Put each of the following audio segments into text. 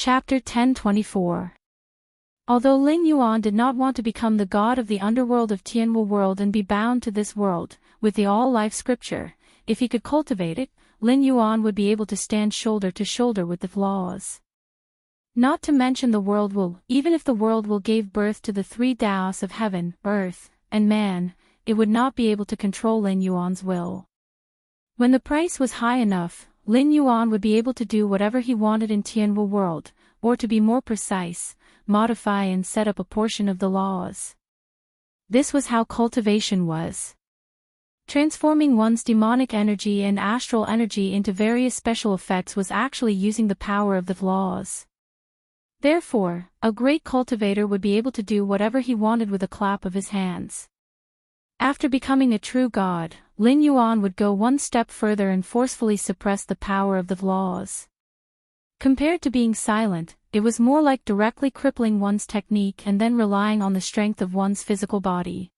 Chapter 1024. Although Lin Yuan did not want to become the god of the underworld of Tianwu world and be bound to this world, with the all-life scripture, if he could cultivate it, Lin Yuan would be able to stand shoulder to shoulder with the laws. Not to mention the world will, even if the world will gave birth to the three Taos of heaven, earth, and man, it would not be able to control Lin Yuan's will. When the price was high enough, Lin Yuan would be able to do whatever he wanted in Tianwu world, or to be more precise, modify and set up a portion of the laws. This was how cultivation was. Transforming one's demonic energy and astral energy into various special effects was actually using the power of the laws. Therefore, a great cultivator would be able to do whatever he wanted with a clap of his hands. After becoming a true god, Lin Yuan would go one step further and forcefully suppress the power of the laws. Compared to being silent, it was more like directly crippling one's technique and then relying on the strength of one's physical body.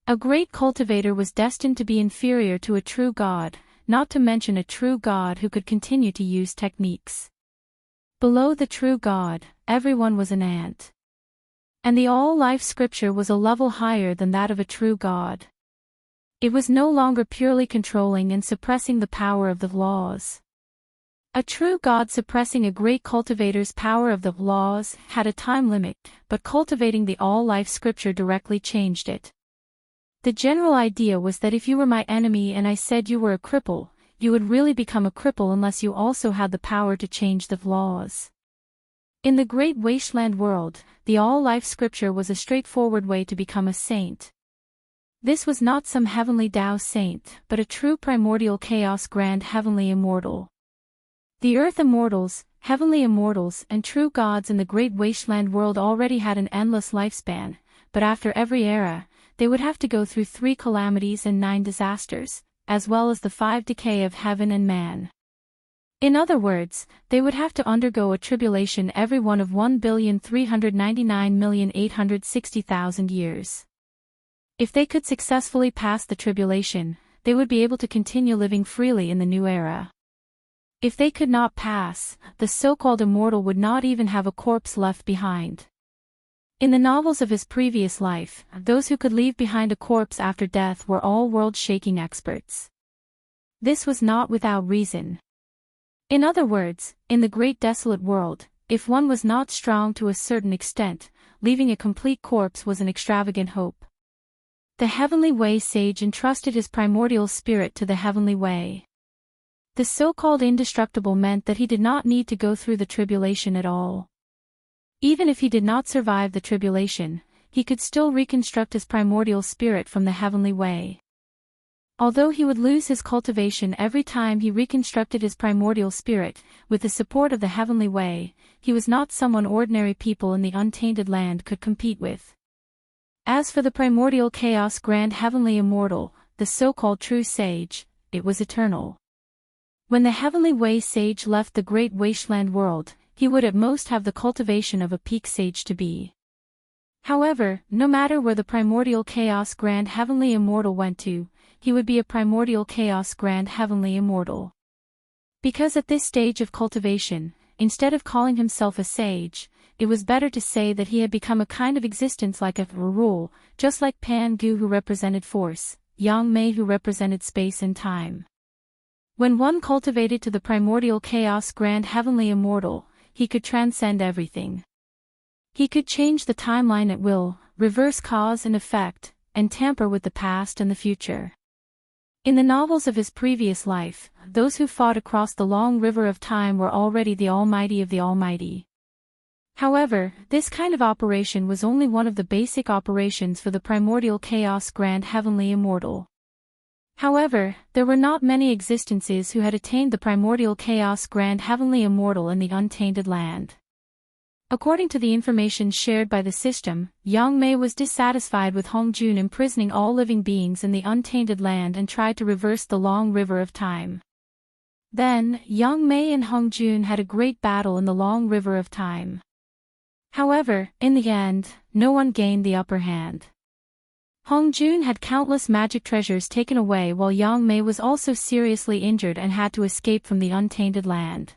A great cultivator was destined to be inferior to a true god, not to mention a true god who could continue to use techniques. Below the true god, everyone was an ant. And the all-life scripture was a level higher than that of a true god. It was no longer purely controlling and suppressing the power of the laws. A true god suppressing a great cultivator's power of the laws had a time limit, but cultivating the all-life scripture directly changed it. The general idea was that if you were my enemy and I said you were a cripple, you would really become a cripple unless you also had the power to change the laws. In the great wasteland world, the all-life scripture was a straightforward way to become a saint. This was not some heavenly Tao saint, but a true primordial chaos grand heavenly immortal. The earth immortals, heavenly immortals and true gods in the great wasteland world already had an endless lifespan, but after every era, they would have to go through 3 calamities and 9 disasters, as well as the 5 decay of heaven and man. In other words, they would have to undergo a tribulation every one of 1,399,860,000 years. If they could successfully pass the tribulation, they would be able to continue living freely in the new era. If they could not pass, the so-called immortal would not even have a corpse left behind. In the novels of his previous life, those who could leave behind a corpse after death were all world-shaking experts. This was not without reason. In other words, in the great desolate world, if one was not strong to a certain extent, leaving a complete corpse was an extravagant hope. The heavenly way sage entrusted his primordial spirit to the heavenly way. The so-called indestructible meant that he did not need to go through the tribulation at all. Even if he did not survive the tribulation, he could still reconstruct his primordial spirit from the heavenly way. Although he would lose his cultivation every time he reconstructed his primordial spirit, with the support of the heavenly way, he was not someone ordinary people in the untainted land could compete with. As for the primordial chaos grand heavenly immortal, the so-called true sage, it was eternal. When the heavenly way sage left the great wasteland world, he would at most have the cultivation of a peak sage to be. However, no matter where the primordial chaos grand heavenly immortal went to, he would be a primordial chaos grand heavenly immortal. Because at this stage of cultivation, instead of calling himself a sage, it was better to say that he had become a kind of existence like a rule, just like Pan Gu who represented force, Yang Mei who represented space and time. When one cultivated to the primordial chaos grand heavenly immortal, he could transcend everything. He could change the timeline at will, reverse cause and effect, and tamper with the past and the future. In the novels of his previous life, those who fought across the long river of time were already the Almighty of the Almighty. However, this kind of operation was only one of the basic operations for the primordial chaos grand heavenly immortal. However, there were not many existences who had attained the primordial chaos grand heavenly immortal in the untainted land. According to the information shared by the system, Yang Mei was dissatisfied with Hong Jun imprisoning all living beings in the untainted land and tried to reverse the long river of time. Then, Yang Mei and Hong Jun had a great battle in the long river of time. However, in the end, no one gained the upper hand. Hong Jun had countless magic treasures taken away while Yang Mei was also seriously injured and had to escape from the untainted land.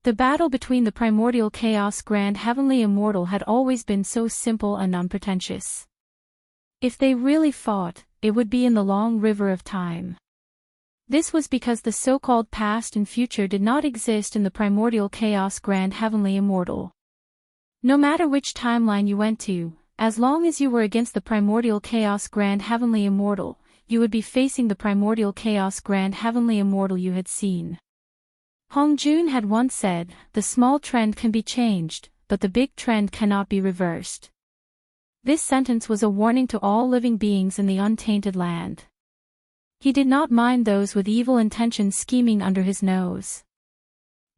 The battle between the primordial chaos grand heavenly immortal had always been so simple and unpretentious. If they really fought, it would be in the long river of time. This was because the so-called past and future did not exist in the primordial chaos grand heavenly immortal. No matter which timeline you went to, as long as you were against the primordial chaos grand heavenly immortal, you would be facing the primordial chaos grand heavenly immortal you had seen. Hong Jun had once said, "The small trend can be changed, but the big trend cannot be reversed." This sentence was a warning to all living beings in the untainted land. He did not mind those with evil intentions scheming under his nose.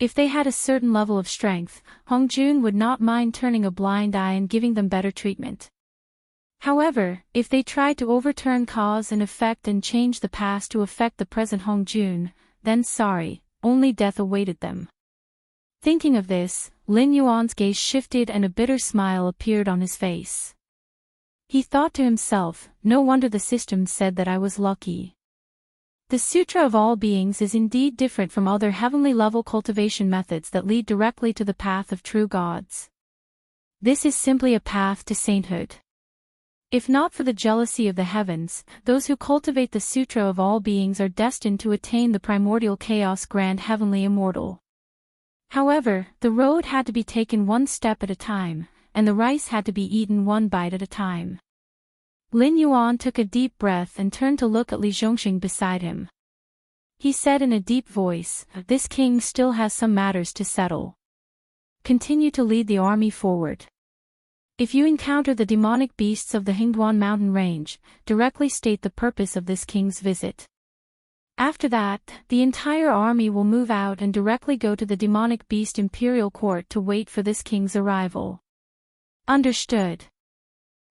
If they had a certain level of strength, Hong Jun would not mind turning a blind eye and giving them better treatment. However, if they tried to overturn cause and effect and change the past to affect the present Hong Jun, then sorry, only death awaited them. Thinking of this, Lin Yuan's gaze shifted and a bitter smile appeared on his face. He thought to himself, no wonder the system said that I was lucky. The Sutra of All Beings is indeed different from other heavenly level cultivation methods that lead directly to the path of true gods. This is simply a path to sainthood. If not for the jealousy of the heavens, those who cultivate the Sutra of All Beings are destined to attain the primordial chaos grand heavenly immortal. However, the road had to be taken one step at a time, and the rice had to be eaten one bite at a time. Lin Yuan took a deep breath and turned to look at Li Zhongxing beside him. He said in a deep voice, "This king still has some matters to settle. Continue to lead the army forward. If you encounter the demonic beasts of the Hingduan mountain range, directly state the purpose of this king's visit. After that, the entire army will move out and directly go to the demonic beast imperial court to wait for this king's arrival." Understood.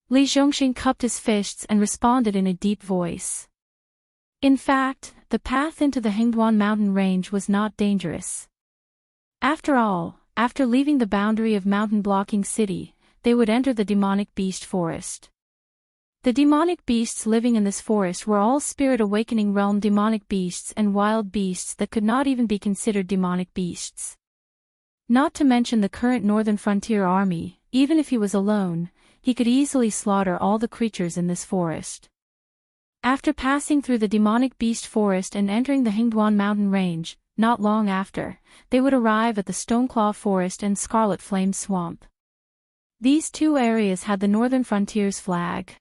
Li Zhongxing cupped his fists and responded in a deep voice. In fact, the path into the Hingduan mountain range was not dangerous. After all, after leaving the boundary of mountain-blocking city, they would enter the demonic beast forest. The demonic beasts living in this forest were all spirit awakening realm demonic beasts and wild beasts that could not even be considered demonic beasts. Not to mention the current northern frontier army, even if he was alone, he could easily slaughter all the creatures in this forest. After passing through the demonic beast forest and entering the Hingduan mountain range, not long after, they would arrive at the Stoneclaw forest and Scarlet Flame swamp. These two areas had the northern frontier's flag.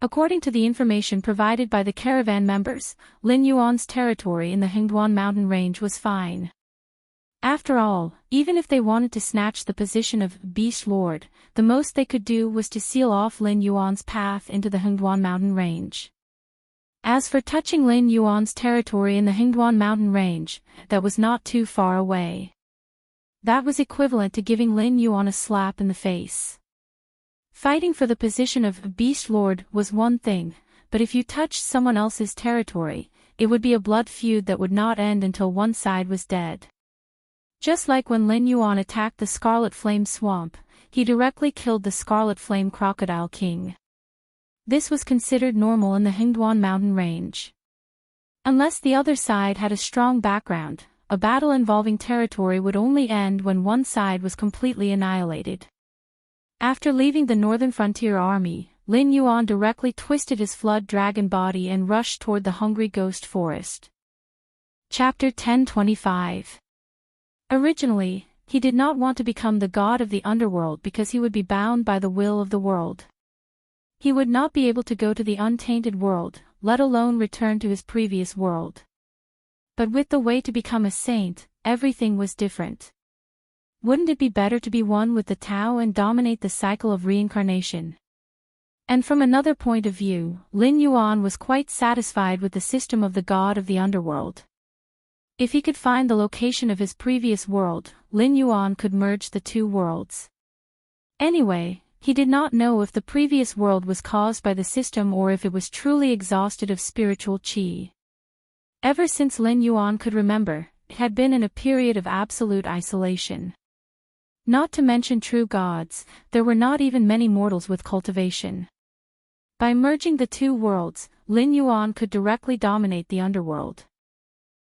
According to the information provided by the caravan members, Lin Yuan's territory in the Hingduan mountain range was fine. After all, even if they wanted to snatch the position of Beast Lord, the most they could do was to seal off Lin Yuan's path into the Hingduan mountain range. As for touching Lin Yuan's territory in the Hingduan mountain range, that was not too far away. That was equivalent to giving Lin Yuan a slap in the face. Fighting for the position of Beast Lord was one thing, but if you touched someone else's territory, it would be a blood feud that would not end until one side was dead. Just like when Lin Yuan attacked the Scarlet Flame swamp, he directly killed the Scarlet Flame Crocodile King. This was considered normal in the Hingduan mountain range. Unless the other side had a strong background, a battle involving territory would only end when one side was completely annihilated. After leaving the northern frontier army, Lin Yuan directly twisted his flood dragon body and rushed toward the hungry ghost forest. Chapter 1025. Originally, he did not want to become the god of the underworld because he would be bound by the will of the world. He would not be able to go to the untainted world, let alone return to his previous world. But with the way to become a saint, everything was different. Wouldn't it be better to be one with the Tao and dominate the cycle of reincarnation? And from another point of view, Lin Yuan was quite satisfied with the system of the god of the underworld. If he could find the location of his previous world, Lin Yuan could merge the two worlds. Anyway, he did not know if the previous world was caused by the system or if it was truly exhausted of spiritual qi. Ever since Lin Yuan could remember, it had been in a period of absolute isolation. Not to mention true gods, there were not even many mortals with cultivation. By merging the two worlds, Lin Yuan could directly dominate the underworld.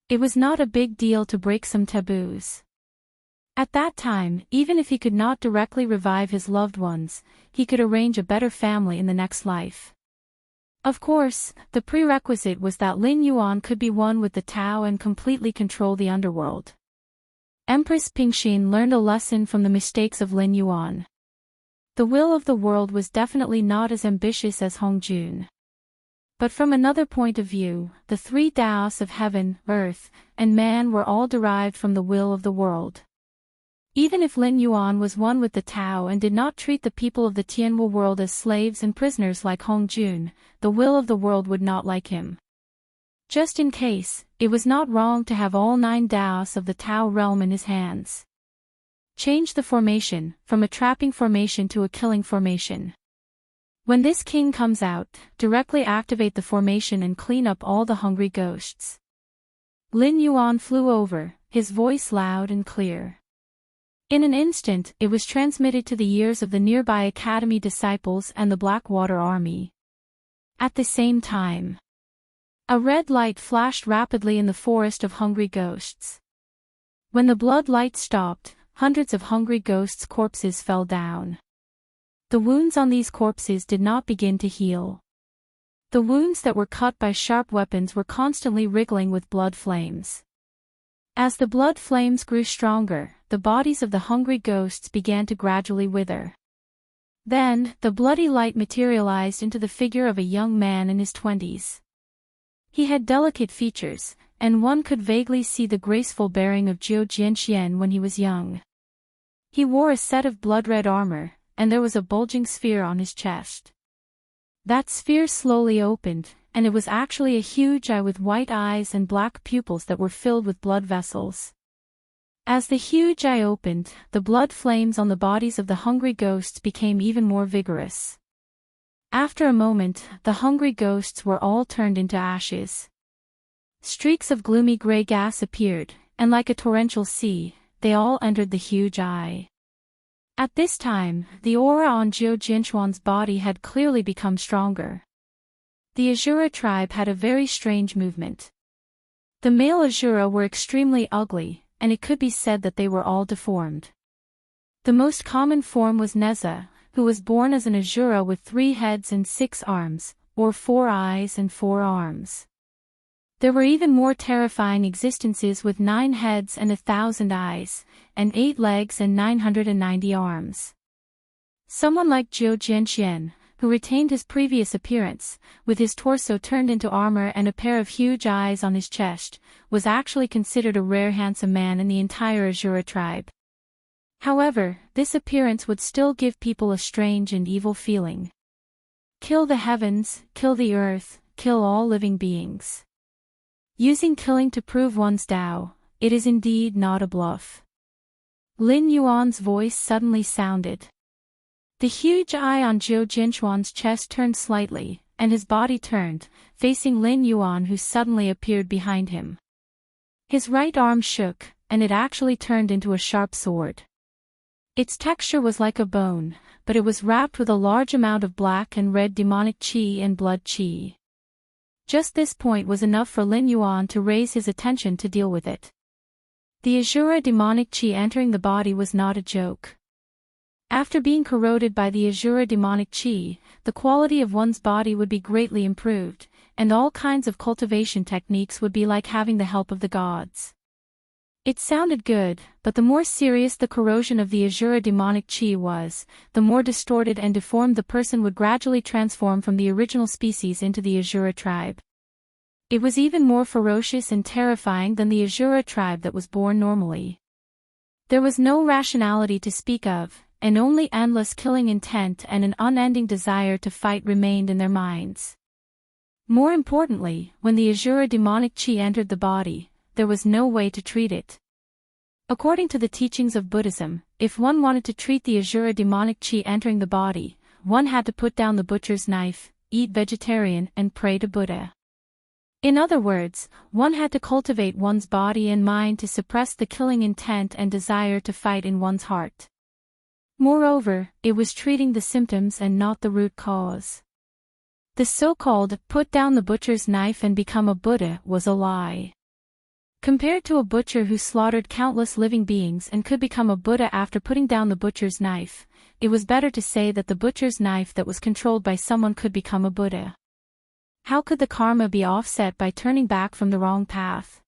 It was not a big deal to break some taboos. At that time, even if he could not directly revive his loved ones, he could arrange a better family in the next life. Of course, the prerequisite was that Lin Yuan could be one with the Tao and completely control the underworld. Empress Pingxin learned a lesson from the mistakes of Lin Yuan. The will of the world was definitely not as ambitious as Hongjun. But from another point of view, the three Taos of heaven, earth, and man were all derived from the will of the world. Even if Lin Yuan was one with the Tao and did not treat the people of the Tianwu world as slaves and prisoners like Hongjun, the will of the world would not like him. Just in case, it was not wrong to have all 9 Taos of the Tao realm in his hands. Change the formation, from a trapping formation to a killing formation. When this king comes out, directly activate the formation and clean up all the hungry ghosts. Lin Yuan flew over, his voice loud and clear. In an instant, it was transmitted to the ears of the nearby academy disciples and the Blackwater army. At the same time, a red light flashed rapidly in the forest of hungry ghosts. When the blood light stopped, hundreds of hungry ghosts' corpses fell down. The wounds on these corpses did not begin to heal. The wounds that were cut by sharp weapons were constantly wriggling with blood flames. As the blood flames grew stronger, the bodies of the hungry ghosts began to gradually wither. Then, the bloody light materialized into the figure of a young man in his 20s. He had delicate features, and one could vaguely see the graceful bearing of Zhou Jianxian when he was young. He wore a set of blood-red armor, and there was a bulging sphere on his chest. That sphere slowly opened, and it was actually a huge eye with white eyes and black pupils that were filled with blood vessels. As the huge eye opened, the blood flames on the bodies of the hungry ghosts became even more vigorous. After a moment, the hungry ghosts were all turned into ashes. Streaks of gloomy gray gas appeared, and like a torrential sea, they all entered the huge eye. At this time, the aura on Zhou Jinshuan's body had clearly become stronger. The Azura tribe had a very strange movement. The male Azura were extremely ugly, and it could be said that they were all deformed. The most common form was Neza, who was born as an Azura with 3 heads and 6 arms, or 4 eyes and 4 arms. There were even more terrifying existences with 9 heads and 1,000 eyes, and 8 legs and 990 arms. Someone like Zhou Jianxian, who retained his previous appearance, with his torso turned into armor and a pair of huge eyes on his chest, was actually considered a rare handsome man in the entire Azura tribe. However, this appearance would still give people a strange and evil feeling. Kill the heavens, kill the earth, kill all living beings. Using killing to prove one's Tao, it is indeed not a bluff. Lin Yuan's voice suddenly sounded. The huge eye on Zhou Jinshuan's chest turned slightly, and his body turned, facing Lin Yuan, who suddenly appeared behind him. His right arm shook, and it actually turned into a sharp sword. Its texture was like a bone, but it was wrapped with a large amount of black and red demonic qi and blood qi. Just this point was enough for Lin Yuan to raise his attention to deal with it. The Azura demonic qi entering the body was not a joke. After being corroded by the Azura demonic qi, the quality of one's body would be greatly improved, and all kinds of cultivation techniques would be like having the help of the gods. It sounded good, but the more serious the corrosion of the Azura demonic qi was, the more distorted and deformed the person would gradually transform from the original species into the Azura tribe. It was even more ferocious and terrifying than the Azura tribe that was born normally. There was no rationality to speak of, and only endless killing intent and an unending desire to fight remained in their minds. More importantly, when the Azura demonic qi entered the body, there was no way to treat it. According to the teachings of Buddhism, if one wanted to treat the Azura demonic qi entering the body, one had to put down the butcher's knife, eat vegetarian, and pray to Buddha. In other words, one had to cultivate one's body and mind to suppress the killing intent and desire to fight in one's heart. Moreover, it was treating the symptoms and not the root cause. The so-called "put down the butcher's knife and become a Buddha" was a lie. Compared to a butcher who slaughtered countless living beings and could become a Buddha after putting down the butcher's knife, it was better to say that the butcher's knife that was controlled by someone could become a Buddha. How could the karma be offset by turning back from the wrong path?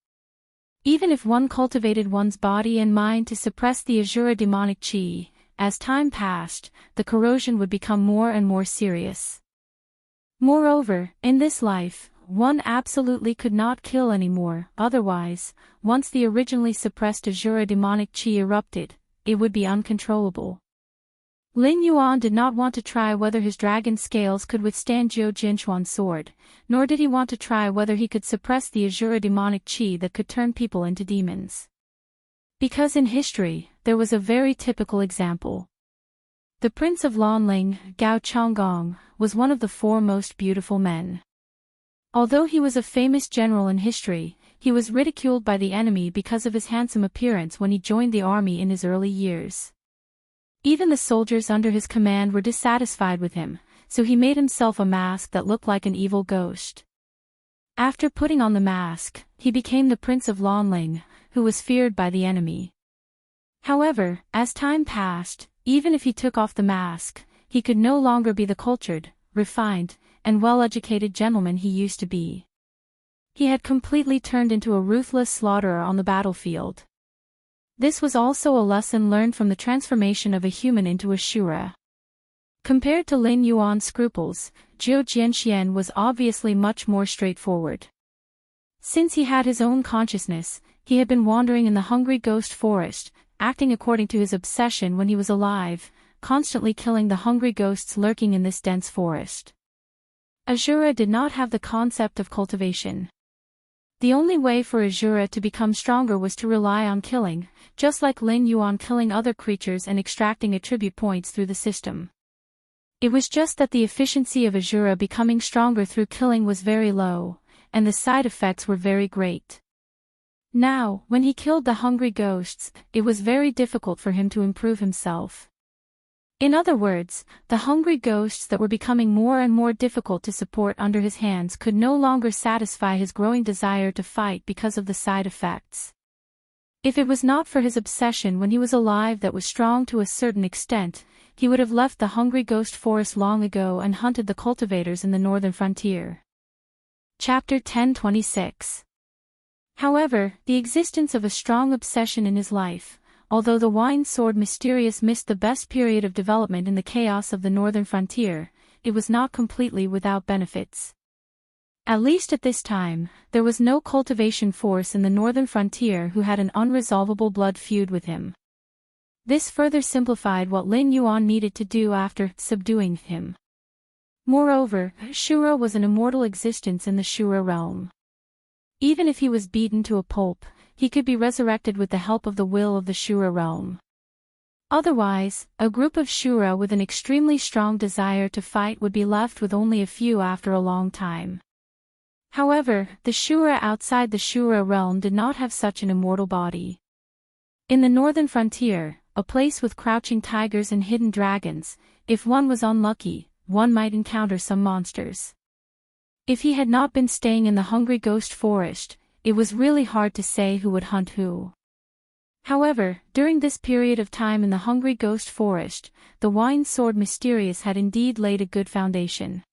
Even if one cultivated one's body and mind to suppress the Asura demonic chi, as time passed, the corrosion would become more and more serious. Moreover, in this life, one absolutely could not kill anymore, otherwise, once the originally suppressed Asura demonic chi erupted, it would be uncontrollable. Lin Yuan did not want to try whether his dragon scales could withstand Zhou Jinchuan's sword, nor did he want to try whether he could suppress the Asura demonic chi that could turn people into demons. Because in history, there was a very typical example. The Prince of Lanling, Gao Chonggong, was one of the 4 most beautiful men. Although he was a famous general in history, he was ridiculed by the enemy because of his handsome appearance when he joined the army in his early years. Even the soldiers under his command were dissatisfied with him, so he made himself a mask that looked like an evil ghost. After putting on the mask, he became the Prince of Lanling, who was feared by the enemy. However, as time passed, even if he took off the mask, he could no longer be the cultured, refined, and well-educated gentleman he used to be. He had completely turned into a ruthless slaughterer on the battlefield. This was also a lesson learned from the transformation of a human into a Shura. Compared to Lin Yuan's scruples, Zhou Jianxian was obviously much more straightforward. Since he had his own consciousness, he had been wandering in the hungry ghost forest, acting according to his obsession when he was alive, constantly killing the hungry ghosts lurking in this dense forest. Asura did not have the concept of cultivation. The only way for Asura to become stronger was to rely on killing, just like Lin Yuan killing other creatures and extracting attribute points through the system. It was just that the efficiency of Asura becoming stronger through killing was very low, and the side effects were very great. Now, when he killed the hungry ghosts, it was very difficult for him to improve himself. In other words, the hungry ghosts that were becoming more and more difficult to support under his hands could no longer satisfy his growing desire to fight because of the side effects. If it was not for his obsession when he was alive that was strong to a certain extent, he would have left the hungry ghost forest long ago and hunted the cultivators in the northern frontier. Chapter 1026. However, the existence of a strong obsession in his life, although the wine sword Mysterious missed the best period of development in the chaos of the northern frontier, it was not completely without benefits. At least at this time, there was no cultivation force in the northern frontier who had an unresolvable blood feud with him. This further simplified what Lin Yuan needed to do after subduing him. Moreover, Shura was an immortal existence in the Shura realm. Even if he was beaten to a pulp, he could be resurrected with the help of the will of the Shura realm. Otherwise, a group of Shura with an extremely strong desire to fight would be left with only a few after a long time. However, the Shura outside the Shura realm did not have such an immortal body. In the northern frontier, a place with crouching tigers and hidden dragons, if one was unlucky, one might encounter some monsters. If he had not been staying in the hungry ghost forest, it was really hard to say who would hunt who. However, during this period of time in the hungry ghost forest, the wine sword Mysterious had indeed laid a good foundation.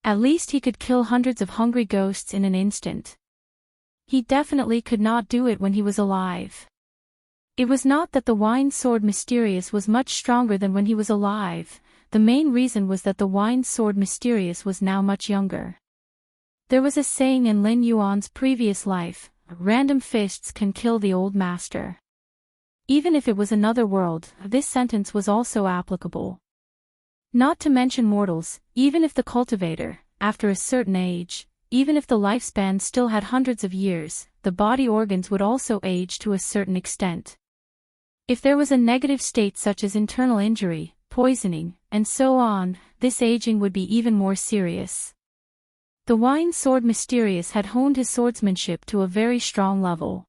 At least he could kill hundreds of hungry ghosts in an instant. He definitely could not do it when he was alive. It was not that the wine sword Mysterious was much stronger than when he was alive, the main reason was that the wine sword Mysterious was now much younger. There was a saying in Lin Yuan's previous life, "Random fists can kill the old master." Even if it was another world, this sentence was also applicable. Not to mention mortals, even if the cultivator, after a certain age, even if the lifespan still had hundreds of years, the body organs would also age to a certain extent. If there was a negative state such as internal injury, poisoning, and so on, this aging would be even more serious. The wine sword Mysterious had honed his swordsmanship to a very strong level.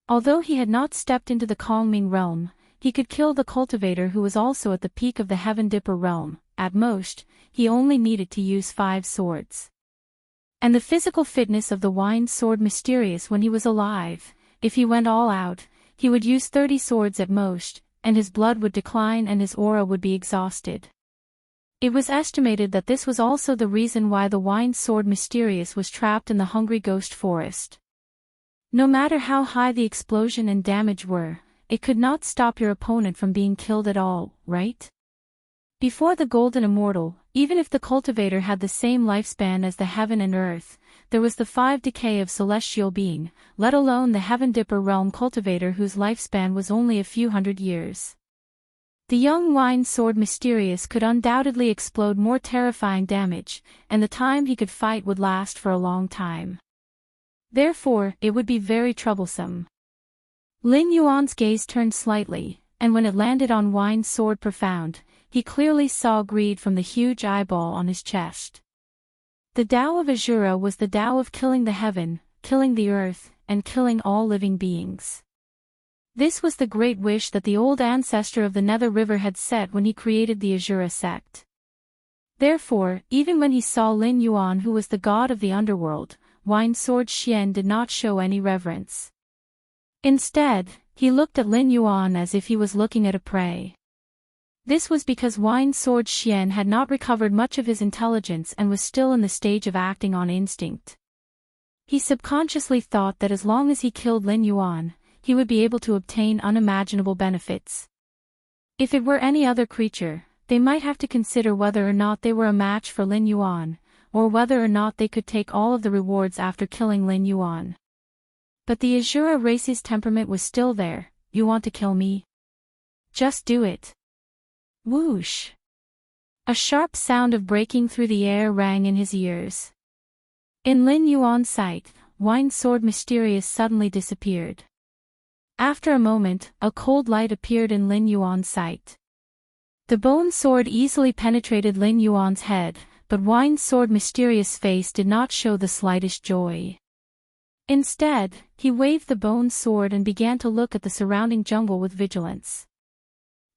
Although he had not stepped into the Kongming realm, he could kill the cultivator who was also at the peak of the Heaven Dipper realm. At most, he only needed to use 5 swords. And the physical fitness of the winged sword mysterious when he was alive. If he went all out, he would use 30 swords at most, and his blood would decline and his aura would be exhausted. It was estimated that this was also the reason why the winged sword mysterious was trapped in the hungry ghost forest. No matter how high the explosion and damage were, it could not stop your opponent from being killed at all, right? Before the golden immortal, even if the cultivator had the same lifespan as the heaven and earth, there was the 5 decay of celestial being, let alone the heaven dipper realm cultivator whose lifespan was only a few hundred years. The young winged sword mysterious could undoubtedly explode more terrifying damage, and the time he could fight would last for a long time. Therefore, it would be very troublesome. Lin Yuan's gaze turned slightly, and when it landed on winged sword profound, he clearly saw greed from the huge eyeball on his chest. The Tao of Azura was the Tao of killing the heaven, killing the earth, and killing all living beings. This was the great wish that the old ancestor of the Nether River had set when he created the Azura sect. Therefore, even when he saw Lin Yuan, who was the god of the underworld, winged sword Xian did not show any reverence. Instead, he looked at Lin Yuan as if he was looking at a prey. This was because winged sword Xian had not recovered much of his intelligence and was still in the stage of acting on instinct. He subconsciously thought that as long as he killed Lin Yuan, he would be able to obtain unimaginable benefits. If it were any other creature, they might have to consider whether or not they were a match for Lin Yuan, or whether or not they could take all of the rewards after killing Lin Yuan. But the Azura race's temperament was still there. You want to kill me? Just do it. Whoosh! A sharp sound of breaking through the air rang in his ears. In Lin Yuan's sight, winged sword mysterious suddenly disappeared. After a moment, a cold light appeared in Lin Yuan's sight. The bone sword easily penetrated Lin Yuan's head, but winged sword mysterious face did not show the slightest joy. Instead, he waved the bone sword and began to look at the surrounding jungle with vigilance.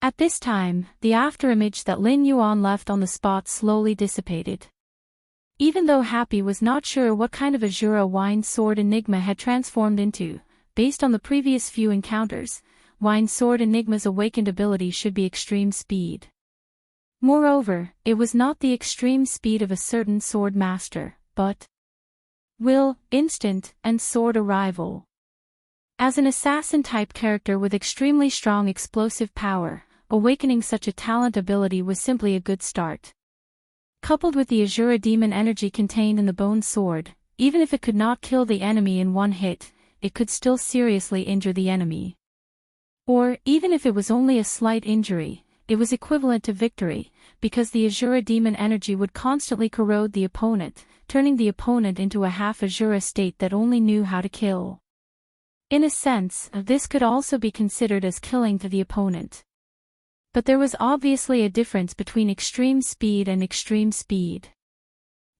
At this time, the afterimage that Lin Yuan left on the spot slowly dissipated. Even though Happy was not sure what kind of Azura winged sword Enigma had transformed into, based on the previous few encounters, winged sword Enigma's awakened ability should be extreme speed. Moreover, it was not the extreme speed of a certain sword master, but will, instant, and sword arrival. As an assassin-type character with extremely strong explosive power, awakening such a talent ability was simply a good start. Coupled with the Azura demon energy contained in the bone sword, even if it could not kill the enemy in one hit, it could still seriously injure the enemy. Or, even if it was only a slight injury, it was equivalent to victory, because the Azura demon energy would constantly corrode the opponent, turning the opponent into a half Azura state that only knew how to kill. In a sense, this could also be considered as killing to the opponent. But there was obviously a difference between extreme speed and extreme speed.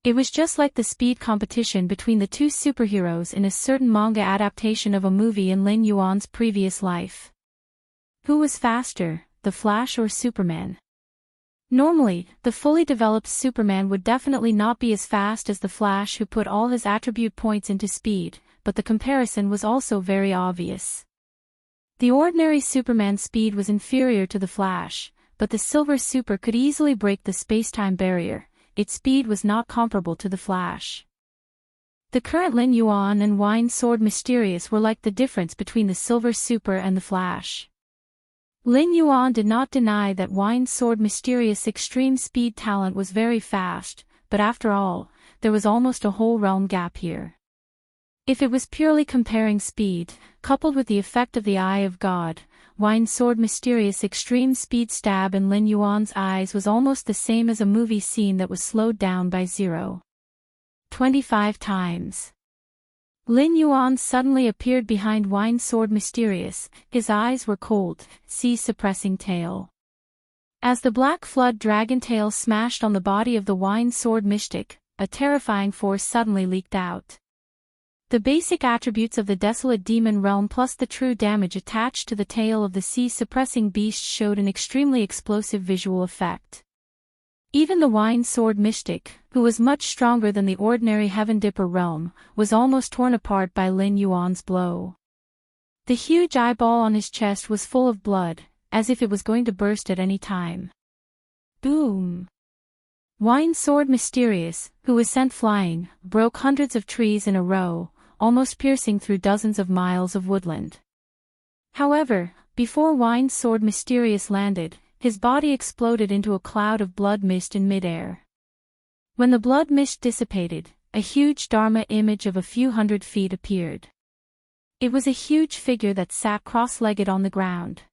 It was just like the speed competition between the two superheroes in a certain manga adaptation of a movie in Lin Yuan's previous life. Who was faster, the Flash or Superman? Normally, the fully developed Superman would definitely not be as fast as the Flash, who put all his attribute points into speed, but the comparison was also very obvious. The ordinary Superman's speed was inferior to the Flash, but the Silver Super could easily break the space-time barrier. Its speed was not comparable to the Flash. The current Lin Yuan and winged sword mysterious were like the difference between the Silver Super and the Flash. Lin Yuan did not deny that winged sword mysterious extreme speed talent was very fast, but after all, there was almost a whole realm gap here. If it was purely comparing speed, coupled with the effect of the Eye of God, winged sword mysterious extreme speed stab in Lin Yuan's eyes was almost the same as a movie scene that was slowed down by 0.25 times. Lin Yuan suddenly appeared behind winged sword mysterious, his eyes were cold, sea-suppressing tail. As the black flood dragon tail smashed on the body of the winged sword mystic, a terrifying force suddenly leaked out. The basic attributes of the desolate demon realm plus the true damage attached to the tail of the sea-suppressing beast showed an extremely explosive visual effect. Even the wine sword mystic, who was much stronger than the ordinary Heaven Dipper realm, was almost torn apart by Lin Yuan's blow. The huge eyeball on his chest was full of blood, as if it was going to burst at any time. Boom! Wine sword mysterious, who was sent flying, broke hundreds of trees in a row, almost piercing through dozens of miles of woodland. However, before wine sword mysterious landed, his body exploded into a cloud of blood mist in midair. When the blood mist dissipated, a huge Dharma image of a few hundred feet appeared. It was a huge figure that sat cross-legged on the ground.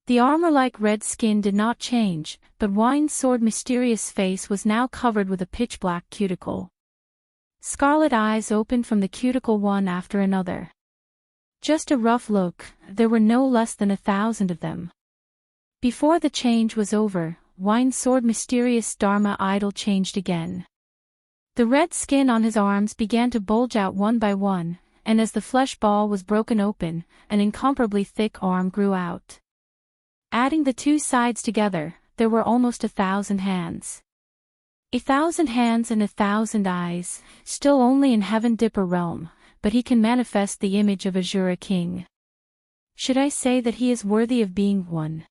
The armor-like red skin did not change, but wine sword mysterious face was now covered with a pitch-black cuticle. Scarlet eyes opened from the cuticle one after another. Just a rough look, there were no less than 1,000 of them. Before the change was over, wine sword mysterious Dharma idol changed again. The red skin on his arms began to bulge out one by one, and as the flesh ball was broken open, an incomparably thick arm grew out. Adding the two sides together, there were almost 1,000 hands. 1,000 hands and 1,000 eyes, still only in Heaven Dipper realm, but he can manifest the image of Azura King. Should I say that he is worthy of being one?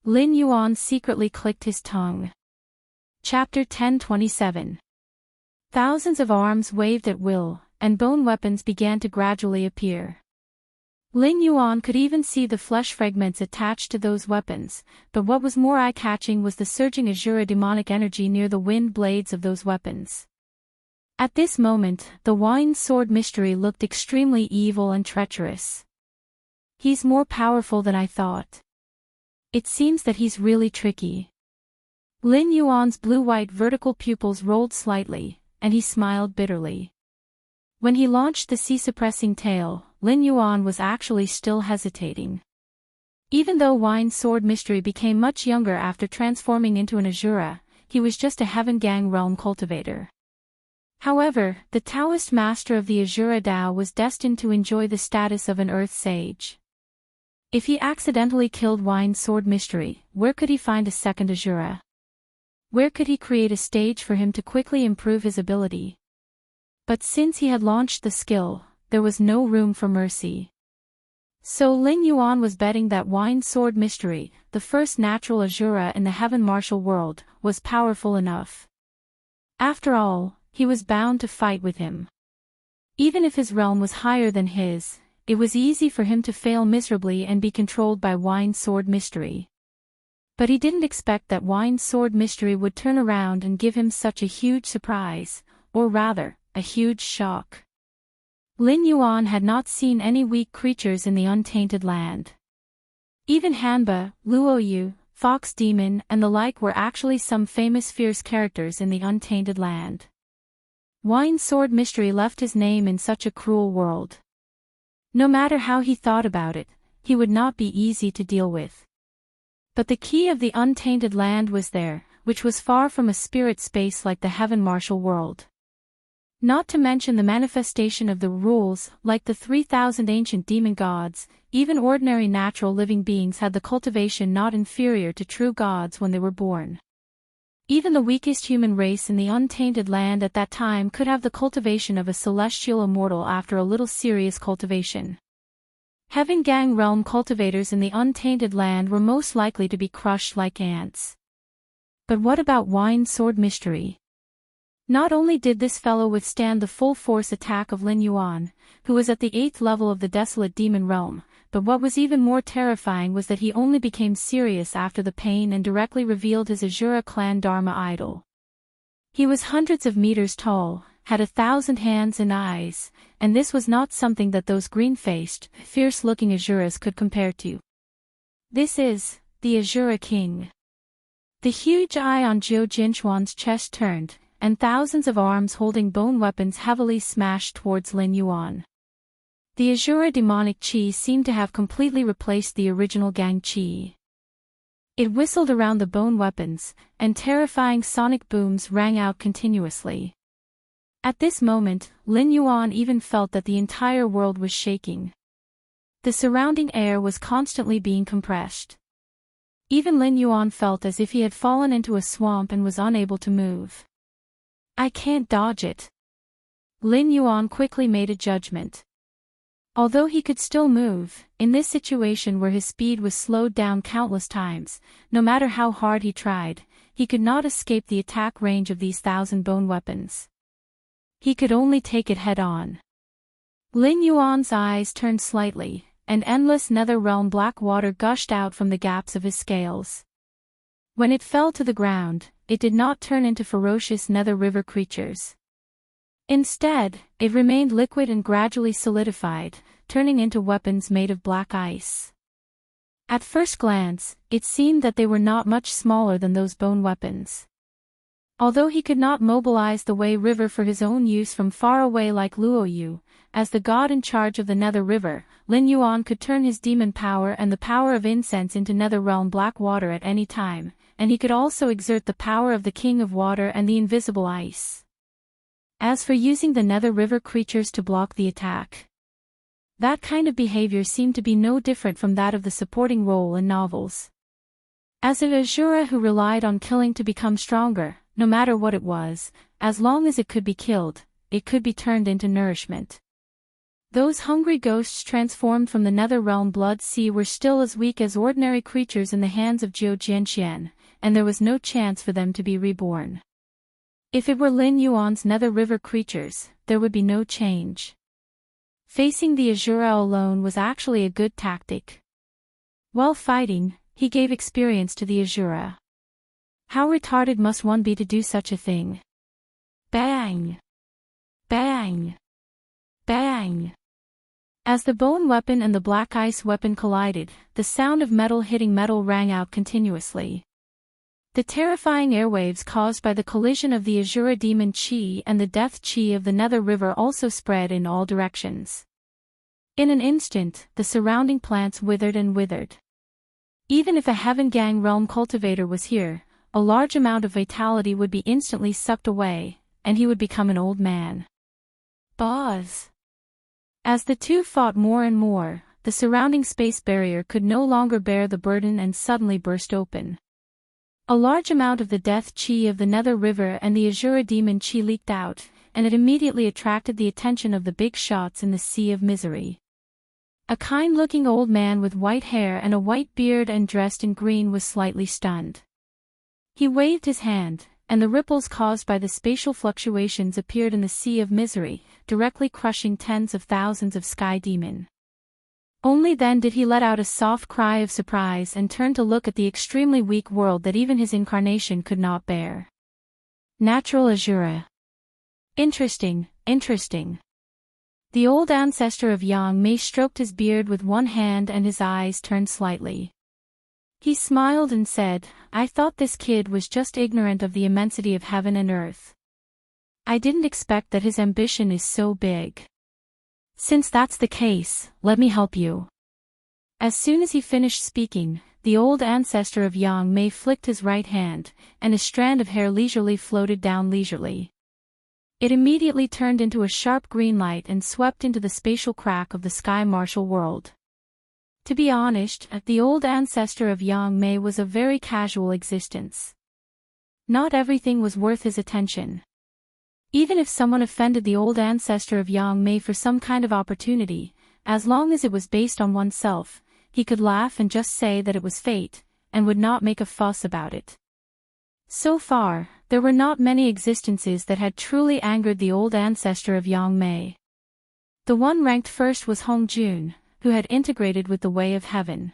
Lin Yuan secretly clicked his tongue. Chapter 10:27. Thousands of arms waved at will, and bone weapons began to gradually appear. Lin Yuan could even see the flesh fragments attached to those weapons, but what was more eye-catching was the surging Azura demonic energy near the wind blades of those weapons. At this moment, the wine sword mystery looked extremely evil and treacherous. He's more powerful than I thought. It seems that he's really tricky. Lin Yuan's blue-white vertical pupils rolled slightly, and he smiled bitterly. When he launched the sea-suppressing tail, Lin Yuan was actually still hesitating. Even though Wine Sword Mystery became much younger after transforming into an Azura, he was just a Heaven Gang realm cultivator. However, the Taoist master of the Azura Tao was destined to enjoy the status of an Earth Sage. If he accidentally killed Wine Sword Mystery, where could he find a second Azura? Where could he create a stage for him to quickly improve his ability? But since he had launched the skill, there was no room for mercy. So Lin Yuan was betting that Wine Sword Mystery, the first natural Azura in the Heaven Martial world, was powerful enough. After all, he was bound to fight with him. Even if his realm was higher than his, it was easy for him to fail miserably and be controlled by Wine Sword Mystery. But he didn't expect that Wine Sword Mystery would turn around and give him such a huge surprise, or rather, a huge shock. Lin Yuan had not seen any weak creatures in the untainted land. Even Hanba, Luoyu, Fox Demon and the like were actually some famous fierce characters in the untainted land. Wine Sword Mystery left his name in such a cruel world. No matter how he thought about it, he would not be easy to deal with. But the key of the untainted land was there, which was far from a spirit space like the Heaven Martial world. Not to mention the manifestation of the rules, like the 3,000 ancient demon gods, even ordinary natural living beings had the cultivation not inferior to true gods when they were born. Even the weakest human race in the untainted land at that time could have the cultivation of a celestial immortal after a little serious cultivation. Heaven Gang realm cultivators in the untainted land were most likely to be crushed like ants. But what about Wine Sword Mystery? Not only did this fellow withstand the full force attack of Lin Yuan, who was at the 8th level of the desolate demon realm, but what was even more terrifying was that he only became serious after the pain and directly revealed his Azura clan Dharma idol. He was hundreds of meters tall, had 1,000 hands and eyes, and this was not something that those green-faced, fierce-looking Azuras could compare to. This is the Azura King. The huge eye on Zhou Jinchuan's chest turned, and thousands of arms holding bone weapons heavily smashed towards Lin Yuan. The Azura demonic chi seemed to have completely replaced the original Gang chi. It whistled around the bone weapons, and terrifying sonic booms rang out continuously. At this moment, Lin Yuan even felt that the entire world was shaking. The surrounding air was constantly being compressed. Even Lin Yuan felt as if he had fallen into a swamp and was unable to move. I can't dodge it. Lin Yuan quickly made a judgment. Although he could still move, in this situation where his speed was slowed down countless times, no matter how hard he tried, he could not escape the attack range of these 1,000-bone weapons. He could only take it head-on. Lin Yuan's eyes turned slightly, and endless nether-realm black water gushed out from the gaps of his scales. When it fell to the ground, it did not turn into ferocious nether river creatures. Instead, it remained liquid and gradually solidified, turning into weapons made of black ice. At first glance, it seemed that they were not much smaller than those bone weapons. Although he could not mobilize the Wei River for his own use from far away like Luo Yu, as the god in charge of the Nether River, Lin Yuan could turn his demon power and the power of incense into nether-realm black water at any time, and he could also exert the power of the King of Water and the invisible ice. As for using the Nether River creatures to block the attack, that kind of behavior seemed to be no different from that of the supporting role in novels. As an Asura who relied on killing to become stronger, no matter what it was, as long as it could be killed, it could be turned into nourishment. Those hungry ghosts transformed from the nether realm blood sea were still as weak as ordinary creatures in the hands of Zhou Jianxian, and there was no chance for them to be reborn. If it were Lin Yuan's Nether River creatures, there would be no change. Facing the Asura alone was actually a good tactic. While fighting, he gave experience to the Asura. How retarded must one be to do such a thing? Bang! Bang! Bang! As the bone weapon and the black ice weapon collided, the sound of metal hitting metal rang out continuously. The terrifying airwaves caused by the collision of the Asura demon chi and the death chi of the Nether River also spread in all directions. In an instant, the surrounding plants withered and withered. Even if a Heaven Gang realm cultivator was here, a large amount of vitality would be instantly sucked away, and he would become an old man. Buzz! As the two fought more and more, the surrounding space barrier could no longer bear the burden and suddenly burst open. A large amount of the death chi of the Nether River and the Asura demon chi leaked out, and it immediately attracted the attention of the big shots in the Sea of Misery. A kind-looking old man with white hair and a white beard and dressed in green was slightly stunned. He waved his hand, and the ripples caused by the spatial fluctuations appeared in the Sea of Misery, directly crushing tens of thousands of sky demon. Only then did he let out a soft cry of surprise and turn to look at the extremely weak world that even his incarnation could not bear. Natural Asura. Interesting, interesting. The old ancestor of Yang Mei stroked his beard with one hand and his eyes turned slightly. He smiled and said, I thought this kid was just ignorant of the immensity of heaven and earth. I didn't expect that his ambition is so big. Since that's the case, let me help you. As soon as he finished speaking, the old ancestor of Yang Mei flicked his right hand, and a strand of hair leisurely floated down leisurely. It immediately turned into a sharp green light and swept into the spatial crack of the sky martial world. To be honest, the old ancestor of Yang Mei was a very casual existence. Not everything was worth his attention. Even if someone offended the old ancestor of Yang Mei for some kind of opportunity, as long as it was based on oneself, he could laugh and just say that it was fate, and would not make a fuss about it. So far, there were not many existences that had truly angered the old ancestor of Yang Mei. The one ranked first was Hong Jun, who had integrated with the way of heaven.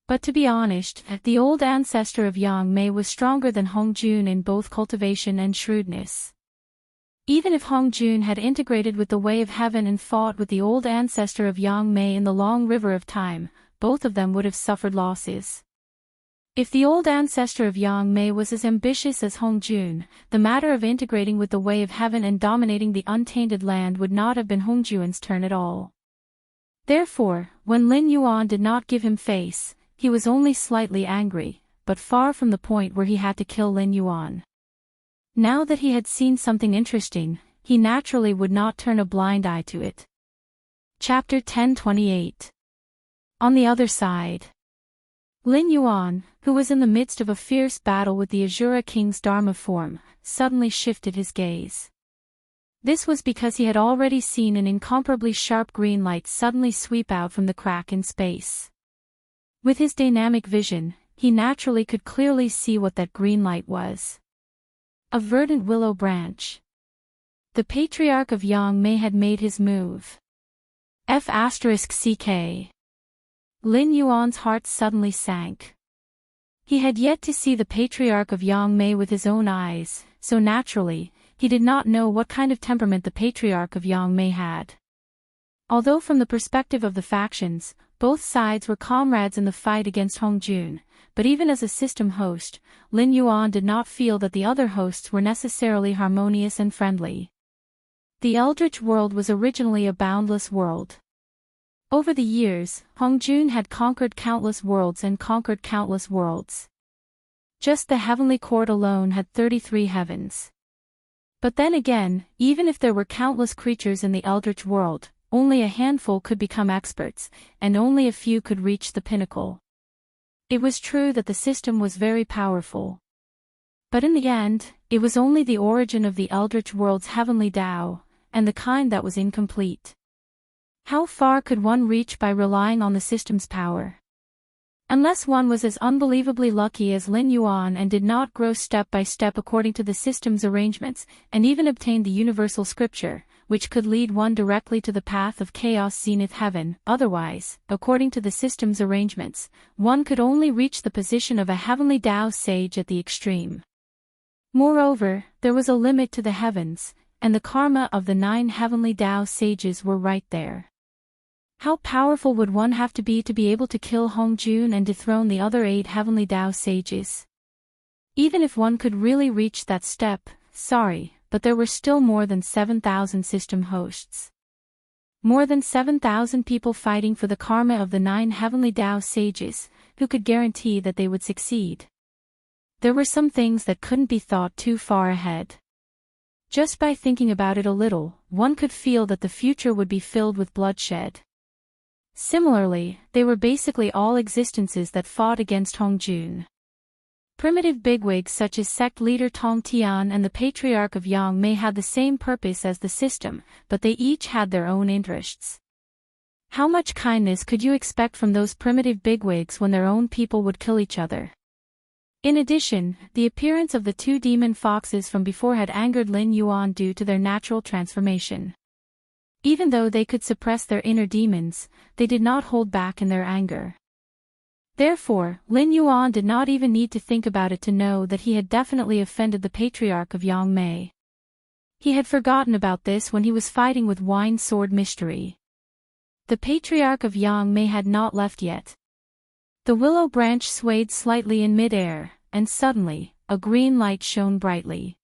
But to be honest, the old ancestor of Yang Mei was stronger than Hong Jun in both cultivation and shrewdness. Even if Hong Jun had integrated with the way of heaven and fought with the old ancestor of Yang Mei in the long river of time, both of them would have suffered losses. If the old ancestor of Yang Mei was as ambitious as Hong Jun, the matter of integrating with the way of heaven and dominating the untainted land would not have been Hong Jun's turn at all. Therefore, when Lin Yuan did not give him face, he was only slightly angry, but far from the point where he had to kill Lin Yuan. Now that he had seen something interesting, he naturally would not turn a blind eye to it. Chapter 1028. On the other side. Lin Yuan, who was in the midst of a fierce battle with the Asura king's Dharma form, suddenly shifted his gaze. This was because he had already seen an incomparably sharp green light suddenly sweep out from the crack in space. With his dynamic vision, he naturally could clearly see what that green light was. A verdant willow branch. The patriarch of Yangmei had made his move. F***ck. Lin Yuan's heart suddenly sank. He had yet to see the patriarch of Yangmei with his own eyes, so naturally, he did not know what kind of temperament the patriarch of Yangmei had. Although from the perspective of the factions, both sides were comrades in the fight against Hongjun, but even as a system host, Lin Yuan did not feel that the other hosts were necessarily harmonious and friendly. The Eldritch world was originally a boundless world. Over the years, Hongjun had conquered countless worlds and conquered countless worlds. Just the heavenly court alone had 33 heavens. But then again, even if there were countless creatures in the Eldritch world, only a handful could become experts, and only a few could reach the pinnacle. It was true that the system was very powerful. But in the end, it was only the origin of the Eldritch world's heavenly Tao, and the kind that was incomplete. How far could one reach by relying on the system's power? Unless one was as unbelievably lucky as Lin Yuan and did not grow step by step according to the system's arrangements, and even obtained the universal scripture, which could lead one directly to the path of chaos zenith heaven. Otherwise, according to the system's arrangements, one could only reach the position of a heavenly Tao sage at the extreme. Moreover, there was a limit to the heavens, and the karma of the 9 heavenly Tao sages were right there. How powerful would one have to be able to kill Hongjun and dethrone the other 8 heavenly Tao sages? Even if one could really reach that step, but there were still more than 7,000 system hosts. More than 7,000 people fighting for the karma of the 9 heavenly Tao sages, who could guarantee that they would succeed. There were some things that couldn't be thought too far ahead. Just by thinking about it a little, one could feel that the future would be filled with bloodshed. Similarly, they were basically all existences that fought against Hongjun. Primitive bigwigs such as sect leader Tong Tian and the patriarch of Yangmei had the same purpose as the system, but they each had their own interests. How much kindness could you expect from those primitive bigwigs when their own people would kill each other? In addition, the appearance of the 2 demon foxes from before had angered Lin Yuan due to their natural transformation. Even though they could suppress their inner demons, they did not hold back in their anger. Therefore, Lin Yuan did not even need to think about it to know that he had definitely offended the patriarch of Yangmei. He had forgotten about this when he was fighting with Wine Sword Mystery. The patriarch of Yangmei had not left yet. The willow branch swayed slightly in mid-air, and suddenly, a green light shone brightly.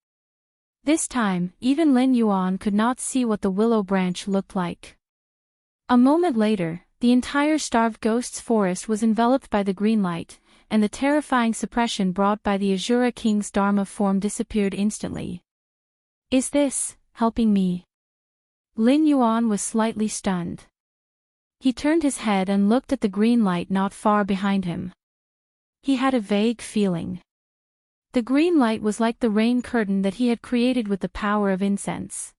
This time, even Lin Yuan could not see what the willow branch looked like. A moment later, the entire starved ghosts forest was enveloped by the green light, and the terrifying suppression brought by the Asura king's Dharma form disappeared instantly. Is this helping me? Lin Yuan was slightly stunned. He turned his head and looked at the green light not far behind him. He had a vague feeling. The green light was like the rain curtain that he had created with the power of incense.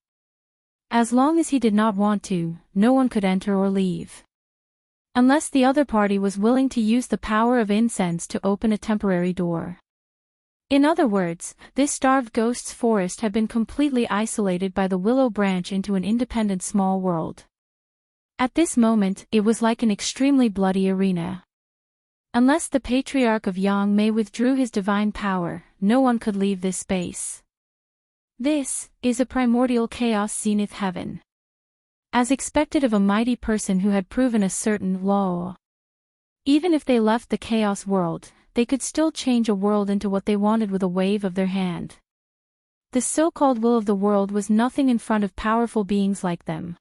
As long as he did not want to, no one could enter or leave. Unless the other party was willing to use the power of incense to open a temporary door. In other words, this starved ghosts forest had been completely isolated by the willow branch into an independent small world. At this moment, it was like an extremely bloody arena. Unless the patriarch of Yangmei withdrew his divine power, no one could leave this space. This is a primordial chaos zenith heaven. As expected of a mighty person who had proven a certain law. Even if they left the chaos world, they could still change a world into what they wanted with a wave of their hand. The so-called will of the world was nothing in front of powerful beings like them.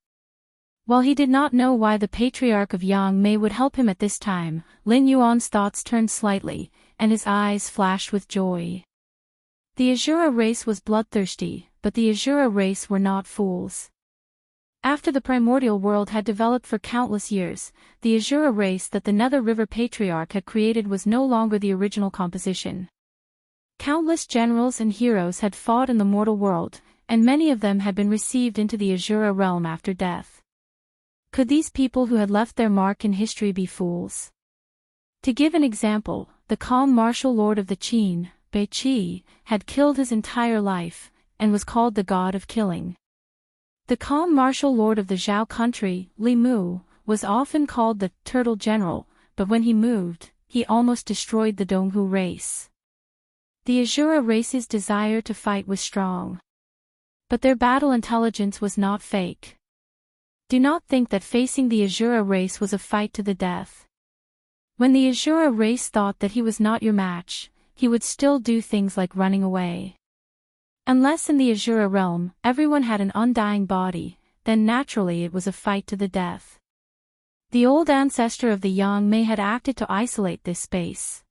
While he did not know why the patriarch of Yangmei would help him at this time, Lin Yuan's thoughts turned slightly, and his eyes flashed with joy. The Asura race was bloodthirsty, but the Asura race were not fools. After the primordial world had developed for countless years, the Asura race that the Nether River Patriarch had created was no longer the original composition. Countless generals and heroes had fought in the mortal world, and many of them had been received into the Asura realm after death. Could these people who had left their mark in history be fools? To give an example, the calm martial lord of the Qin, Bei Qi, had killed his entire life, and was called the god of killing. The calm martial lord of the Zhao country, Li Mu, was often called the turtle general, but when he moved, he almost destroyed the Donghu race. The Asura race's desire to fight was strong. But their battle intelligence was not fake. Do not think that facing the Asura race was a fight to the death. When the Asura race thought that he was not your match, he would still do things like running away. Unless in the Asura realm, everyone had an undying body, then naturally it was a fight to the death. The old ancestor of the Yang Mei had acted to isolate this space.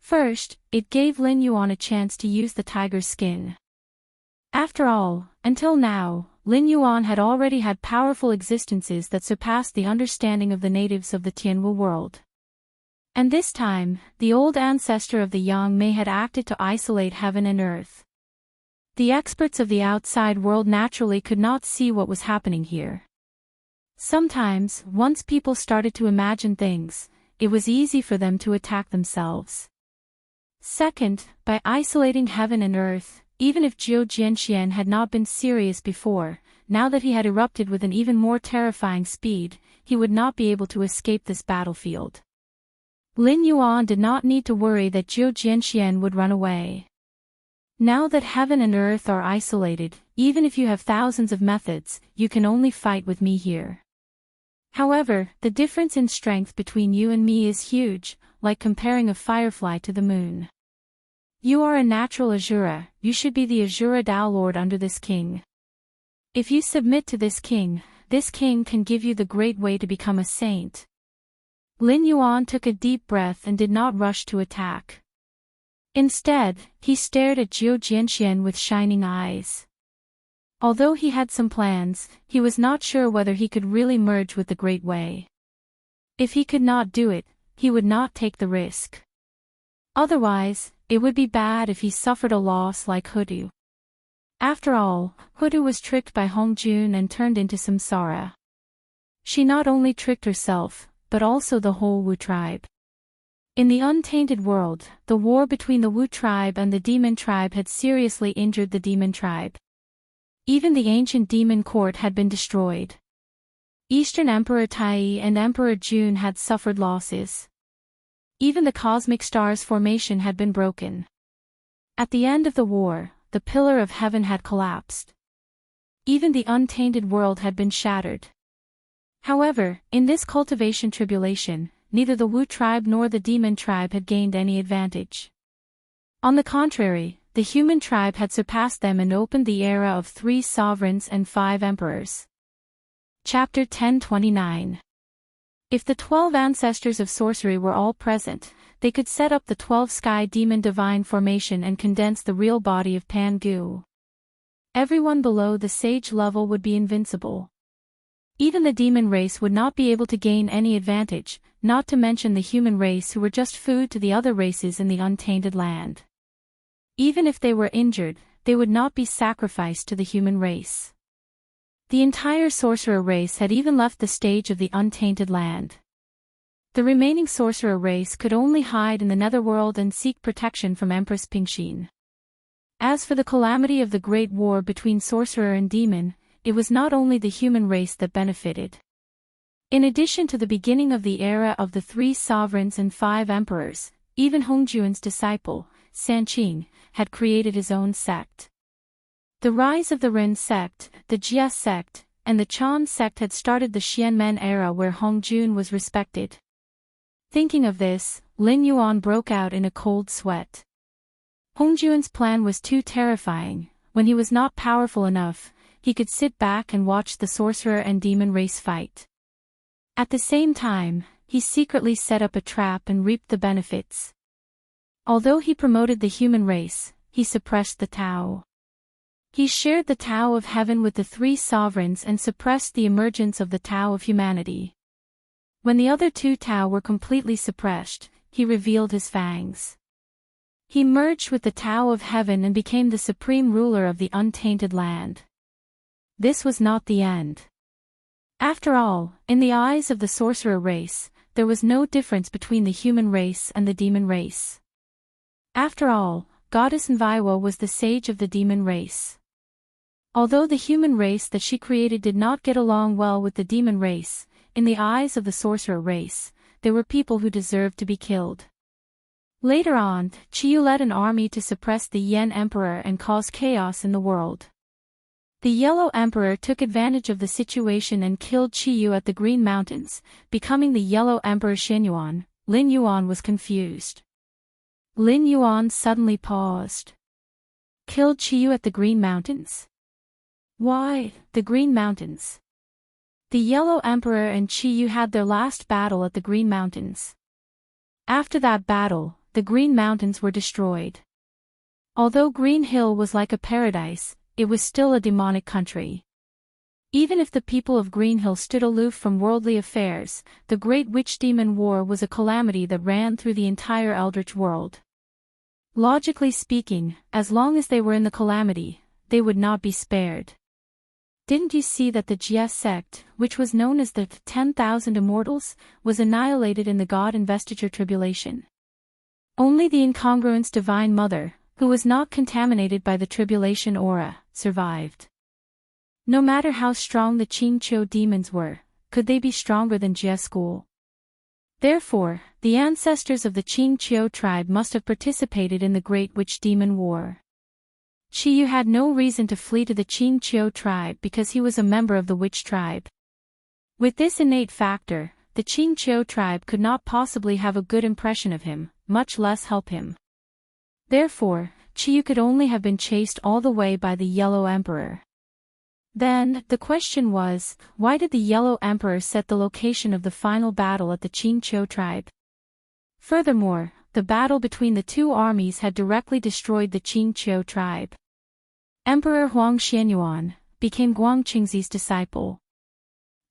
First, it gave Lin Yuan a chance to use the tiger's skin. After all, until now, Lin Yuan had already had powerful existences that surpassed the understanding of the natives of the Tianwu world. And this time, the old ancestor of the Yang Mei had acted to isolate heaven and earth. The experts of the outside world naturally could not see what was happening here. Sometimes, once people started to imagine things, it was easy for them to attack themselves. Second, by isolating heaven and earth, even if Zhou Jianxian had not been serious before, now that he had erupted with an even more terrifying speed, he would not be able to escape this battlefield. Lin Yuan did not need to worry that Zhou Jianxian would run away. Now that heaven and earth are isolated, even if you have thousands of methods, you can only fight with me here. However, the difference in strength between you and me is huge, like comparing a firefly to the moon. You are a natural Asura, you should be the Asura Tao Lord under this king. If you submit to this king can give you the great way to become a saint. Lin Yuan took a deep breath and did not rush to attack. Instead, he stared at Zhou Jianxian with shining eyes. Although he had some plans, he was not sure whether he could really merge with the Great Way. If he could not do it, he would not take the risk. Otherwise, it would be bad if he suffered a loss like Hudu. After all, Hudu was tricked by Hongjun and turned into samsara. She not only tricked herself, but also the whole Wu tribe. In the untainted world, the war between the Wu tribe and the demon tribe had seriously injured the demon tribe. Even the ancient demon court had been destroyed. Eastern Emperor Tai and Emperor Jun had suffered losses. Even the cosmic stars' formation had been broken. At the end of the war, the pillar of heaven had collapsed. Even the untainted world had been shattered. However, in this cultivation tribulation, neither the Wu tribe nor the demon tribe had gained any advantage. On the contrary, the human tribe had surpassed them and opened the era of 3 sovereigns and 5 emperors. Chapter 1029. If the 12 ancestors of sorcery were all present, they could set up the 12 sky demon divine formation and condense the real body of Pan Gu. Everyone below the sage level would be invincible. Even the demon race would not be able to gain any advantage, not to mention the human race who were just food to the other races in the untainted land. Even if they were injured, they would not be sacrificed to the human race. The entire sorcerer race had even left the stage of the untainted land. The remaining sorcerer race could only hide in the netherworld and seek protection from Empress Pingxin. As for the calamity of the great war between sorcerer and demon, it was not only the human race that benefited. In addition to the beginning of the era of the 3 sovereigns and 5 emperors, even Hongjuan's disciple, Sanqing, had created his own sect. The rise of the Ren sect, the Jia sect, and the Chan sect had started the Xianmen era where Hongjun was respected. Thinking of this, Lin Yuan broke out in a cold sweat. Hongjuan's plan was too terrifying. When he was not powerful enough, he could sit back and watch the sorcerer and demon race fight. At the same time, he secretly set up a trap and reaped the benefits. Although he promoted the human race, he suppressed the Tao. He shared the Tao of heaven with the three sovereigns and suppressed the emergence of the Tao of humanity. When the other two Tao were completely suppressed, he revealed his fangs. He merged with the Tao of heaven and became the supreme ruler of the untainted land. This was not the end. After all, in the eyes of the sorcerer race, there was no difference between the human race and the demon race. After all, Goddess Nviwa was the sage of the demon race. Although the human race that she created did not get along well with the demon race, in the eyes of the sorcerer race, they were people who deserved to be killed. Later on, Chiyu led an army to suppress the Yen Emperor and cause chaos in the world. The Yellow Emperor took advantage of the situation and killed Chiyu at the Green Mountains, becoming the Yellow Emperor Xinyuan. Lin Yuan was confused. Lin Yuan suddenly paused. Killed Chiyu at the Green Mountains? Why, the Green Mountains? The Yellow Emperor and Chiyu had their last battle at the Green Mountains. After that battle, the Green Mountains were destroyed. Although Green Hill was like a paradise, it was still a demonic country. Even if the people of Green Hill stood aloof from worldly affairs, the Great Witch Demon War was a calamity that ran through the entire eldritch world. Logically speaking, as long as they were in the calamity, they would not be spared. Didn't you see that the Jie sect, which was known as the 10,000 Immortals, was annihilated in the God Investiture Tribulation? Only the incongruence Divine Mother, who was not contaminated by the tribulation aura, survived. No matter how strong the Qingqiu demons were, could they be stronger than Jie school? Therefore, the ancestors of the Qingqiu tribe must have participated in the Great Witch Demon War. Chiyu had no reason to flee to the Qingqiu tribe because he was a member of the witch tribe. With this innate factor, the Qingqiu tribe could not possibly have a good impression of him, much less help him. Therefore, Chiyu could only have been chased all the way by the Yellow Emperor. Then, the question was, why did the Yellow Emperor set the location of the final battle at the Qingqiu tribe? Furthermore, the battle between the two armies had directly destroyed the Qingqiu tribe. Emperor Huang Xianyuan became Guang Qingzi's disciple.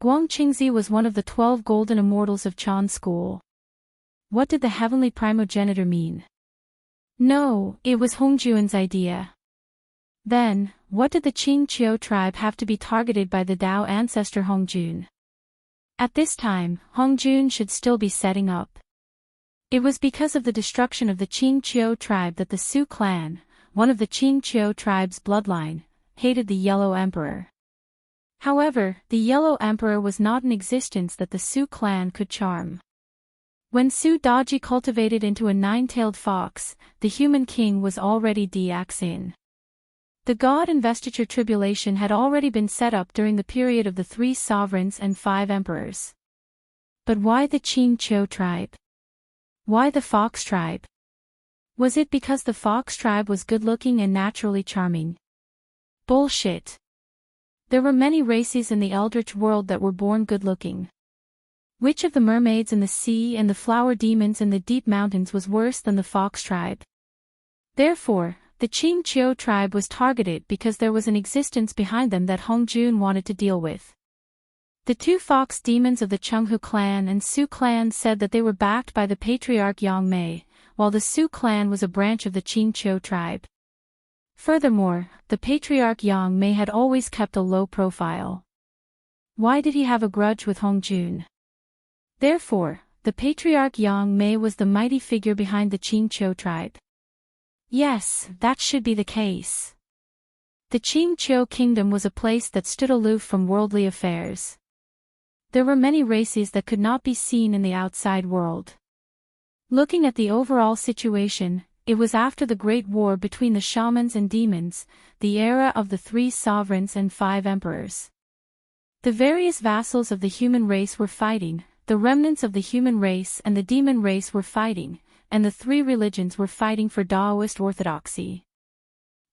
Guang Qingzi was one of the 12 golden immortals of Chan school. What did the heavenly primogenitor mean? No, it was Hongjuan's idea. Then, what did the Qingqiu tribe have to be targeted by the Dao ancestor Hongjun? At this time, Hongjun should still be setting up. It was because of the destruction of the Qingqiu tribe that the Su clan, one of the Qingqiu tribe's bloodline, hated the Yellow Emperor. However, the Yellow Emperor was not in existence that the Su clan could charm. When Su Daji cultivated into a nine-tailed fox, the human king was already Daxin. The God Investiture Tribulation had already been set up during the period of the 3 sovereigns and 5 emperors. But why the Qingqiu tribe? Why the fox tribe? Was it because the fox tribe was good-looking and naturally charming? Bullshit. There were many races in the eldritch world that were born good-looking. Which of the mermaids in the sea and the flower demons in the deep mountains was worse than the fox tribe? Therefore, the Qingqiu tribe was targeted because there was an existence behind them that Hongjun wanted to deal with. The 2 fox demons of the Chenghu clan and Su clan said that they were backed by the patriarch Yang Mei, while the Su clan was a branch of the Qingqiu tribe. Furthermore, the patriarch Yang Mei had always kept a low profile. Why did he have a grudge with Hongjun? Therefore, the patriarch Yang Mei was the mighty figure behind the Qingqiu tribe. Yes, that should be the case. The Qingqiu kingdom was a place that stood aloof from worldly affairs. There were many races that could not be seen in the outside world. Looking at the overall situation, it was after the great war between the shamans and demons, the era of the 3 sovereigns and 5 emperors. The various vassals of the human race were fighting, the remnants of the human race and the demon race were fighting, and the 3 religions were fighting for Taoist orthodoxy.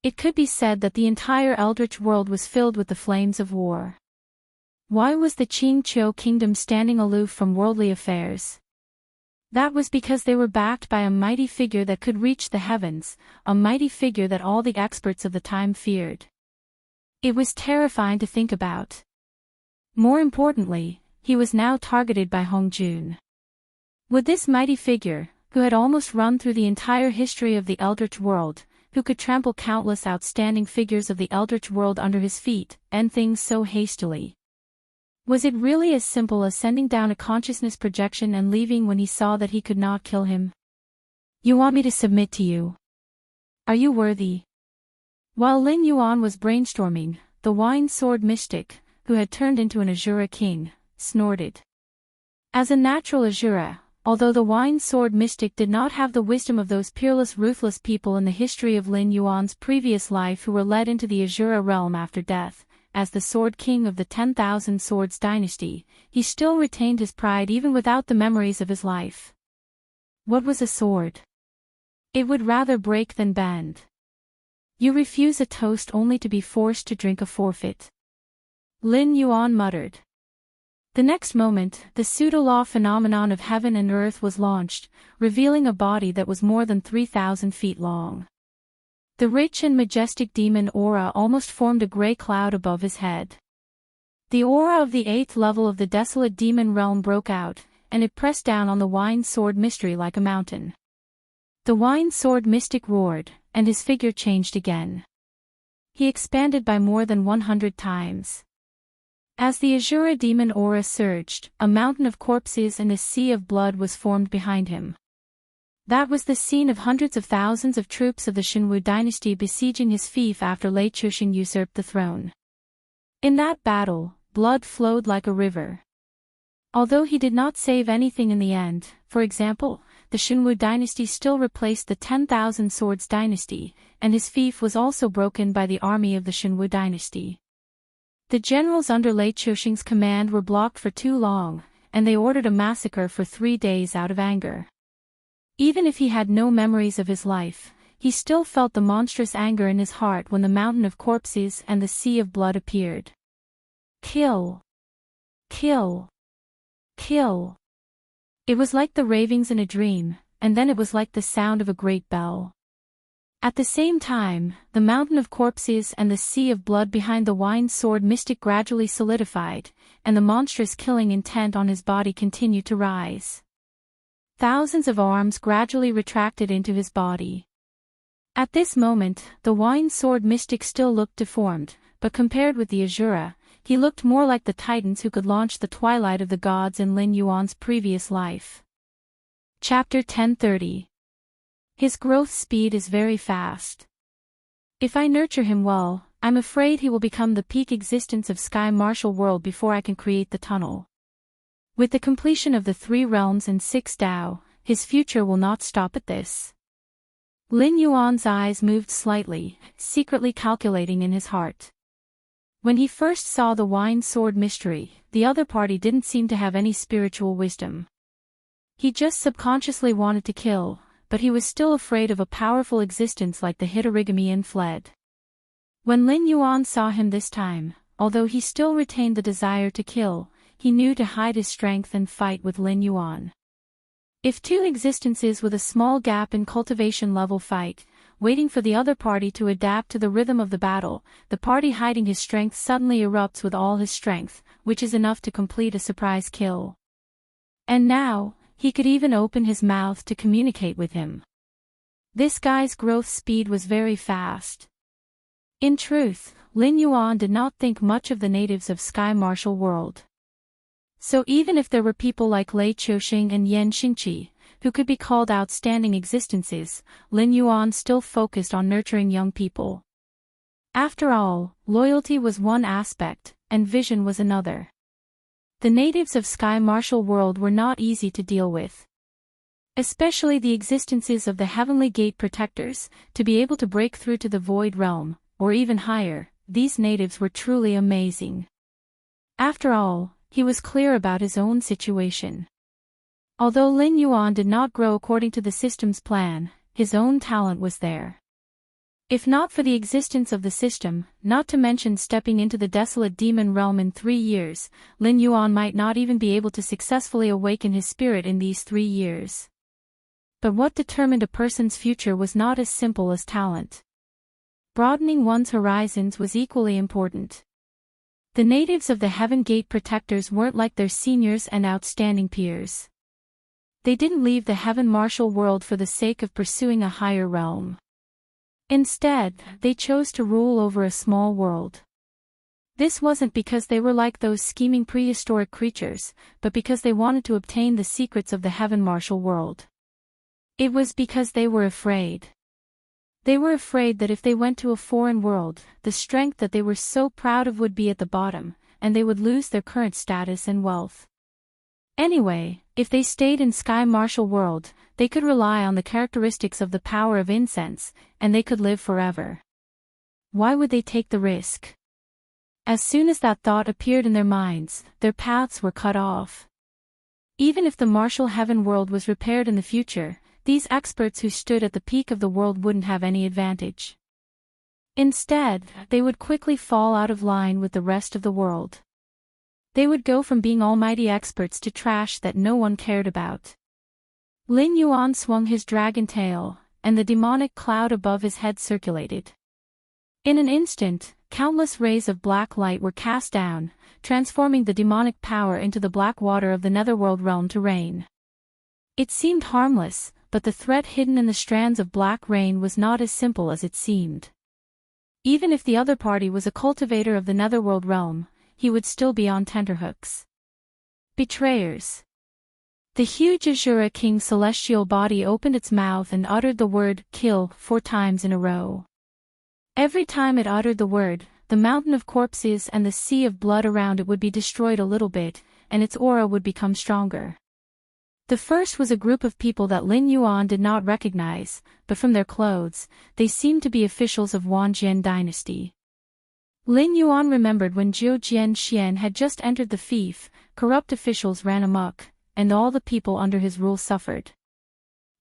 It could be said that the entire eldritch world was filled with the flames of war. Why was the Qingqiu kingdom standing aloof from worldly affairs? That was because they were backed by a mighty figure that could reach the heavens, a mighty figure that all the experts of the time feared. It was terrifying to think about. More importantly, he was now targeted by Hongjun. Would this mighty figure, who had almost run through the entire history of the Eldritch world, who could trample countless outstanding figures of the Eldritch world under his feet, end things so hastily? Was it really as simple as sending down a consciousness projection and leaving when he saw that he could not kill him? You want me to submit to you? Are you worthy? While Lin Yuan was brainstorming, the wine-sword mystic, who had turned into an Azura king, snorted. As a natural Azura, although the wine-sword mystic did not have the wisdom of those peerless ruthless people in the history of Lin Yuan's previous life who were led into the Azura realm after death, as the Sword King of the 10,000 Swords dynasty, he still retained his pride even without the memories of his life. What was a sword? It would rather break than bend. You refuse a toast only to be forced to drink a forfeit. Lin Yuan muttered. The next moment, the pseudo-law phenomenon of heaven and earth was launched, revealing a body that was more than 3,000 feet long. The rich and majestic demon aura almost formed a gray cloud above his head. The aura of the 8th level of the desolate demon realm broke out, and it pressed down on the wine-sword mystery like a mountain. The wine-sword mystic roared, and his figure changed again. He expanded by more than 100 times. As the Azura demon aura surged, a mountain of corpses and a sea of blood was formed behind him. That was the scene of hundreds of thousands of troops of the Shinwu dynasty besieging his fief after Lei Chuxing usurped the throne. In that battle, blood flowed like a river. Although he did not save anything in the end, for example, the Shinwu dynasty still replaced the 10,000 Swords dynasty, and his fief was also broken by the army of the Shinwu dynasty. The generals under Lei Chuxing's command were blocked for too long, and they ordered a massacre for 3 days out of anger. Even if he had no memories of his life, he still felt the monstrous anger in his heart when the mountain of corpses and the sea of blood appeared. Kill! Kill! Kill! It was like the ravings in a dream, and then it was like the sound of a great bell. At the same time, the mountain of corpses and the sea of blood behind the wine-sword mystic gradually solidified, and the monstrous killing intent on his body continued to rise. Thousands of arms gradually retracted into his body. At this moment, the wine-sword mystic still looked deformed, but compared with the Azura, he looked more like the titans who could launch the twilight of the gods in Lin Yuan's previous life. Chapter 1030. His growth speed is very fast. If I nurture him well, I'm afraid he will become the peak existence of Sky Martial World before I can create the tunnel. With the completion of the 3 realms and 6 Tao, his future will not stop at this. Lin Yuan's eyes moved slightly, secretly calculating in his heart. When he first saw the wine-sword mystery, the other party didn't seem to have any spiritual wisdom. He just subconsciously wanted to kill, but he was still afraid of a powerful existence like the Hitorigami and fled. When Lin Yuan saw him this time, although he still retained the desire to kill, he knew to hide his strength and fight with Lin Yuan. If 2 existences with a small gap in cultivation level fight, waiting for the other party to adapt to the rhythm of the battle, the party hiding his strength suddenly erupts with all his strength, which is enough to complete a surprise kill. And now, he could even open his mouth to communicate with him. This guy's growth speed was very fast. In truth, Lin Yuan did not think much of the natives of Sky Martial World. So even if there were people like Lei Chuxing and Yan Xingqi, who could be called outstanding existences, Lin Yuan still focused on nurturing young people. After all, loyalty was one aspect, and vision was another. The natives of Sky Martial World were not easy to deal with. Especially the existences of the Heavenly Gate Protectors, to be able to break through to the Void Realm, or even higher, these natives were truly amazing. After all, he was clear about his own situation. Although Lin Yuan did not grow according to the system's plan, his own talent was there. If not for the existence of the system, not to mention stepping into the desolate demon realm in 3 years, Lin Yuan might not even be able to successfully awaken his spirit in these 3 years. But what determined a person's future was not as simple as talent. broadening one's horizons was equally important. The natives of the Heaven Gate protectors weren't like their seniors and outstanding peers. They didn't leave the heaven martial world for the sake of pursuing a higher realm. Instead, they chose to rule over a small world. This wasn't because they were like those scheming prehistoric creatures, but because they wanted to obtain the secrets of the heaven martial world. It was because they were afraid. They were afraid that if they went to a foreign world, the strength that they were so proud of would be at the bottom, and they would lose their current status and wealth. Anyway, if they stayed in Sky Martial World, they could rely on the characteristics of the power of incense, and they could live forever. Why would they take the risk? As soon as that thought appeared in their minds, their paths were cut off. Even if the martial heaven world was repaired in the future, these experts who stood at the peak of the world wouldn't have any advantage. Instead, they would quickly fall out of line with the rest of the world. They would go from being almighty experts to trash that no one cared about. Lin Yuan swung his dragon tail, and the demonic cloud above his head circulated. In an instant, countless rays of black light were cast down, transforming the demonic power into the black water of the netherworld realm to rain. It seemed harmless, but the threat hidden in the strands of black rain was not as simple as it seemed. Even if the other party was a cultivator of the netherworld realm, he would still be on tenterhooks. Betrayers. The huge Azura King's celestial body opened its mouth and uttered the word, "kill," 4 times in a row. Every time it uttered the word, the mountain of corpses and the sea of blood around it would be destroyed a little bit, and its aura would become stronger. The first was a group of people that Lin Yuan did not recognize, but from their clothes, they seemed to be officials of Wanjian dynasty. Lin Yuan remembered when Zhou Jianxian had just entered the fief, corrupt officials ran amok, and all the people under his rule suffered.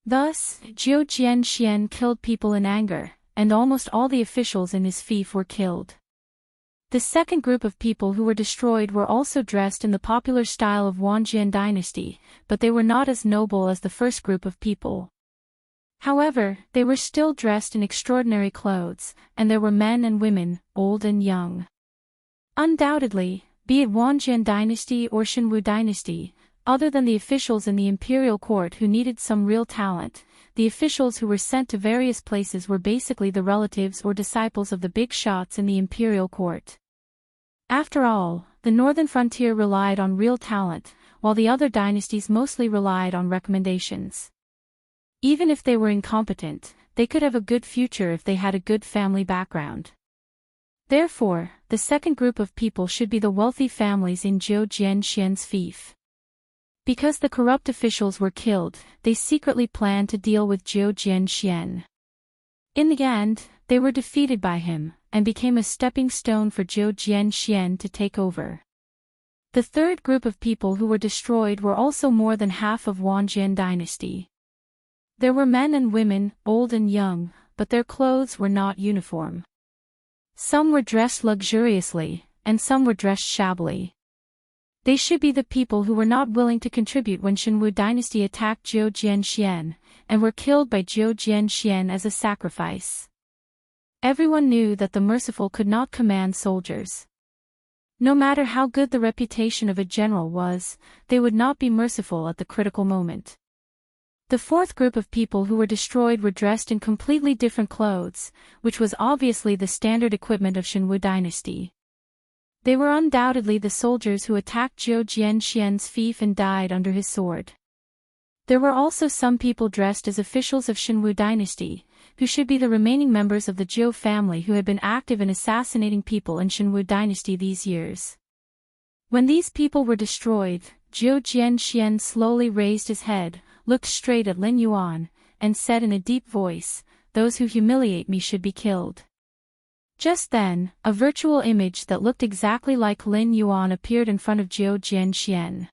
Thus, Zhou Jianxian killed people in anger, and almost all the officials in his fief were killed. The second group of people who were destroyed were also dressed in the popular style of Wanjian dynasty, but they were not as noble as the first group of people. However, they were still dressed in extraordinary clothes, and there were men and women, old and young. Undoubtedly, be it Wanjian dynasty or Shenwu dynasty, other than the officials in the imperial court who needed some real talent, the officials who were sent to various places were basically the relatives or disciples of the big shots in the imperial court. After all, the northern frontier relied on real talent, while the other dynasties mostly relied on recommendations. Even if they were incompetent, they could have a good future if they had a good family background. Therefore, the second group of people should be the wealthy families in Zhou Jianxian's fief. Because the corrupt officials were killed, they secretly planned to deal with Zhou Jianxian. In the end, they were defeated by him, and became a stepping stone for Zhou Jianxian to take over. The third group of people who were destroyed were also more than half of Wanjian dynasty. There were men and women, old and young, but their clothes were not uniform. Some were dressed luxuriously, and some were dressed shabbily. They should be the people who were not willing to contribute when Shenwu dynasty attacked Zhou Jianxian, and were killed by Zhou Jianxian as a sacrifice. Everyone knew that the merciful could not command soldiers. No matter how good the reputation of a general was, they would not be merciful at the critical moment. The fourth group of people who were destroyed were dressed in completely different clothes, which was obviously the standard equipment of Shenwu dynasty. They were undoubtedly the soldiers who attacked Zhou Jianxian's fief and died under his sword. There were also some people dressed as officials of Shenwu dynasty, who should be the remaining members of the Zhou family who had been active in assassinating people in Shenwu dynasty these years. When these people were destroyed, Zhou Jianxian slowly raised his head, looked straight at Lin Yuan, and said in a deep voice, "Those who humiliate me should be killed." Just then, a virtual image that looked exactly like Lin Yuan appeared in front of Zhou Jianxian.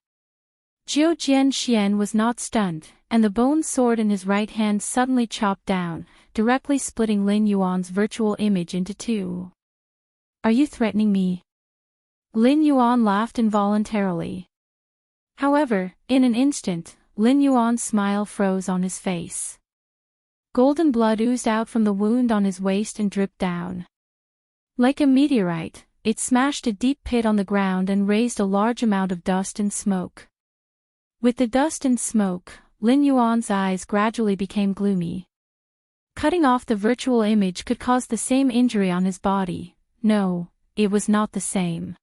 Zhou Jianxian was not stunned, and the bone sword in his right hand suddenly chopped down, directly splitting Lin Yuan's virtual image into 2. "Are you threatening me?" Lin Yuan laughed involuntarily. However, in an instant, Lin Yuan's smile froze on his face. Golden blood oozed out from the wound on his waist and dripped down. Like a meteorite, it smashed a deep pit on the ground and raised a large amount of dust and smoke. With the dust and smoke, Lin Yuan's eyes gradually became gloomy. Cutting off the virtual image could cause the same injury on his body. No, it was not the same.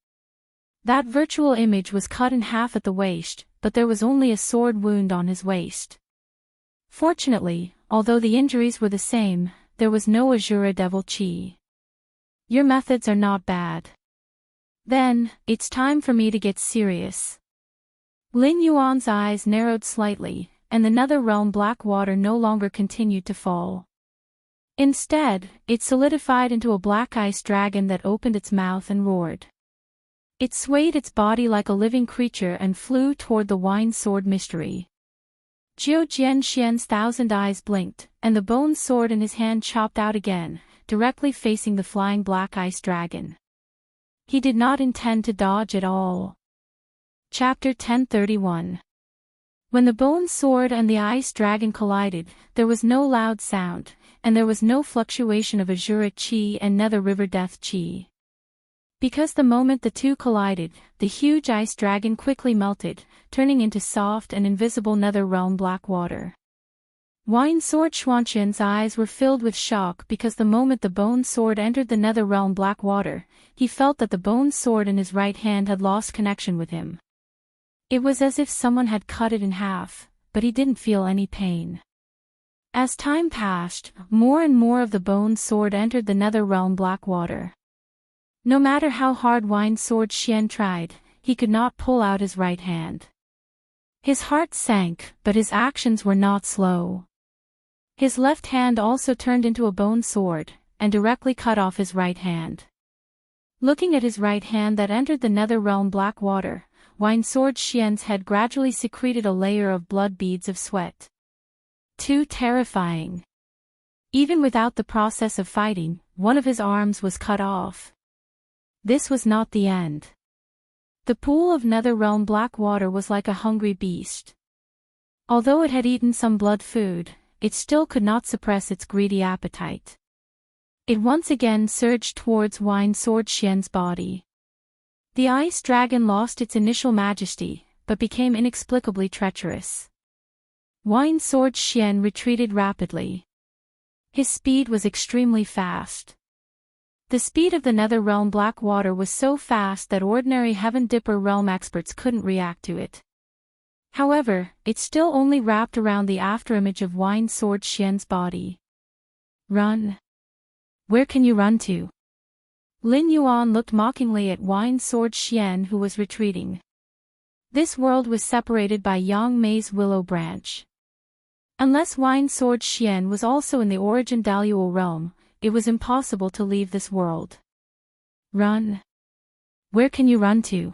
That virtual image was cut in half at the waist, but there was only a sword wound on his waist. Fortunately, although the injuries were the same, there was no Azura devil chi. Your methods are not bad. Then, it's time for me to get serious. Lin Yuan's eyes narrowed slightly, and the nether realm black water no longer continued to fall. Instead, it solidified into a black ice dragon that opened its mouth and roared. It swayed its body like a living creature and flew toward the wine sword mystery. Jiu Jianxian's 1,000 eyes blinked, and the bone sword in his hand chopped out again, directly facing the flying black ice dragon. He did not intend to dodge at all. Chapter 1031. When the bone sword and the ice dragon collided, there was no loud sound, and there was no fluctuation of Azura chi and Nether River Death chi. Because the moment the two collided, the huge ice dragon quickly melted, turning into soft and invisible nether realm black water. Wine Sword Xuanqian's eyes were filled with shock because the moment the bone sword entered the nether realm black water, he felt that the bone sword in his right hand had lost connection with him. It was as if someone had cut it in half, but he didn't feel any pain. As time passed, more and more of the bone sword entered the nether realm black water. No matter how hard Wine Sword Xian tried, he could not pull out his right hand. His heart sank, but his actions were not slow. His left hand also turned into a bone sword, and directly cut off his right hand. Looking at his right hand that entered the nether realm black water, Wine Sword Xian's head gradually secreted a layer of blood beads of sweat. Too terrifying. Even without the process of fighting, one of his arms was cut off. This was not the end. The pool of nether realm black water was like a hungry beast. Although it had eaten some blood food, it still could not suppress its greedy appetite. It once again surged towards Wine Sword Xian's body. The ice dragon lost its initial majesty, but became inexplicably treacherous. Wine Sword Xian retreated rapidly. His speed was extremely fast. The speed of the nether realm black water was so fast that ordinary Heaven Dipper realm experts couldn't react to it. However, it still only wrapped around the afterimage of Wine Sword Xian's body. Run. Where can you run to? Lin Yuan looked mockingly at Wine Sword Xian who was retreating. This world was separated by Yang Mei's willow branch. Unless Wine Sword Xian was also in the Origin Daluo realm, it was impossible to leave this world. Run. Where can you run to?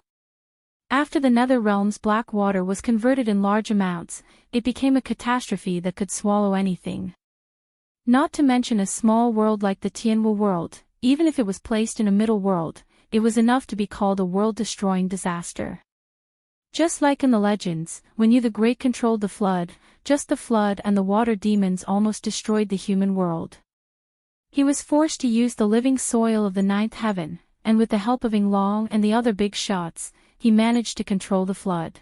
After the nether realm's black water was converted in large amounts, it became a catastrophe that could swallow anything. Not to mention a small world like the Tianwu world, even if it was placed in a middle world, it was enough to be called a world-destroying disaster. Just like in the legends, when Yu the Great controlled the flood, just the flood and the water demons almost destroyed the human world. He was forced to use the living soil of the ninth heaven, and with the help of Ing Long and the other big shots, he managed to control the flood.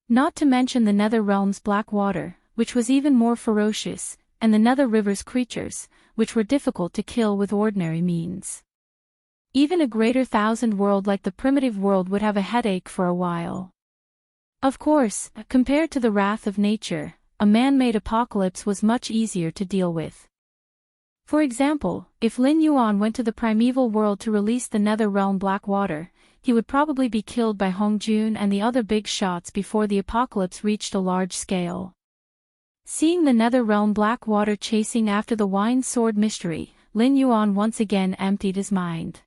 Not to mention the nether realm's black water, which was even more ferocious, and the nether river's creatures, which were difficult to kill with ordinary means. Even a greater thousand world like the primitive world would have a headache for a while. Of course, compared to the wrath of nature, a man-made apocalypse was much easier to deal with. For example, if Lin Yuan went to the primeval world to release the nether realm black water, he would probably be killed by Hong Jun and the other big shots before the apocalypse reached a large scale. Seeing the nether realm black water chasing after the Wine Sword mystery, Lin Yuan once again emptied his mind.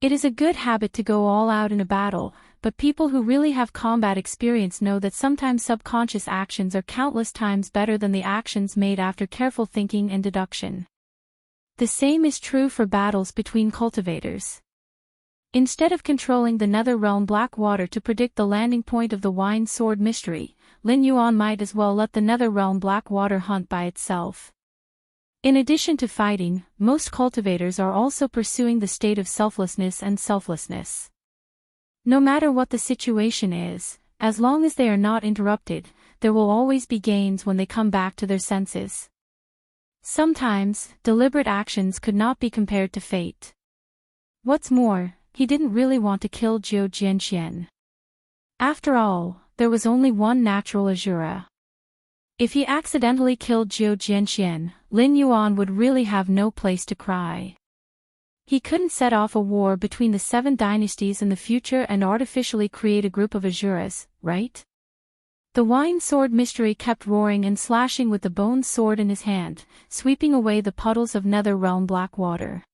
It is a good habit to go all out in a battle, but people who really have combat experience know that sometimes subconscious actions are countless times better than the actions made after careful thinking and deduction. The same is true for battles between cultivators. Instead of controlling the nether realm black water to predict the landing point of the Wine Sword mystery, Lin Yuan might as well let the nether realm black water hunt by itself. In addition to fighting, most cultivators are also pursuing the state of selflessness and selflessness. No matter what the situation is, as long as they are not interrupted, there will always be gains when they come back to their senses. Sometimes, deliberate actions could not be compared to fate. What's more, he didn't really want to kill Zhou Jianxian. After all, there was only one natural Azura. If he accidentally killed Zhou Jianxian, Lin Yuan would really have no place to cry. He couldn't set off a war between the 7 dynasties in the future and artificially create a group of Azuras, right? The wine sword mystery kept roaring and slashing with the bone sword in his hand, sweeping away the puddles of nether realm black water.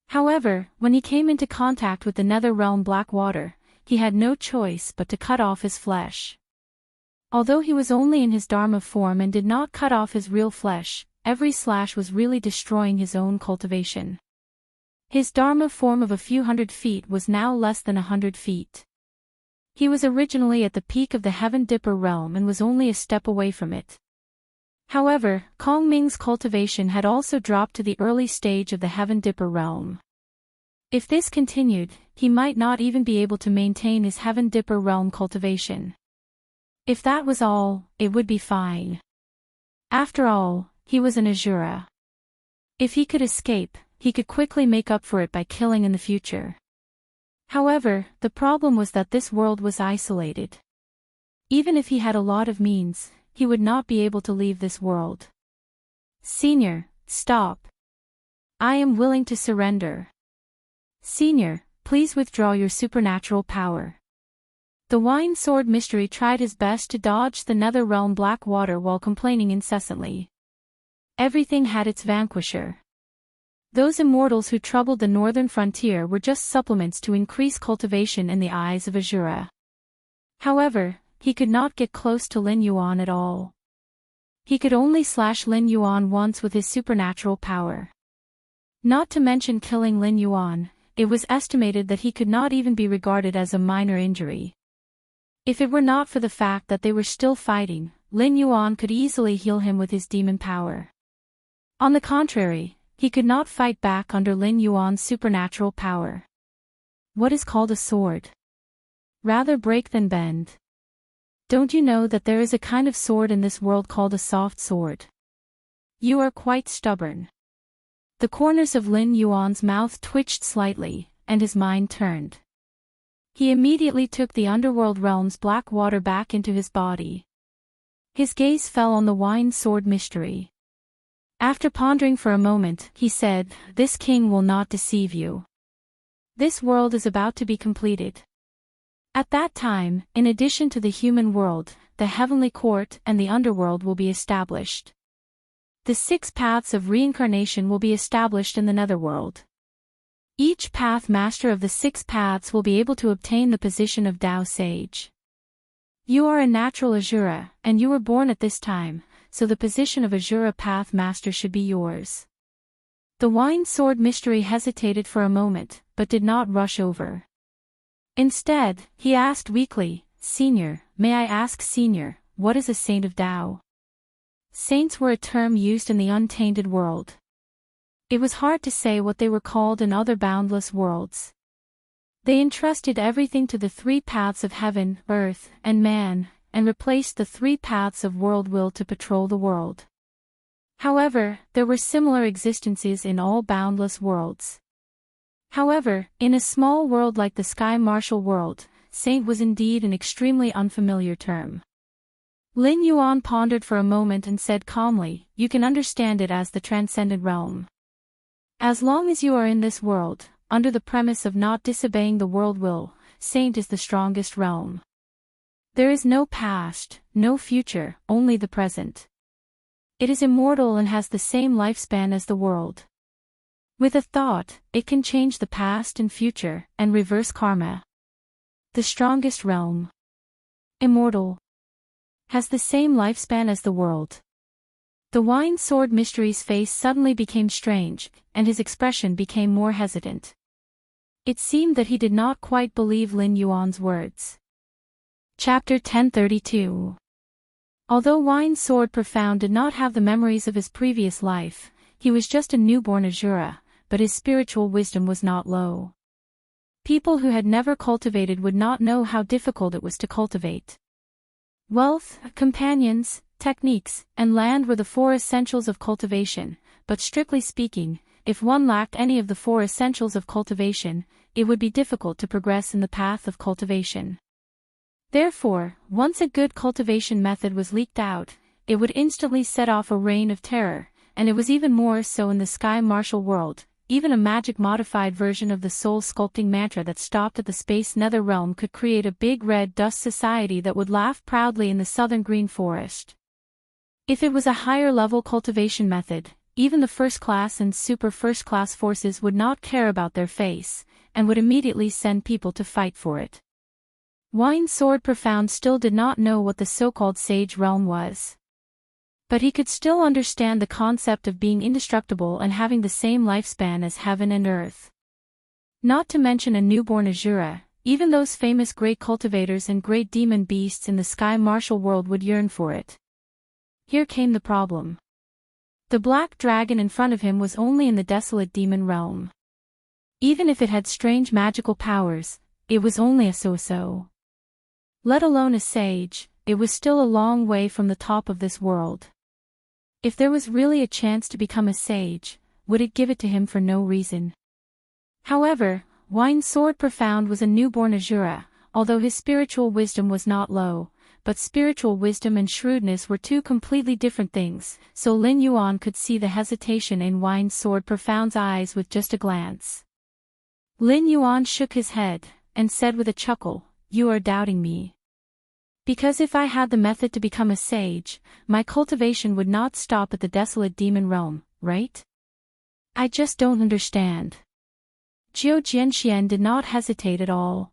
However, when he came into contact with the nether realm black water, he had no choice but to cut off his flesh. Although he was only in his Dharma form and did not cut off his real flesh, every slash was really destroying his own cultivation. His Dharma form of a few hundred feet was now less than 100 feet. He was originally at the peak of the Heaven Dipper realm and was only a step away from it. However, Kong Ming's cultivation had also dropped to the early stage of the Heaven Dipper realm. If this continued, he might not even be able to maintain his Heaven Dipper realm cultivation. If that was all, it would be fine. After all, he was an Azura. If he could escape, he could quickly make up for it by killing in the future. However, the problem was that this world was isolated. Even if he had a lot of means, he would not be able to leave this world. Senior, stop. I am willing to surrender. Senior, please withdraw your supernatural power. The wine sword mystery tried his best to dodge the nether realm black water while complaining incessantly. Everything had its vanquisher. Those immortals who troubled the northern frontier were just supplements to increase cultivation in the eyes of Azura. However, he could not get close to Lin Yuan at all. He could only slash Lin Yuan once with his supernatural power. Not to mention killing Lin Yuan, it was estimated that he could not even be regarded as a minor injury. If it were not for the fact that they were still fighting, Lin Yuan could easily heal him with his demon power. On the contrary, he could not fight back under Lin Yuan's supernatural power. What is called a sword? Rather break than bend. Don't you know that there is a kind of sword in this world called a soft sword? You are quite stubborn. The corners of Lin Yuan's mouth twitched slightly, and his mind turned. He immediately took the underworld realm's black water back into his body. His gaze fell on the wine sword mystery. After pondering for a moment, he said, "This king will not deceive you. This world is about to be completed. At that time, in addition to the human world, the heavenly court and the underworld will be established. The 6 paths of reincarnation will be established in the netherworld. Each path master of the 6 paths will be able to obtain the position of Tao Sage. You are a natural Azura, and you were born at this time, so the position of Azura Path Master should be yours." The wine sword mystery hesitated for a moment, but did not rush over. Instead, he asked weakly, "Senior, may I ask Senior, what is a saint of Tao?" Saints were a term used in the untainted world. It was hard to say what they were called in other boundless worlds. They entrusted everything to the 3 paths of heaven, earth, and man, and replaced the 3 paths of world will to patrol the world. However, there were similar existences in all boundless worlds. However, in a small world like the Sky Martial world, saint was indeed an extremely unfamiliar term. Lin Yuan pondered for a moment and said calmly, "You can understand it as the transcendent realm. As long as you are in this world, under the premise of not disobeying the world will, saint is the strongest realm. There is no past, no future, only the present. It is immortal and has the same lifespan as the world. With a thought, it can change the past and future, and reverse karma. The strongest realm. Immortal. Has the same lifespan as the world." The wine sword mystery's face suddenly became strange, and his expression became more hesitant. It seemed that he did not quite believe Lin Yuan's words. Chapter 1032. Although Wine Sword Profound did not have the memories of his previous life, he was just a newborn Asura, but his spiritual wisdom was not low. People who had never cultivated would not know how difficult it was to cultivate. Wealth, companions, techniques, and land were the four essentials of cultivation, but strictly speaking, if one lacked any of the four essentials of cultivation, it would be difficult to progress in the path of cultivation. Therefore, once a good cultivation method was leaked out, it would instantly set off a reign of terror, and it was even more so in the sky martial world. Even a magic-modified version of the soul-sculpting mantra that stopped at the space nether realm could create a big red dust society that would laugh proudly in the southern green forest. If it was a higher-level cultivation method, even the first-class and super first-class forces would not care about their face, and would immediately send people to fight for it. Wine Sword Profound still did not know what the so-called sage realm was. But he could still understand the concept of being indestructible and having the same lifespan as heaven and earth. Not to mention a newborn Asura, even those famous great cultivators and great demon beasts in the sky martial world would yearn for it. Here came the problem. The black dragon in front of him was only in the desolate demon realm. Even if it had strange magical powers, it was only a so-so. Let alone a sage, it was still a long way from the top of this world. If there was really a chance to become a sage, would it give it to him for no reason? However, Wine Sword Profound was a newborn Asura, although his spiritual wisdom was not low, but spiritual wisdom and shrewdness were two completely different things, so Lin Yuan could see the hesitation in Wine Sword Profound's eyes with just a glance. Lin Yuan shook his head, and said with a chuckle, "You are doubting me. Because if I had the method to become a sage, my cultivation would not stop at the desolate demon realm, right? I just don't understand." Jiu Jianxian did not hesitate at all.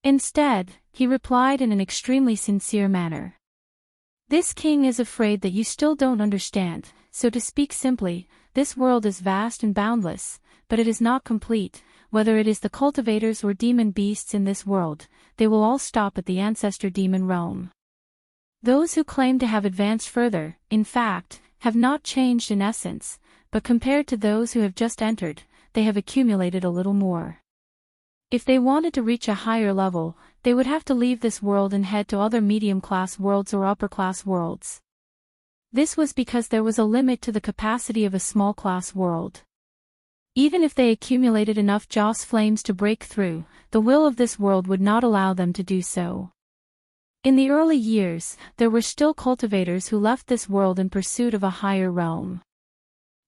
Instead, he replied in an extremely sincere manner. "This king is afraid that you still don't understand, so to speak simply, this world is vast and boundless, but it is not complete. Whether it is the cultivators or demon beasts in this world, they will all stop at the ancestor demon realm. Those who claim to have advanced further, in fact, have not changed in essence, but compared to those who have just entered, they have accumulated a little more. If they wanted to reach a higher level, they would have to leave this world and head to other medium-class worlds or upper-class worlds. This was because there was a limit to the capacity of a small-class world. Even if they accumulated enough Joss flames to break through, the will of this world would not allow them to do so. In the early years, there were still cultivators who left this world in pursuit of a higher realm.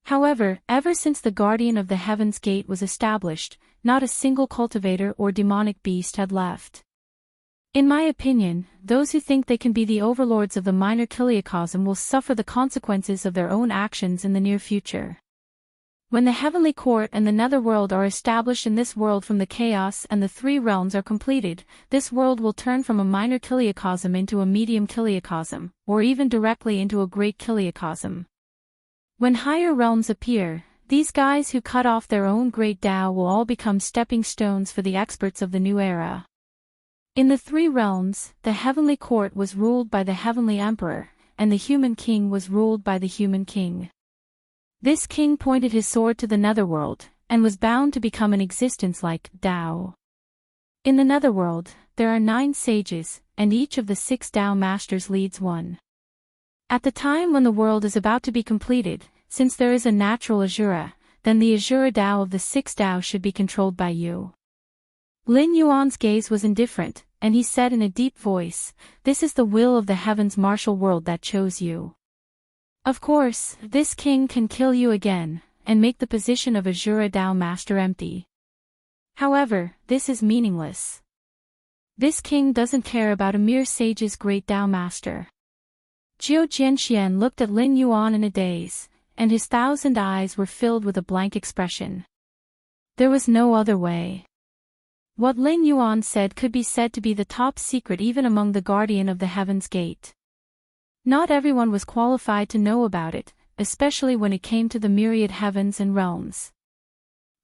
However, ever since the Guardian of the Heaven's Gate was established, not a single cultivator or demonic beast had left. In my opinion, those who think they can be the overlords of the minor kiliacosm will suffer the consequences of their own actions in the near future. When the heavenly court and the netherworld are established in this world from the chaos and the three realms are completed, this world will turn from a minor kiliacosm into a medium kiliacosm, or even directly into a great kiliacosm. When higher realms appear, these guys who cut off their own great Tao will all become stepping stones for the experts of the new era. In the three realms, the heavenly court was ruled by the heavenly emperor, and the human king was ruled by the human king. This king pointed his sword to the netherworld, and was bound to become an existence like Tao. In the netherworld, there are 9 sages, and each of the 6 Tao masters leads one. At the time when the world is about to be completed, since there is a natural Asura, then the Asura Tao of the 6 Tao should be controlled by you. Lin Yuan's gaze was indifferent, and he said in a deep voice, "This is the will of the heavens martial world that chose you. Of course, this king can kill you again, and make the position of Asura Tao Master empty. However, this is meaningless. This king doesn't care about a mere sage's great Tao Master." Jiu Jianxian looked at Lin Yuan in a daze, and his 1,000 eyes were filled with a blank expression. There was no other way. What Lin Yuan said could be said to be the top secret even among the Guardian of the Heaven's Gate. Not everyone was qualified to know about it, especially when it came to the myriad heavens and realms.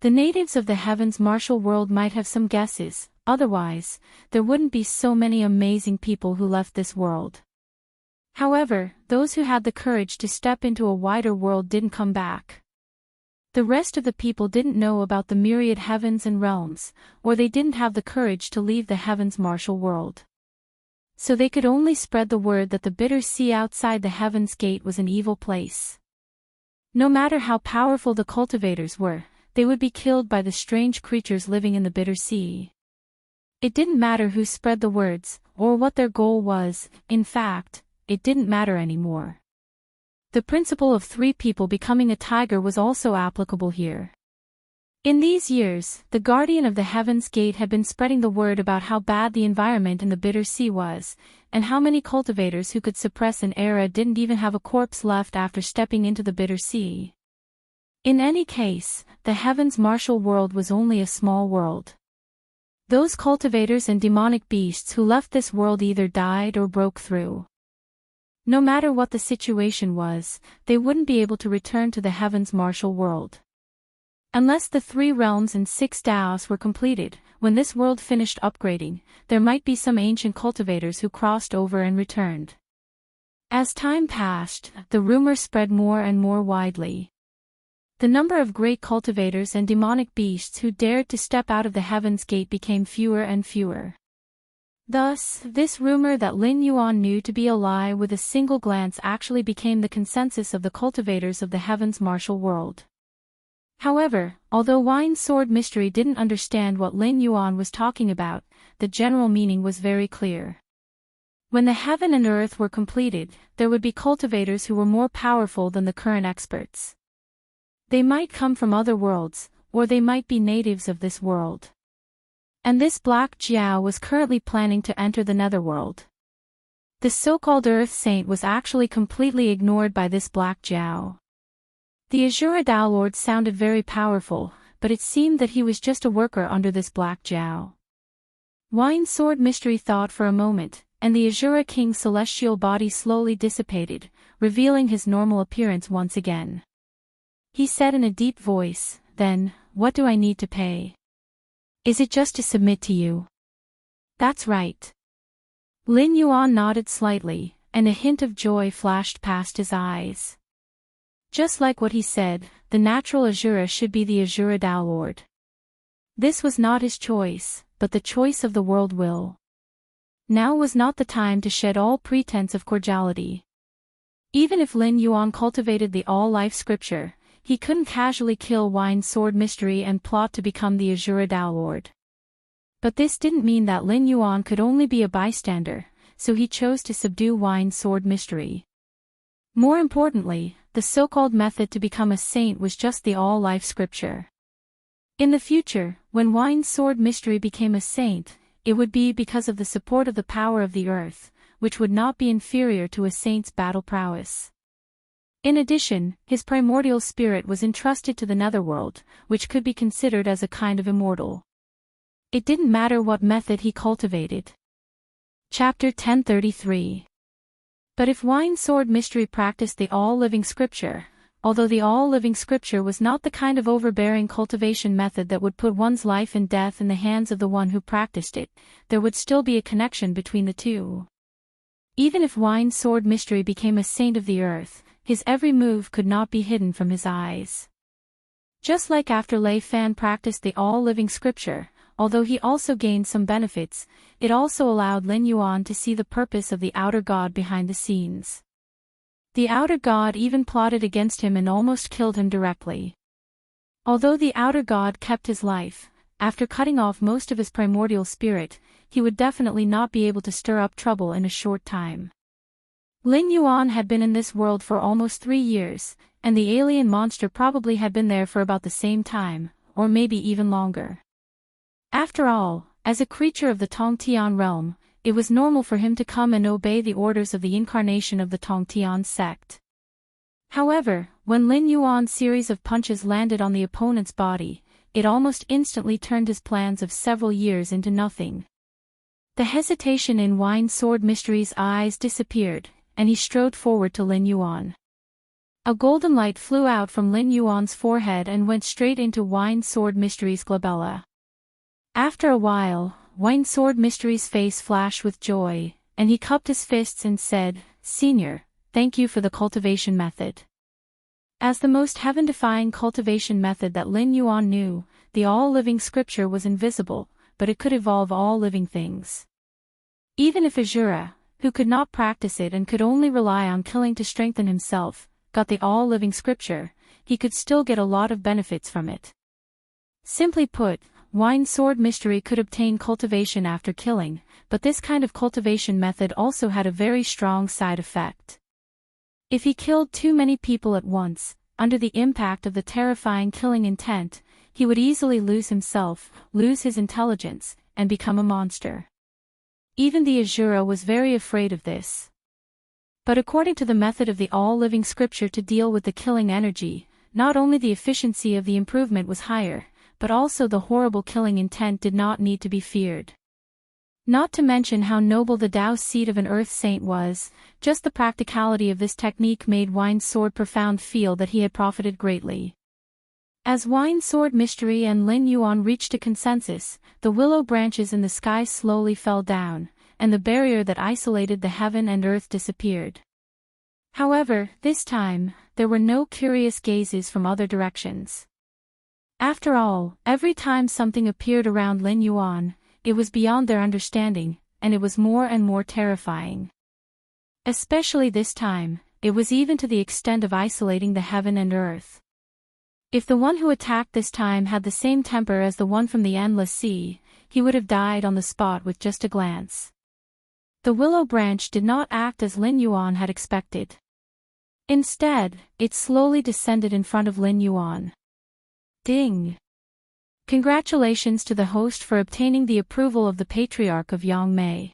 The natives of the heavens martial world might have some guesses, otherwise, there wouldn't be so many amazing people who left this world. However, those who had the courage to step into a wider world didn't come back. The rest of the people didn't know about the myriad heavens and realms, or they didn't have the courage to leave the heavens' martial world. So they could only spread the word that the bitter sea outside the heaven's gate was an evil place. No matter how powerful the cultivators were, they would be killed by the strange creatures living in the bitter sea. It didn't matter who spread the words, or what their goal was. In fact, it didn't matter anymore. The principle of 3 people becoming a tiger was also applicable here. In these years, the guardian of the heaven's gate had been spreading the word about how bad the environment in the bitter sea was, and how many cultivators who could suppress an era didn't even have a corpse left after stepping into the bitter sea. In any case, the heavens' martial world was only a small world. Those cultivators and demonic beasts who left this world either died or broke through. No matter what the situation was, they wouldn't be able to return to the heavens' martial world. Unless the 3 realms and 6 Taos were completed, when this world finished upgrading, there might be some ancient cultivators who crossed over and returned. As time passed, the rumor spread more and more widely. The number of great cultivators and demonic beasts who dared to step out of the heaven's gate became fewer and fewer. Thus, this rumor that Lin Yuan knew to be a lie with a single glance actually became the consensus of the cultivators of the heavens' martial world. However, although Wine Sword Mystery didn't understand what Lin Yuan was talking about, the general meaning was very clear. When the heaven and earth were completed, there would be cultivators who were more powerful than the current experts. They might come from other worlds, or they might be natives of this world. And this Black Jiao was currently planning to enter the netherworld. The so-called Earth Saint was actually completely ignored by this Black Jiao. The Azura Tao Lord sounded very powerful, but it seemed that he was just a worker under this Black Jiao. Wine Sword Mystery thought for a moment, and the Azura King's celestial body slowly dissipated, revealing his normal appearance once again. He said in a deep voice, "Then, what do I need to pay? Is it just to submit to you?" "That's right." Lin Yuan nodded slightly, and a hint of joy flashed past his eyes. Just like what he said, the natural Azura should be the Azura Tao Lord. This was not his choice, but the choice of the world will. Now was not the time to shed all pretense of cordiality. Even if Lin Yuan cultivated the all-life scripture, he couldn't casually kill Wine Sword Mystery and plot to become the Azura Tao Lord. But this didn't mean that Lin Yuan could only be a bystander, so he chose to subdue Wine Sword Mystery. More importantly, the so-called method to become a saint was just the all-life scripture. In the future, when Wine Sword Mystery became a saint, it would be because of the support of the power of the earth, which would not be inferior to a saint's battle prowess. In addition, his primordial spirit was entrusted to the netherworld, which could be considered as a kind of immortal. It didn't matter what method he cultivated. Chapter 1033. But if Wine Sword Mystery practiced the all-living scripture, although the all-living scripture was not the kind of overbearing cultivation method that would put one's life and death in the hands of the one who practiced it, there would still be a connection between the two. Even if Wine Sword Mystery became a saint of the earth, his every move could not be hidden from his eyes. Just like after Lei Fan practiced the all-living scripture, although he also gained some benefits, it also allowed Lin Yuan to see the purpose of the outer god behind the scenes. The outer god even plotted against him and almost killed him directly. Although the outer god kept his life, after cutting off most of his primordial spirit, he would definitely not be able to stir up trouble in a short time. Lin Yuan had been in this world for almost 3 years, and the alien monster probably had been there for about the same time, or maybe even longer. After all, as a creature of the Tongtian realm, it was normal for him to come and obey the orders of the incarnation of the Tongtian sect. However, when Lin Yuan's series of punches landed on the opponent's body, it almost instantly turned his plans of several years into nothing. The hesitation in Wine Sword Mystery's eyes disappeared, and he strode forward to Lin Yuan. A golden light flew out from Lin Yuan's forehead and went straight into Wine Sword Mystery's glabella. After a while, Wine Sword Mystery's face flashed with joy, and he cupped his fists and said, Senior, thank you for the cultivation method. As the most heaven-defying cultivation method that Lin Yuan knew, the all-living scripture was invisible, but it could evolve all living things. Even if Azura, who could not practice it and could only rely on killing to strengthen himself, got the all-living scripture, he could still get a lot of benefits from it. Simply put, Wine Sword Mystery could obtain cultivation after killing, but this kind of cultivation method also had a very strong side effect. If he killed too many people at once, under the impact of the terrifying killing intent, he would easily lose himself, lose his intelligence, and become a monster. Even the Azura was very afraid of this. But according to the method of the all-living scripture to deal with the killing energy, not only the efficiency of the improvement was higher, but also the horrible killing intent did not need to be feared. Not to mention how noble the Tao seed of an earth saint was, just the practicality of this technique made Wine Sword Profound feel that he had profited greatly. As Wine Sword Mystery and Lin Yuan reached a consensus, the willow branches in the sky slowly fell down, and the barrier that isolated the heaven and earth disappeared. However, this time, there were no curious gazes from other directions. After all, every time something appeared around Lin Yuan, it was beyond their understanding, and it was more and more terrifying. Especially this time, it was even to the extent of isolating the heaven and earth. If the one who attacked this time had the same temper as the one from the endless sea, he would have died on the spot with just a glance. The willow branch did not act as Lin Yuan had expected. Instead, it slowly descended in front of Lin Yuan. Ding! Congratulations to the host for obtaining the approval of the Patriarch of Yangmei.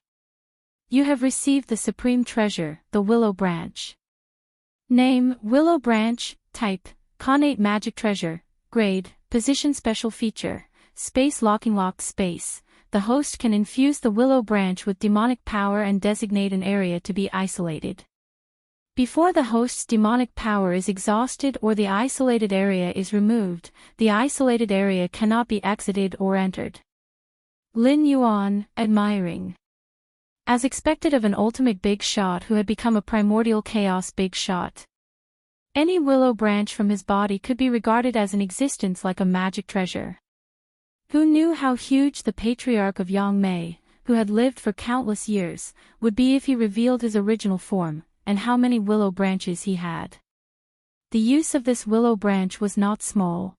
You have received the supreme treasure, the willow branch. Name, willow branch, type, Connate magic treasure, grade, position special feature, space locking locked space. The host can infuse the willow branch with demonic power and designate an area to be isolated. Before the host's demonic power is exhausted or the isolated area is removed, the isolated area cannot be exited or entered. Lin Yuan, admiring. As expected of an ultimate big shot who had become a primordial chaos big shot. Any willow branch from his body could be regarded as an existence like a magic treasure. Who knew how huge the Patriarch of Yangmei, who had lived for countless years, would be if he revealed his original form, and how many willow branches he had. The use of this willow branch was not small.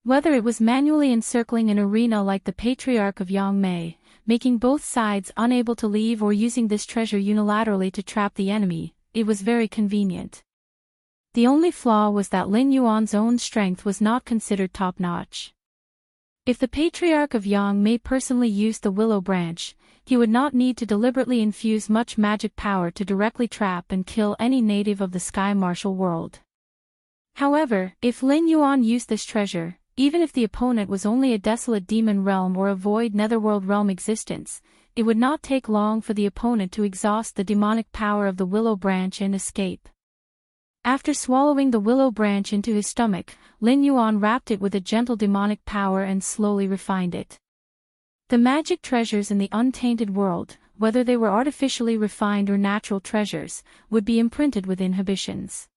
Whether it was manually encircling an arena like the Patriarch of Yangmei, making both sides unable to leave, or using this treasure unilaterally to trap the enemy, it was very convenient. The only flaw was that Lin Yuan's own strength was not considered top-notch. If the Patriarch of Yangmei personally used the willow branch, he would not need to deliberately infuse much magic power to directly trap and kill any native of the Sky Martial world. However, if Lin Yuan used this treasure, even if the opponent was only a desolate demon realm or a void netherworld realm existence, it would not take long for the opponent to exhaust the demonic power of the willow branch and escape. After swallowing the willow branch into his stomach, Lin Yuan wrapped it with a gentle demonic power and slowly refined it. The magic treasures in the untainted world, whether they were artificially refined or natural treasures, would be imprinted with inhibitions.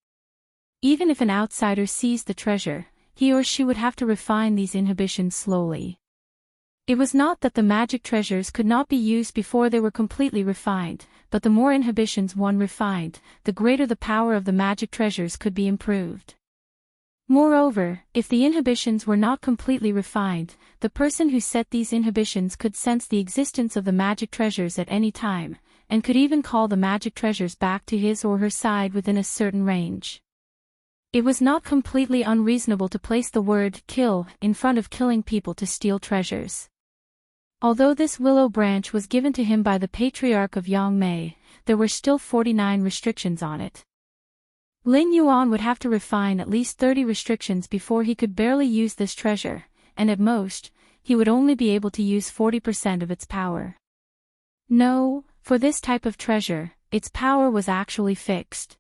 Even if an outsider seized the treasure, he or she would have to refine these inhibitions slowly. It was not that the magic treasures could not be used before they were completely refined, but the more inhibitions one refined, the greater the power of the magic treasures could be improved. Moreover, if the inhibitions were not completely refined, the person who set these inhibitions could sense the existence of the magic treasures at any time, and could even call the magic treasures back to his or her side within a certain range. It was not completely unreasonable to place the word "kill" in front of killing people to steal treasures. Although this willow branch was given to him by the Patriarch of Yangmei, there were still 49 restrictions on it. Lin Yuan would have to refine at least 30 restrictions before he could barely use this treasure, and at most, he would only be able to use 40% of its power. No, for this type of treasure, its power was actually fixed.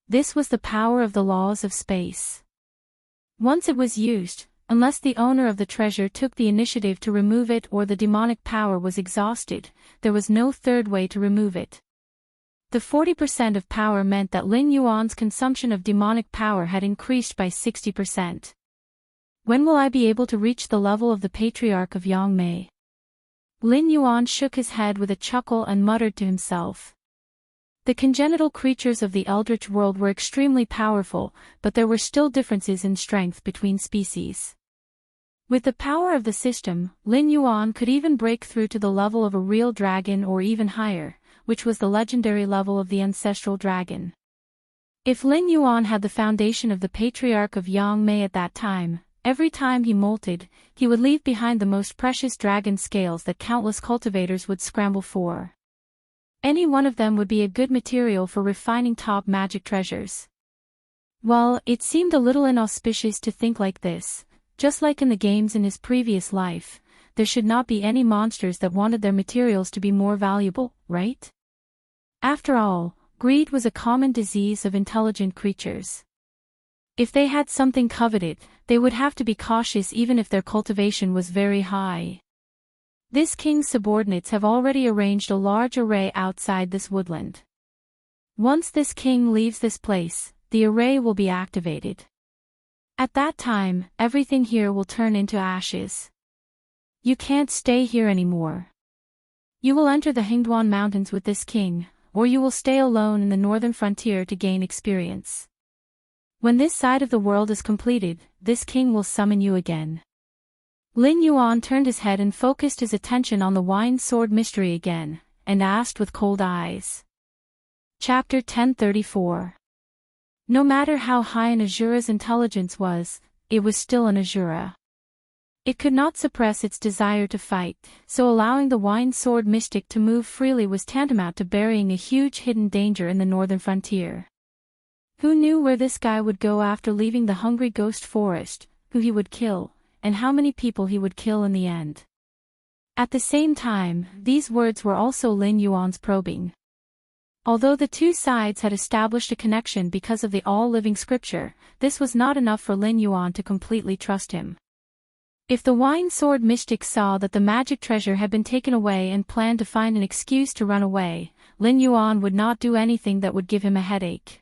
This was the power of the laws of space. Once it was used, unless the owner of the treasure took the initiative to remove it or the demonic power was exhausted, there was no third way to remove it. The 40% of power meant that Lin Yuan's consumption of demonic power had increased by 60%. When will I be able to reach the level of the patriarch of Yangmei? Lin Yuan shook his head with a chuckle and muttered to himself. The congenital creatures of the eldritch world were extremely powerful, but there were still differences in strength between species. With the power of the system, Lin Yuan could even break through to the level of a real dragon or even higher, which was the legendary level of the ancestral dragon. If Lin Yuan had the foundation of the patriarch of Yangmei at that time, every time he molted, he would leave behind the most precious dragon scales that countless cultivators would scramble for. Any one of them would be a good material for refining top magic treasures. Well, it seemed a little inauspicious to think like this. Just like in the games in his previous life, there should not be any monsters that wanted their materials to be more valuable, right? After all, greed was a common disease of intelligent creatures. If they had something coveted, they would have to be cautious even if their cultivation was very high. This king's subordinates have already arranged a large array outside this woodland. Once this king leaves this place, the array will be activated. At that time, everything here will turn into ashes. You can't stay here anymore. You will enter the Hingduan Mountains with this king, or you will stay alone in the northern frontier to gain experience. When this side of the world is completed, this king will summon you again. Lin Yuan turned his head and focused his attention on the wine sword mystery again, and asked with cold eyes. Chapter 1034. No matter how high an Asura's intelligence was, it was still an Asura. It could not suppress its desire to fight, so allowing the wine sword mystic to move freely was tantamount to burying a huge hidden danger in the northern frontier. Who knew where this guy would go after leaving the hungry ghost forest, who he would kill, and how many people he would kill in the end? At the same time, these words were also Lin Yuan's probing. Although the two sides had established a connection because of the all-living scripture, this was not enough for Lin Yuan to completely trust him. If the wine sword mystic saw that the magic treasure had been taken away and planned to find an excuse to run away, Lin Yuan would not do anything that would give him a headache.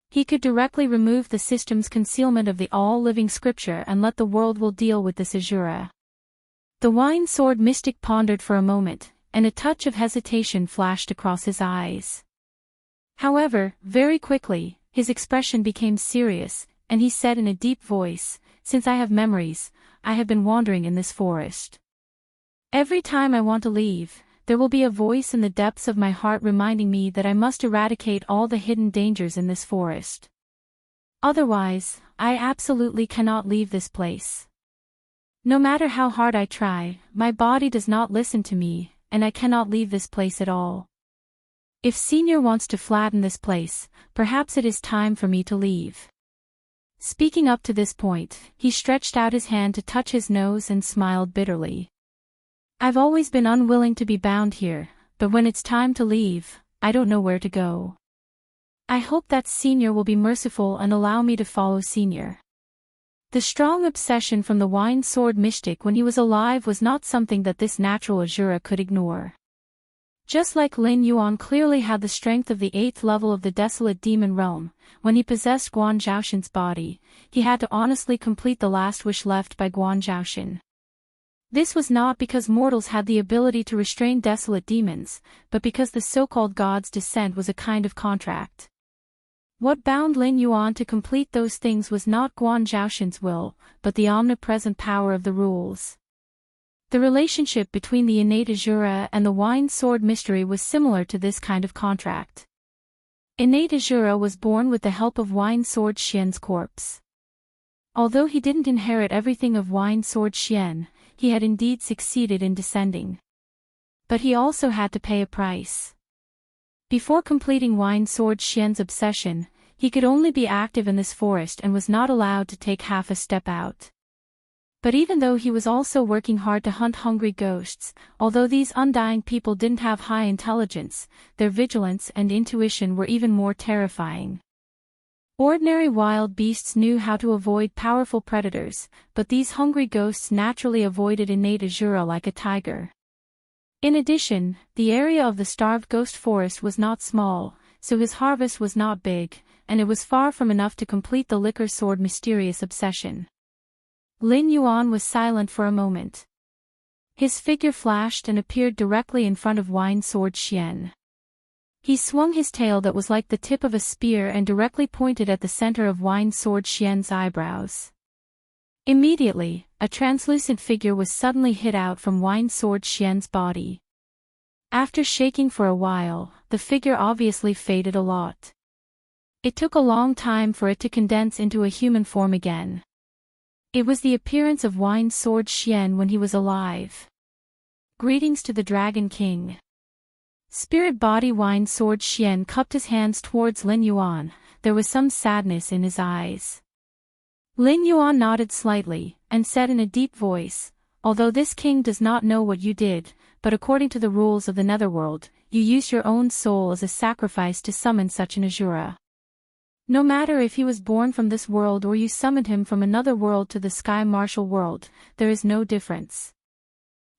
He could directly remove the system's concealment of the all-living scripture and let the world will deal with this Asura. The wine sword mystic pondered for a moment, and a touch of hesitation flashed across his eyes. However, very quickly, his expression became serious, and he said in a deep voice, "Since I have memories, I have been wandering in this forest. Every time I want to leave, there will be a voice in the depths of my heart reminding me that I must eradicate all the hidden dangers in this forest. Otherwise, I absolutely cannot leave this place. No matter how hard I try, my body does not listen to me, and I cannot leave this place at all. If Senior wants to flatten this place, perhaps it is time for me to leave." Speaking up to this point, he stretched out his hand to touch his nose and smiled bitterly. "I've always been unwilling to be bound here, but when it's time to leave, I don't know where to go. I hope that Senior will be merciful and allow me to follow Senior." The strong obsession from the wine sword mystic when he was alive was not something that this natural Asura could ignore. Just like Lin Yuan clearly had the strength of the 8th level of the desolate demon realm, when he possessed Guan Zhaoshan's body, he had to honestly complete the last wish left by Guan Zhaoshan. This was not because mortals had the ability to restrain desolate demons, but because the so-called god's descent was a kind of contract. What bound Lin Yuan to complete those things was not Guan Zhaoshan's will, but the omnipresent power of the rules. The relationship between the innate Asura and the wine sword mystery was similar to this kind of contract. Innate Asura was born with the help of wine sword Xian's corpse. Although he didn't inherit everything of wine sword Xian, he had indeed succeeded in descending. But he also had to pay a price. Before completing wine sword Xian's obsession, he could only be active in this forest and was not allowed to take half a step out. But even though he was also working hard to hunt hungry ghosts, although these undying people didn't have high intelligence, their vigilance and intuition were even more terrifying. Ordinary wild beasts knew how to avoid powerful predators, but these hungry ghosts naturally avoided innate Asura like a tiger. In addition, the area of the starved ghost forest was not small, so his harvest was not big, and it was far from enough to complete the liquor sword mysterious obsession. Lin Yuan was silent for a moment. His figure flashed and appeared directly in front of Wine Sword Xian. He swung his tail that was like the tip of a spear and directly pointed at the center of Wine Sword Xian's eyebrows. Immediately, a translucent figure was suddenly hit out from Wine Sword Xian's body. After shaking for a while, the figure obviously faded a lot. It took a long time for it to condense into a human form again. It was the appearance of Wine Sword Xian when he was alive. Greetings to the Dragon King. Spirit body Wine Sword Xian cupped his hands towards Lin Yuan. There was some sadness in his eyes. Lin Yuan nodded slightly, and said in a deep voice, "Although this king does not know what you did, but according to the rules of the netherworld, you used your own soul as a sacrifice to summon such an Asura. No matter if he was born from this world or you summoned him from another world to the sky martial world, there is no difference.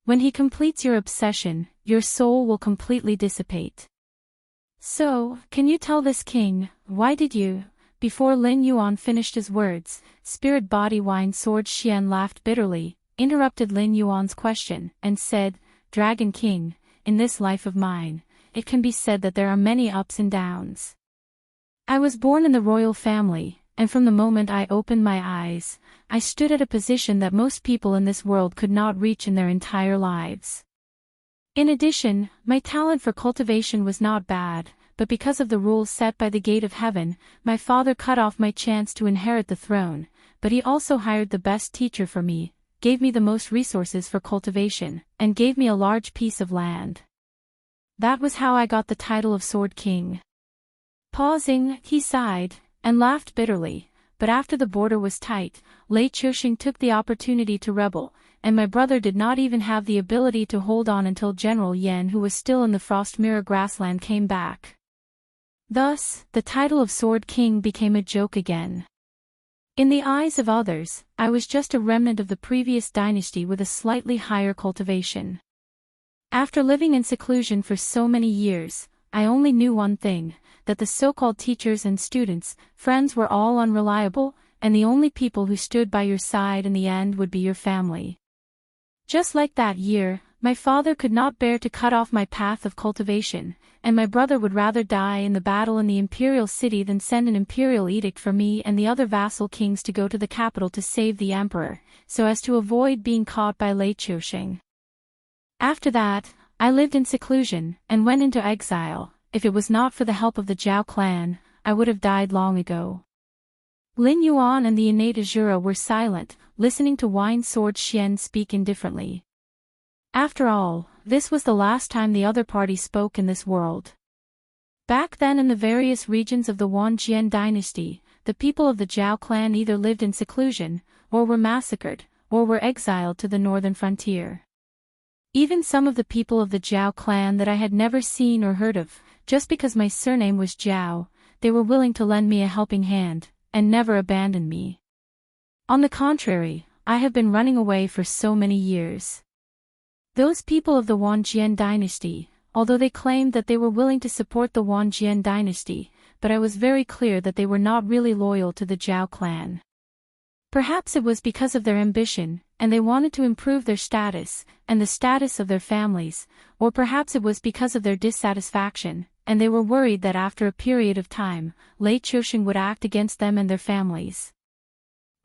When he completes your obsession, your soul will completely dissipate. So, can you tell this king, why did you?" Before Lin Yuan finished his words, Spirit Body Wine Sword Xian laughed bitterly, interrupted Lin Yuan's question, and said, "Dragon King, in this life of mine, it can be said that there are many ups and downs. I was born in the royal family, and from the moment I opened my eyes, I stood at a position that most people in this world could not reach in their entire lives. In addition, my talent for cultivation was not bad, but because of the rules set by the gate of heaven, my father cut off my chance to inherit the throne, but he also hired the best teacher for me, gave me the most resources for cultivation, and gave me a large piece of land. That was how I got the title of Sword King." Pausing, he sighed, and laughed bitterly, but after the border was tight, Lei Chuxing took the opportunity to rebel, and my brother did not even have the ability to hold on until General Yan, who was still in the Frost Mirror grassland, came back. Thus, the title of Sword King became a joke again. In the eyes of others, I was just a remnant of the previous dynasty with a slightly higher cultivation. After living in seclusion for so many years, I only knew one thing, that the so-called teachers and students, friends were all unreliable, and the only people who stood by your side in the end would be your family. Just like that year, my father could not bear to cut off my path of cultivation, and my brother would rather die in the battle in the imperial city than send an imperial edict for me and the other vassal kings to go to the capital to save the emperor, so as to avoid being caught by Lei Chuxing. After that, I lived in seclusion, and went into exile. If it was not for the help of the Zhao clan, I would have died long ago." Lin Yuan and the innate Asura were silent, listening to Wine Sword Xian speak indifferently. After all, this was the last time the other party spoke in this world. Back then in the various regions of the Wanjian dynasty, the people of the Zhao clan either lived in seclusion, or were massacred, or were exiled to the northern frontier. Even some of the people of the Zhao clan that I had never seen or heard of, just because my surname was Zhao, they were willing to lend me a helping hand, and never abandon me. On the contrary, I have been running away for so many years. Those people of the Wanjian dynasty, although they claimed that they were willing to support the Wanjian dynasty, but I was very clear that they were not really loyal to the Zhao clan. Perhaps it was because of their ambition, and they wanted to improve their status, and the status of their families, or perhaps it was because of their dissatisfaction, and they were worried that after a period of time, Lei Chuxing would act against them and their families.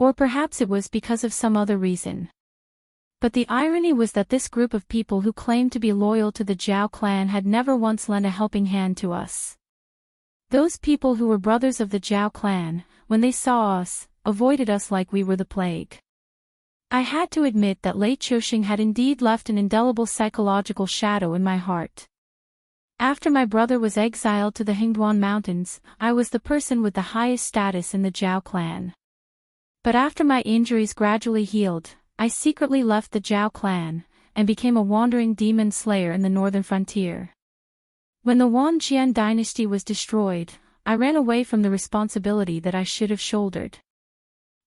Or perhaps it was because of some other reason. But the irony was that this group of people who claimed to be loyal to the Zhao clan had never once lent a helping hand to us. Those people who were brothers of the Zhao clan, when they saw us, avoided us like we were the plague. I had to admit that Lei Chuxing had indeed left an indelible psychological shadow in my heart. After my brother was exiled to the Hingduan Mountains, I was the person with the highest status in the Zhao clan. But after my injuries gradually healed, I secretly left the Zhao clan, and became a wandering demon slayer in the northern frontier. When the Wanjian dynasty was destroyed, I ran away from the responsibility that I should have shouldered.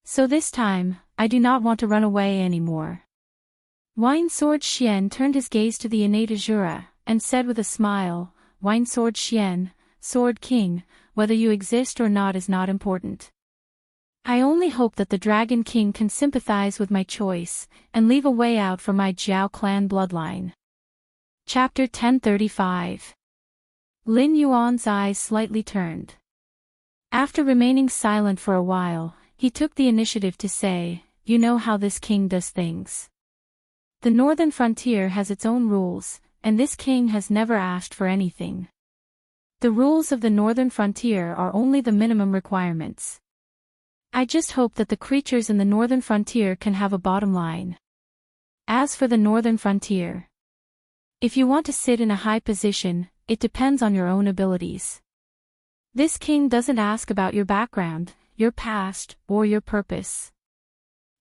So this time, I do not want to run away anymore. Wine Sword Xian turned his gaze to the innate Azura, and said with a smile, Wine Sword Xian, Sword King, whether you exist or not is not important. I only hope that the Dragon King can sympathize with my choice, and leave a way out for my Jiao clan bloodline. Chapter 1035. Lin Yuan's eyes slightly turned. After remaining silent for a while, he took the initiative to say, you know how this king does things. The northern frontier has its own rules, and this king has never asked for anything. The rules of the northern frontier are only the minimum requirements. I just hope that the creatures in the northern frontier can have a bottom line. As for the northern frontier, if you want to sit in a high position, it depends on your own abilities. This king doesn't ask about your background, your past, or your purpose.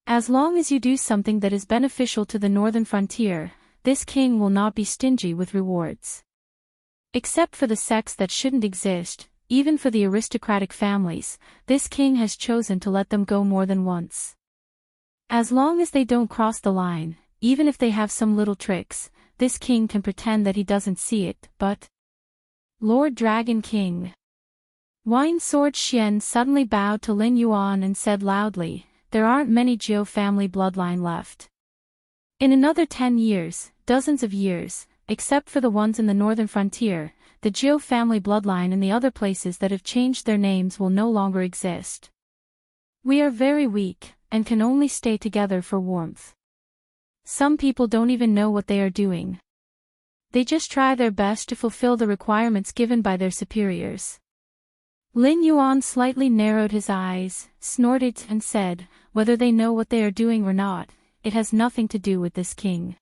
As long as you do something that is beneficial to the northern frontier, this king will not be stingy with rewards. Except for the sects that shouldn't exist, even for the aristocratic families, this king has chosen to let them go more than once. As long as they don't cross the line, even if they have some little tricks, this king can pretend that he doesn't see it, but... Lord Dragon King. Wine Sword Xian suddenly bowed to Lin Yuan and said loudly, there aren't many Jiao family bloodline left. In another 10 years, dozens of years, except for the ones in the northern frontier, the Jiao family bloodline in the other places that have changed their names will no longer exist. We are very weak, and can only stay together for warmth. Some people don't even know what they are doing. They just try their best to fulfill the requirements given by their superiors. Lin Yuan slightly narrowed his eyes, snorted, and said, whether they know what they are doing or not, it has nothing to do with this king.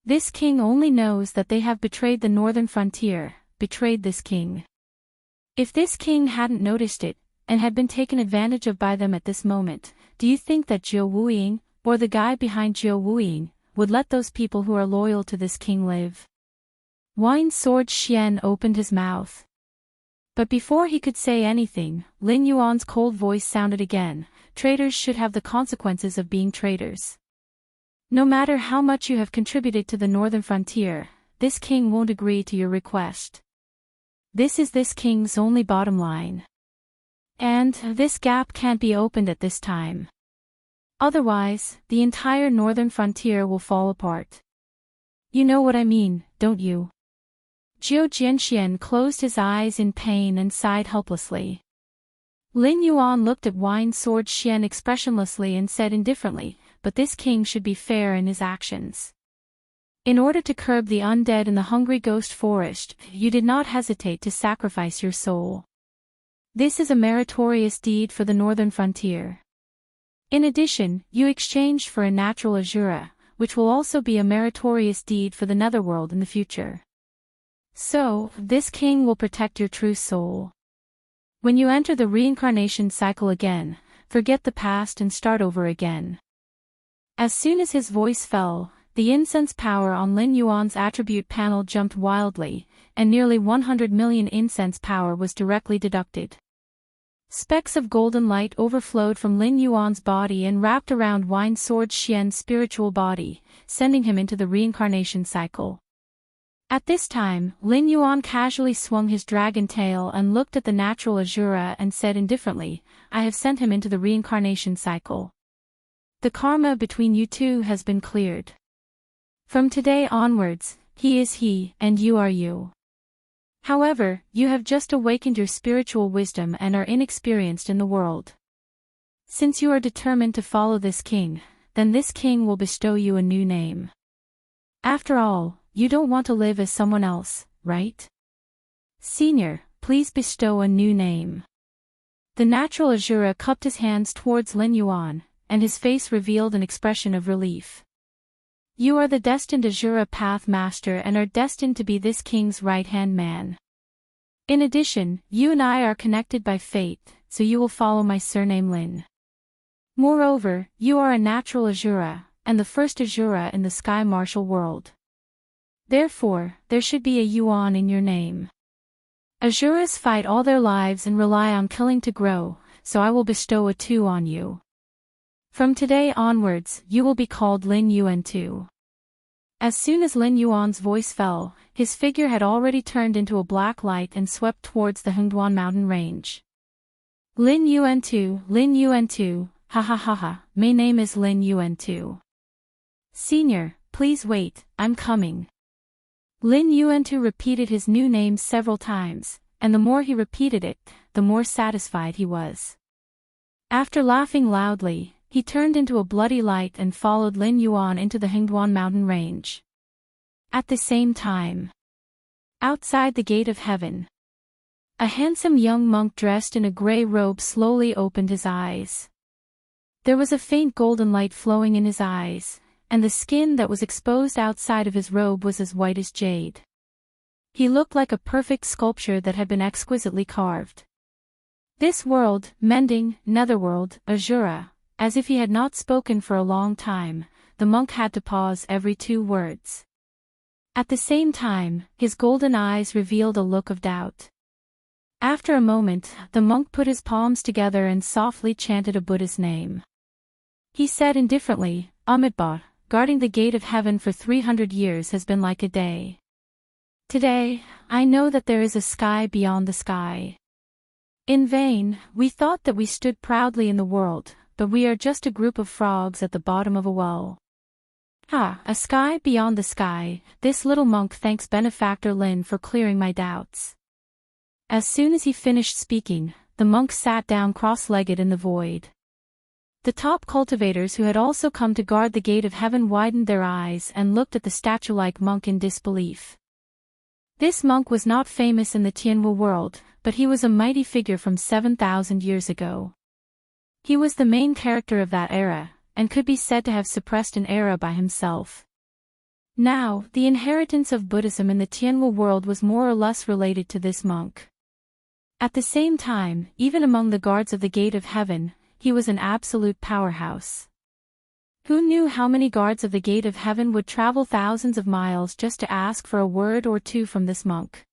This king only knows that they have betrayed the northern frontier, betrayed this king. If this king hadn't noticed it, and had been taken advantage of by them at this moment, do you think that Jiao Wuying, or the guy behind Jiao Wuying, would let those people who are loyal to this king live? Wine Sword Xian opened his mouth. But before he could say anything, Lin Yuan's cold voice sounded again, traitors should have the consequences of being traitors. No matter how much you have contributed to the northern frontier, this king won't agree to your request. This is this king's only bottom line. And this gap can't be opened at this time. Otherwise, the entire northern frontier will fall apart. You know what I mean, don't you? Jiao Jianxian closed his eyes in pain and sighed helplessly. Lin Yuan looked at Wine Sword Xian expressionlessly and said indifferently, but this king should be fair in his actions. In order to curb the undead in the hungry ghost forest, you did not hesitate to sacrifice your soul. This is a meritorious deed for the northern frontier. In addition, you exchanged for a natural Azura, which will also be a meritorious deed for the netherworld in the future. So, this king will protect your true soul. When you enter the reincarnation cycle again, forget the past and start over again. As soon as his voice fell, the incense power on Lin Yuan's attribute panel jumped wildly, and nearly 100 million incense power was directly deducted. Specks of golden light overflowed from Lin Yuan's body and wrapped around Wine Sword Xian's spiritual body, sending him into the reincarnation cycle. At this time, Lin Yuan casually swung his dragon tail and looked at the natural Azura and said indifferently, I have sent him into the reincarnation cycle. The karma between you two has been cleared. From today onwards, he is he, and you are you. However, you have just awakened your spiritual wisdom and are inexperienced in the world. Since you are determined to follow this king, then this king will bestow you a new name. After all, you don't want to live as someone else, right? Senior, please bestow a new name. The natural Azura cupped his hands towards Lin Yuan, and his face revealed an expression of relief. You are the destined Azura Path Master and are destined to be this king's right-hand man. In addition, you and I are connected by fate, so you will follow my surname Lin. Moreover, you are a natural Azura, and the first Azura in the Sky Martial world. Therefore, there should be a Yuan in your name. Azuras fight all their lives and rely on killing to grow, so I will bestow a 2 on you. From today onwards, you will be called Lin Yuan 2. As soon as Lin Yuan's voice fell, his figure had already turned into a black light and swept towards the Hengduan mountain range. Lin Yuan 2, ha ha ha ha, my name is Lin Yuan 2. Senior, please wait, I'm coming. Lin Yuan 2 repeated his new name several times, and the more he repeated it, the more satisfied he was. After laughing loudly, he turned into a bloody light and followed Lin Yuan into the Hengduan mountain range. At the same time, outside the gate of heaven, a handsome young monk dressed in a grey robe slowly opened his eyes. There was a faint golden light flowing in his eyes, and the skin that was exposed outside of his robe was as white as jade. He looked like a perfect sculpture that had been exquisitely carved. This world, mending, netherworld, Azura. As if he had not spoken for a long time, the monk had to pause every 2 words. At the same time, his golden eyes revealed a look of doubt. After a moment, the monk put his palms together and softly chanted a Buddha's name. He said indifferently, Amitabha, guarding the gate of heaven for 300 years has been like a day. Today, I know that there is a sky beyond the sky. In vain, we thought that we stood proudly in the world, but we are just a group of frogs at the bottom of a well. A sky beyond the sky, this little monk thanks benefactor Lin for clearing my doubts. As soon as he finished speaking, the monk sat down cross-legged in the void. The top cultivators who had also come to guard the gate of heaven widened their eyes and looked at the statue-like monk in disbelief. This monk was not famous in the Tianwu world, but he was a mighty figure from 7,000 years ago. He was the main character of that era, and could be said to have suppressed an era by himself. Now, the inheritance of Buddhism in the Tianwu world was more or less related to this monk. At the same time, even among the guards of the gate of heaven, he was an absolute powerhouse. Who knew how many guards of the gate of heaven would travel thousands of miles just to ask for a word or two from this monk?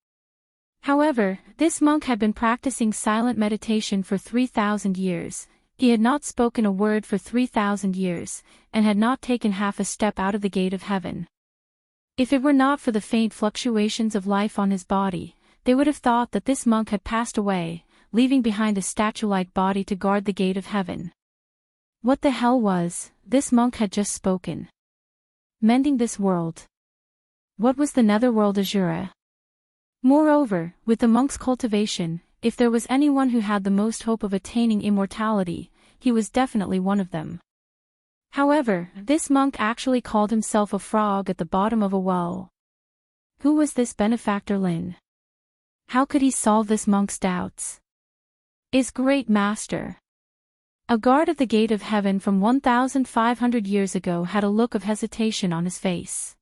However, this monk had been practicing silent meditation for 3,000 years. He had not spoken a word for 3,000 years, and had not taken half a step out of the gate of heaven. If it were not for the faint fluctuations of life on his body, they would have thought that this monk had passed away, leaving behind a statue-like body to guard the gate of heaven. What the hell was, this monk had just spoken? Mending this world. What was the netherworld Azura? Moreover, with the monk's cultivation, if there was anyone who had the most hope of attaining immortality, he was definitely one of them. However, this monk actually called himself a frog at the bottom of a well. Who was this benefactor Lin? How could he solve this monk's doubts? Is great master. A guard of the gate of heaven from 1,500 years ago had a look of hesitation on his face.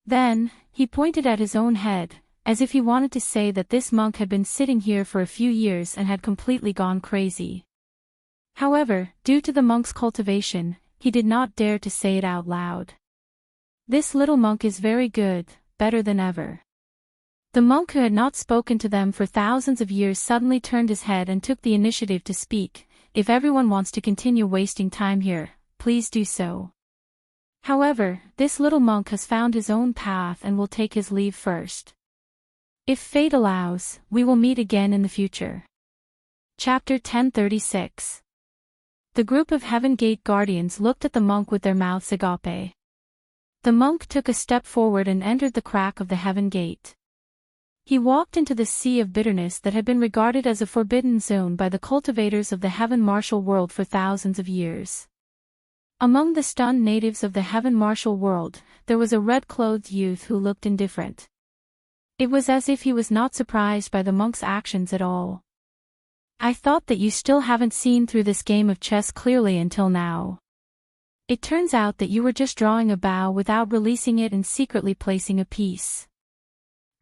Then, he pointed at his own head, as if he wanted to say that this monk had been sitting here for a few years and had completely gone crazy. However, due to the monk's cultivation, he did not dare to say it out loud. This little monk is very good, better than ever. The monk who had not spoken to them for thousands of years suddenly turned his head and took the initiative to speak. If everyone wants to continue wasting time here, please do so. However, this little monk has found his own path and will take his leave first. If fate allows, we will meet again in the future. Chapter 1036. The group of Heaven Gate guardians looked at the monk with their mouths agape. The monk took a step forward and entered the crack of the Heaven Gate. He walked into the sea of bitterness that had been regarded as a forbidden zone by the cultivators of the Heaven Martial world for thousands of years. Among the stunned natives of the Heaven Martial world, there was a red-clothed youth who looked indifferent. It was as if he was not surprised by the monk's actions at all. I thought that you still haven't seen through this game of chess clearly until now. It turns out that you were just drawing a bow without releasing it and secretly placing a piece.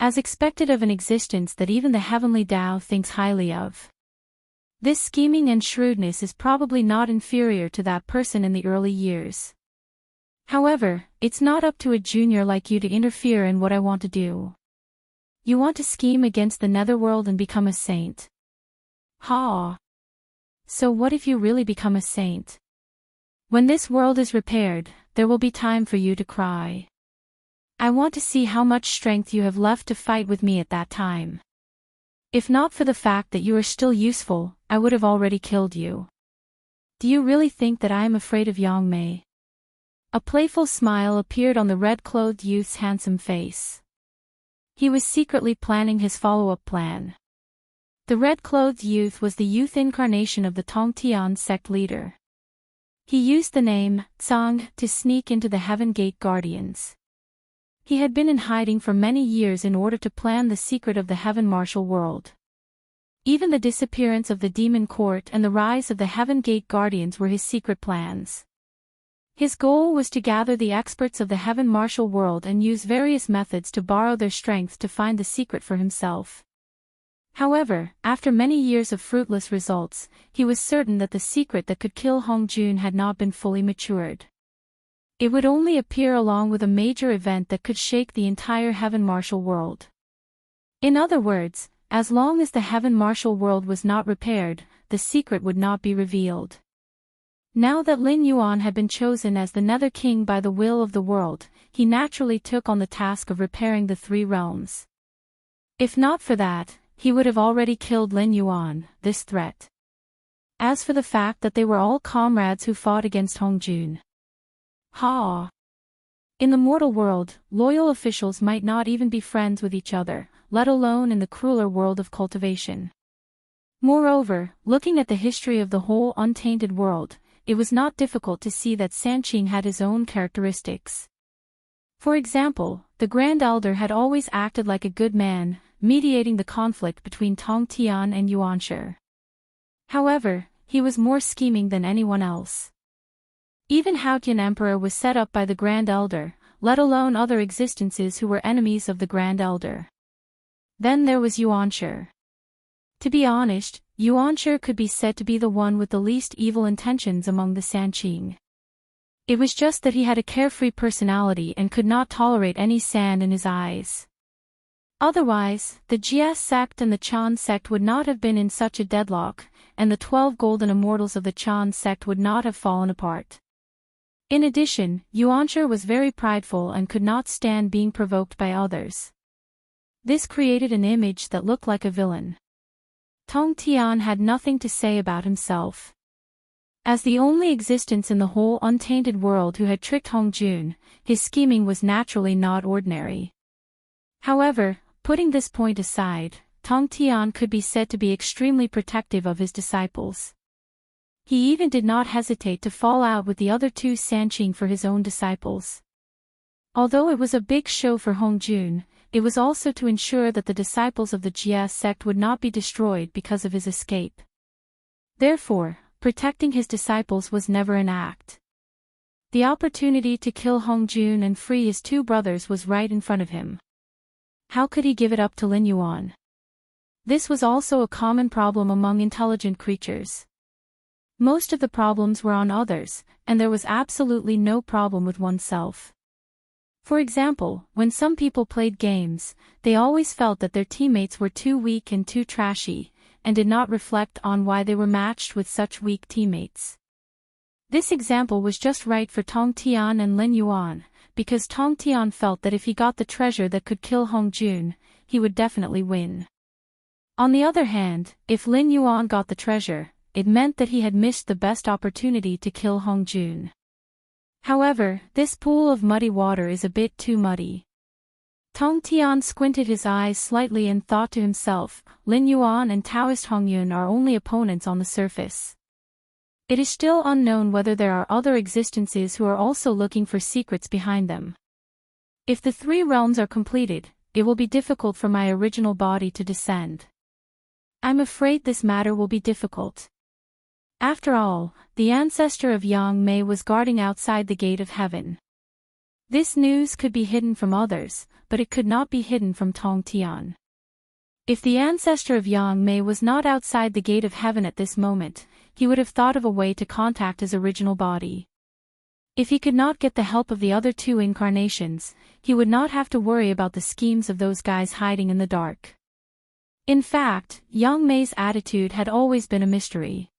As expected of an existence that even the heavenly Tao thinks highly of. This scheming and shrewdness is probably not inferior to that person in the early years. However, it's not up to a junior like you to interfere in what I want to do. You want to scheme against the netherworld and become a saint. Ha! So what if you really become a saint? When this world is repaired, there will be time for you to cry. I want to see how much strength you have left to fight with me at that time. If not for the fact that you are still useful, I would have already killed you. Do you really think that I am afraid of Yang Mei? A playful smile appeared on the red-clothed youth's handsome face. He was secretly planning his follow-up plan. The red-clothed youth was the youth incarnation of the Tongtian sect leader. He used the name, Tsang, to sneak into the Heaven Gate Guardians. He had been in hiding for many years in order to plan the secret of the Heaven Martial World. Even the disappearance of the Demon Court and the rise of the Heaven Gate Guardians were his secret plans. His goal was to gather the experts of the Heaven Martial World and use various methods to borrow their strength to find the secret for himself. However, after many years of fruitless results, he was certain that the secret that could kill Hong Jun had not been fully matured. It would only appear along with a major event that could shake the entire Heaven Martial World. In other words, as long as the Heaven Martial World was not repaired, the secret would not be revealed. Now that Lin Yuan had been chosen as the Nether King by the will of the world, he naturally took on the task of repairing the three realms. If not for that, he would have already killed Lin Yuan, this threat. As for the fact that they were all comrades who fought against Hong Jun. In the mortal world, loyal officials might not even be friends with each other, let alone in the crueler world of cultivation. Moreover, looking at the history of the whole untainted world, it was not difficult to see that Sanqing had his own characteristics. For example, the Grand Elder had always acted like a good man, mediating the conflict between Tongtian and Yuanshi. However, he was more scheming than anyone else. Even Haotian Emperor was set up by the Grand Elder, let alone other existences who were enemies of the Grand Elder. Then there was Yuanshi. To be honest, Yuanshi could be said to be the one with the least evil intentions among the Sanqing. It was just that he had a carefree personality and could not tolerate any sand in his eyes. Otherwise, the Jia sect and the Chan sect would not have been in such a deadlock, and the 12 golden immortals of the Chan sect would not have fallen apart. In addition, Yuanshi was very prideful and could not stand being provoked by others. This created an image that looked like a villain. Tongtian had nothing to say about himself. As the only existence in the whole untainted world who had tricked Hong Jun, his scheming was naturally not ordinary. However, putting this point aside, Tongtian could be said to be extremely protective of his disciples. He even did not hesitate to fall out with the other two Sanqing for his own disciples. Although it was a big show for Hong Jun, it was also to ensure that the disciples of the Jia sect would not be destroyed because of his escape. Therefore, protecting his disciples was never an act. The opportunity to kill Hong Jun and free his two brothers was right in front of him. How could he give it up to Lin Yuan? This was also a common problem among intelligent creatures. Most of the problems were on others, and there was absolutely no problem with oneself. For example, when some people played games, they always felt that their teammates were too weak and too trashy, and did not reflect on why they were matched with such weak teammates. This example was just right for Tongtian and Lin Yuan, because Tongtian felt that if he got the treasure that could kill Hong Jun, he would definitely win. On the other hand, if Lin Yuan got the treasure, it meant that he had missed the best opportunity to kill Hong Jun. However, this pool of muddy water is a bit too muddy. Tongtian squinted his eyes slightly and thought to himself, Lin Yuan and Taoist Hong Yun are only opponents on the surface. It is still unknown whether there are other existences who are also looking for secrets behind them. If the three realms are completed, it will be difficult for my original body to descend. I'm afraid this matter will be difficult. After all, the ancestor of Yang Mei was guarding outside the gate of heaven. This news could be hidden from others, but it could not be hidden from Tongtian. If the ancestor of Yang Mei was not outside the gate of heaven at this moment, he would have thought of a way to contact his original body. If he could not get the help of the other two incarnations, he would not have to worry about the schemes of those guys hiding in the dark. In fact, Yang Mei's attitude had always been a mystery.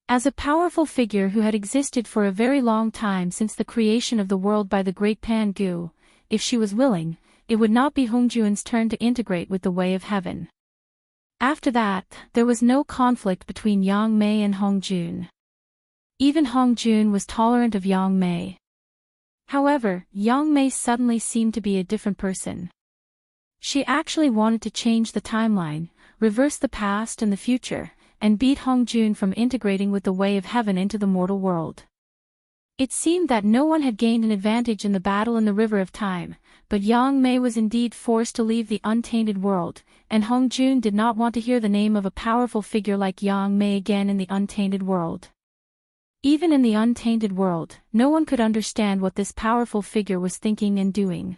As a powerful figure who had existed for a very long time since the creation of the world by the great Pan Gu, if she was willing, it would not be Hongjun's turn to integrate with the way of heaven. After that, there was no conflict between Yang Mei and Hongjun. Even Hongjun was tolerant of Yang Mei. However, Yang Mei suddenly seemed to be a different person. She actually wanted to change the timeline, reverse the past and the future, and beat Hongjun from integrating with the way of heaven into the mortal world. It seemed that no one had gained an advantage in the battle in the river of time, but Yang Mei was indeed forced to leave the untainted world, and Hongjun did not want to hear the name of a powerful figure like Yang Mei again in the untainted world. Even in the untainted world, no one could understand what this powerful figure was thinking and doing.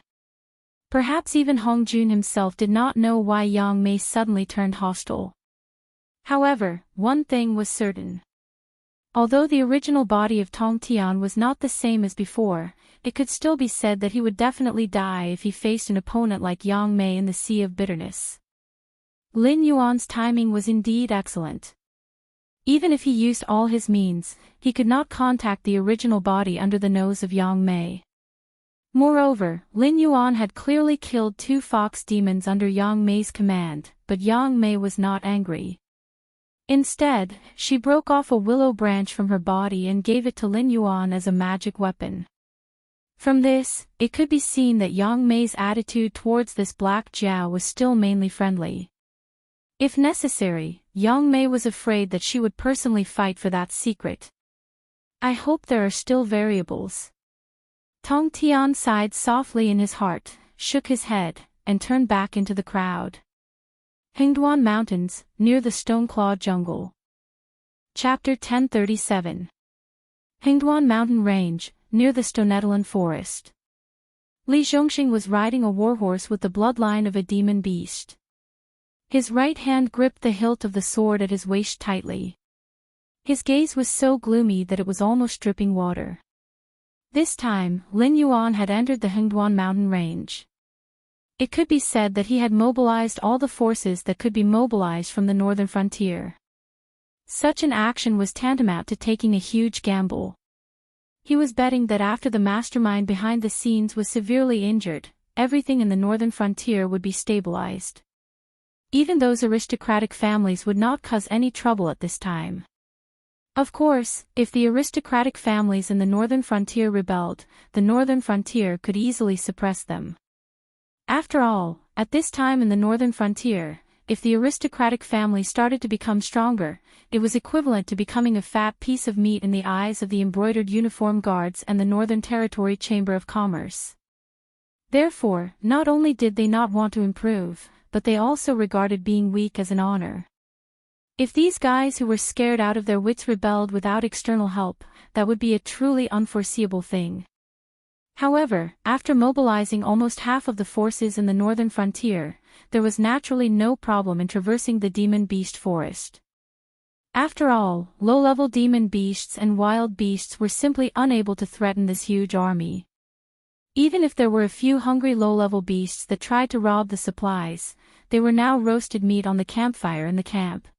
Perhaps even Hongjun himself did not know why Yang Mei suddenly turned hostile. However, one thing was certain. Although the original body of Tong Tian was not the same as before, it could still be said that he would definitely die if he faced an opponent like Yang Mei in the Sea of Bitterness. Lin Yuan's timing was indeed excellent. Even if he used all his means, he could not contact the original body under the nose of Yang Mei. Moreover, Lin Yuan had clearly killed 2 fox demons under Yang Mei's command, but Yang Mei was not angry. Instead, she broke off a willow branch from her body and gave it to Lin Yuan as a magic weapon. From this, it could be seen that Yang Mei's attitude towards this black Jiao was still mainly friendly. If necessary, Yang Mei was afraid that she would personally fight for that secret. I hope there are still variables. Tong Tian sighed softly in his heart, shook his head, and turned back into the crowd. Hengduan Mountains, near the Stoneclaw Jungle. Chapter 1037. Hengduan Mountain Range, near the Stonetalan Forest. Li Zhongxing was riding a warhorse with the bloodline of a demon beast. His right hand gripped the hilt of the sword at his waist tightly. His gaze was so gloomy that it was almost dripping water. This time, Lin Yuan had entered the Hengduan Mountain Range. It could be said that he had mobilized all the forces that could be mobilized from the northern frontier. Such an action was tantamount to taking a huge gamble. He was betting that after the mastermind behind the scenes was severely injured, everything in the northern frontier would be stabilized. Even those aristocratic families would not cause any trouble at this time. Of course, if the aristocratic families in the northern frontier rebelled, the northern frontier could easily suppress them. After all, at this time in the northern frontier, if the aristocratic family started to become stronger, it was equivalent to becoming a fat piece of meat in the eyes of the embroidered uniform guards and the Northern Territory Chamber of Commerce. Therefore, not only did they not want to improve, but they also regarded being weak as an honor. If these guys who were scared out of their wits rebelled without external help, that would be a truly unforeseeable thing. However, after mobilizing almost half of the forces in the northern frontier, there was naturally no problem in traversing the demon beast forest. After all, low-level demon beasts and wild beasts were simply unable to threaten this huge army. Even if there were a few hungry low-level beasts that tried to rob the supplies, they were now roasted meat on the campfire in the camp.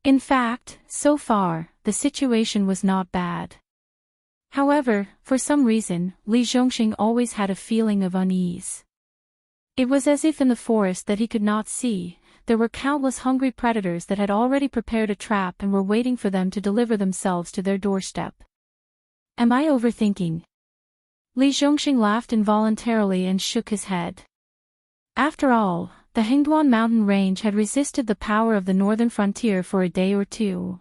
In fact, so far, the situation was not bad. However, for some reason, Li Zhongxing always had a feeling of unease. It was as if in the forest that he could not see, there were countless hungry predators that had already prepared a trap and were waiting for them to deliver themselves to their doorstep. Am I overthinking? Li Zhongxing laughed involuntarily and shook his head. After all, the Hengduan mountain range had resisted the power of the northern frontier for a day or two.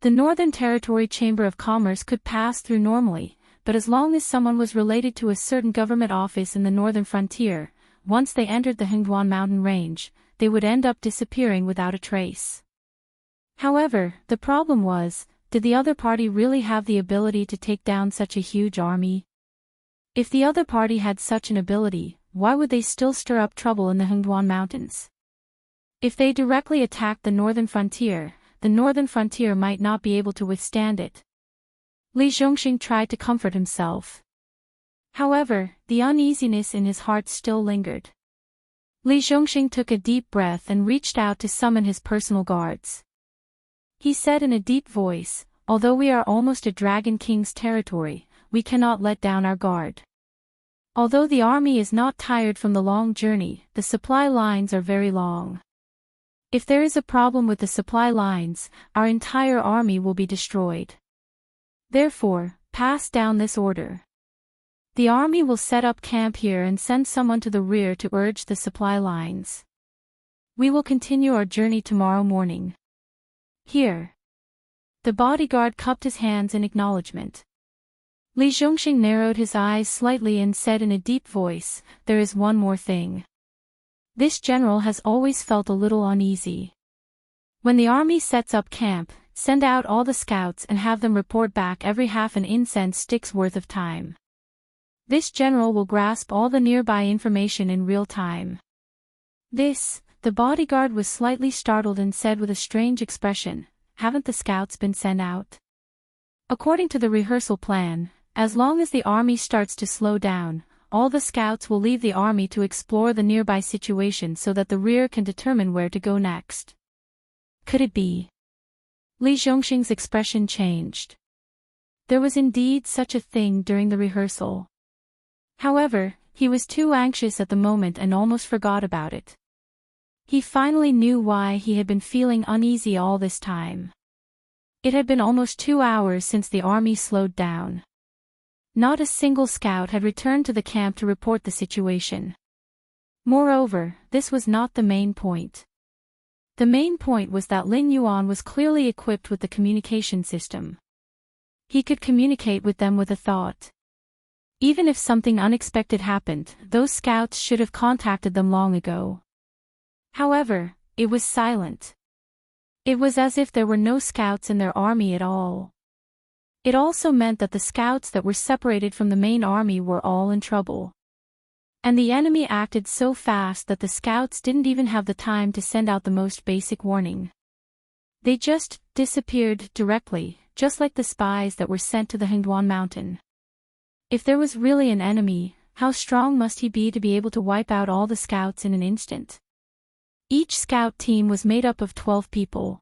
The Northern Territory Chamber of Commerce could pass through normally, but as long as someone was related to a certain government office in the northern frontier, once they entered the Hengduan mountain range, they would end up disappearing without a trace. However, the problem was, did the other party really have the ability to take down such a huge army? If the other party had such an ability, why would they still stir up trouble in the Hengduan mountains? If they directly attacked the northern frontier might not be able to withstand it. Li Zhongxing tried to comfort himself. However, the uneasiness in his heart still lingered. Li Zhongxing took a deep breath and reached out to summon his personal guards. He said in a deep voice, "Although we are almost at Dragon King's territory, we cannot let down our guard. Although the army is not tired from the long journey, the supply lines are very long. If there is a problem with the supply lines, our entire army will be destroyed. Therefore, pass down this order. The army will set up camp here and send someone to the rear to urge the supply lines. We will continue our journey tomorrow morning. Here. The bodyguard cupped his hands in acknowledgement. Li Zhongxing narrowed his eyes slightly and said in a deep voice, "There is one more thing. This general has always felt a little uneasy. When the army sets up camp, send out all the scouts and have them report back every half an incense stick's worth of time. This general will grasp all the nearby information in real time." The bodyguard was slightly startled and said with a strange expression, "Haven't the scouts been sent out?" According to the rehearsal plan, as long as the army starts to slow down, all the scouts will leave the army to explore the nearby situation so that the rear can determine where to go next. Could it be? Li Zhongxing's expression changed. There was indeed such a thing during the rehearsal. However, he was too anxious at the moment and almost forgot about it. He finally knew why he had been feeling uneasy all this time. It had been almost 2 hours since the army slowed down. Not a single scout had returned to the camp to report the situation. Moreover, this was not the main point. The main point was that Lin Yuan was clearly equipped with the communication system. He could communicate with them with a thought. Even if something unexpected happened, those scouts should have contacted them long ago. However, it was silent. It was as if there were no scouts in their army at all. It also meant that the scouts that were separated from the main army were all in trouble. And the enemy acted so fast that the scouts didn't even have the time to send out the most basic warning. They just disappeared directly, just like the spies that were sent to the Hengduan mountain. If there was really an enemy, how strong must he be to be able to wipe out all the scouts in an instant? Each scout team was made up of 12 people.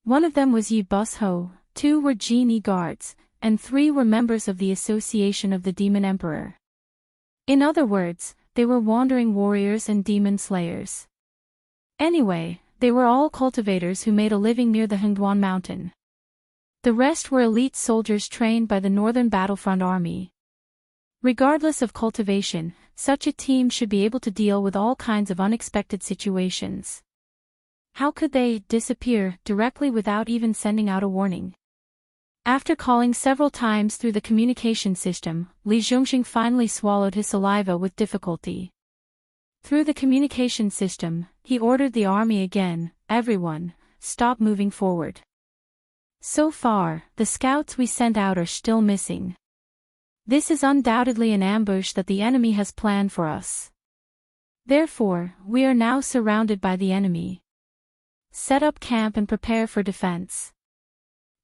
One of them was Yi Busho, 2 were genie guards, and 3 were members of the Association of the Demon Emperor. In other words, they were wandering warriors and demon slayers. Anyway, they were all cultivators who made a living near the Hengduan mountain. The rest were elite soldiers trained by the Northern Battlefront Army. Regardless of cultivation, such a team should be able to deal with all kinds of unexpected situations. How could they disappear directly without even sending out a warning? After calling several times through the communication system, Li Zhongxing finally swallowed his saliva with difficulty. Through the communication system, he ordered the army again, "Everyone, stop moving forward. So far, the scouts we sent out are still missing. This is undoubtedly an ambush that the enemy has planned for us. Therefore, we are now surrounded by the enemy. Set up camp and prepare for defense.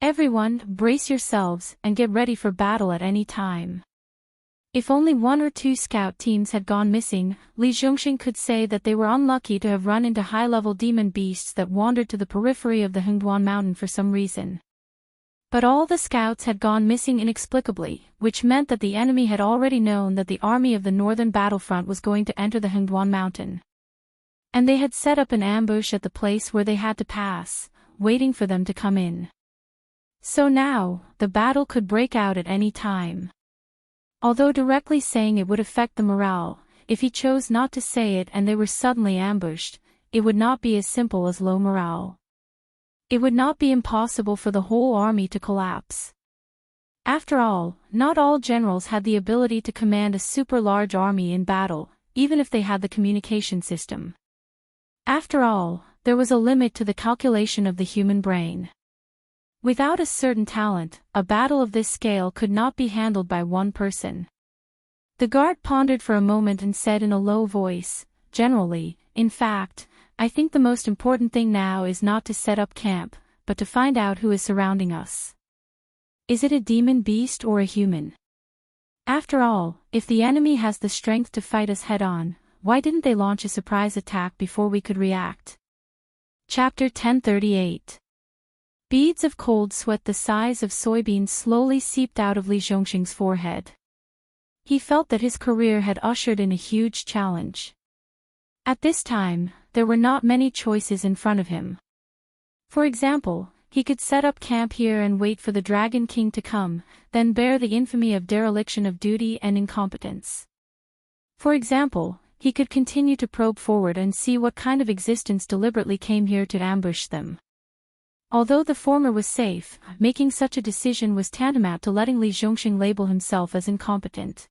Everyone, brace yourselves and get ready for battle at any time." If only 1 or 2 scout teams had gone missing, Li Zhongxing could say that they were unlucky to have run into high-level demon beasts that wandered to the periphery of the Hengduan mountain for some reason. But all the scouts had gone missing inexplicably, which meant that the enemy had already known that the army of the Northern Battlefront was going to enter the Hengduan mountain. And they had set up an ambush at the place where they had to pass, waiting for them to come in. So now, the battle could break out at any time. Although directly saying it would affect the morale, if he chose not to say it and they were suddenly ambushed, it would not be as simple as low morale. It would not be impossible for the whole army to collapse. After all, not all generals had the ability to command a super large army in battle, even if they had the communication system. After all, there was a limit to the calculation of the human brain. Without a certain talent, a battle of this scale could not be handled by one person. The guard pondered for a moment and said in a low voice, "Generally, in fact, I think the most important thing now is not to set up camp, but to find out who is surrounding us. Is it a demon beast or a human? After all, if the enemy has the strength to fight us head-on, why didn't they launch a surprise attack before we could react?" Chapter 1038. Beads of cold sweat the size of soybeans slowly seeped out of Li Zhongxing's forehead. He felt that his career had ushered in a huge challenge. At this time, there were not many choices in front of him. For example, he could set up camp here and wait for the Dragon King to come, then bear the infamy of dereliction of duty and incompetence. For example, he could continue to probe forward and see what kind of existence deliberately came here to ambush them. Although the former was safe, making such a decision was tantamount to letting Li Zhongxing label himself as incompetent.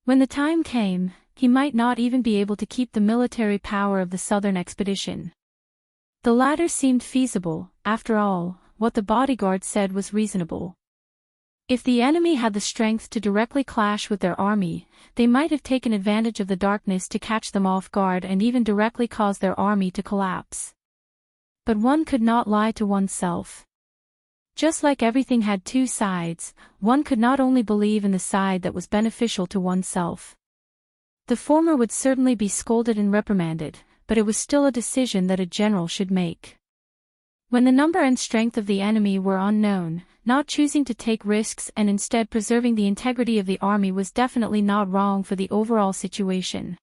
When the time came, he might not even be able to keep the military power of the southern expedition. The latter seemed feasible. After all, what the bodyguard said was reasonable. If the enemy had the strength to directly clash with their army, they might have taken advantage of the darkness to catch them off guard and even directly cause their army to collapse. But one could not lie to oneself. Just like everything had two sides, one could not only believe in the side that was beneficial to oneself. The former would certainly be scolded and reprimanded, but it was still a decision that a general should make. When the number and strength of the enemy were unknown, not choosing to take risks and instead preserving the integrity of the army was definitely not wrong for the overall situation.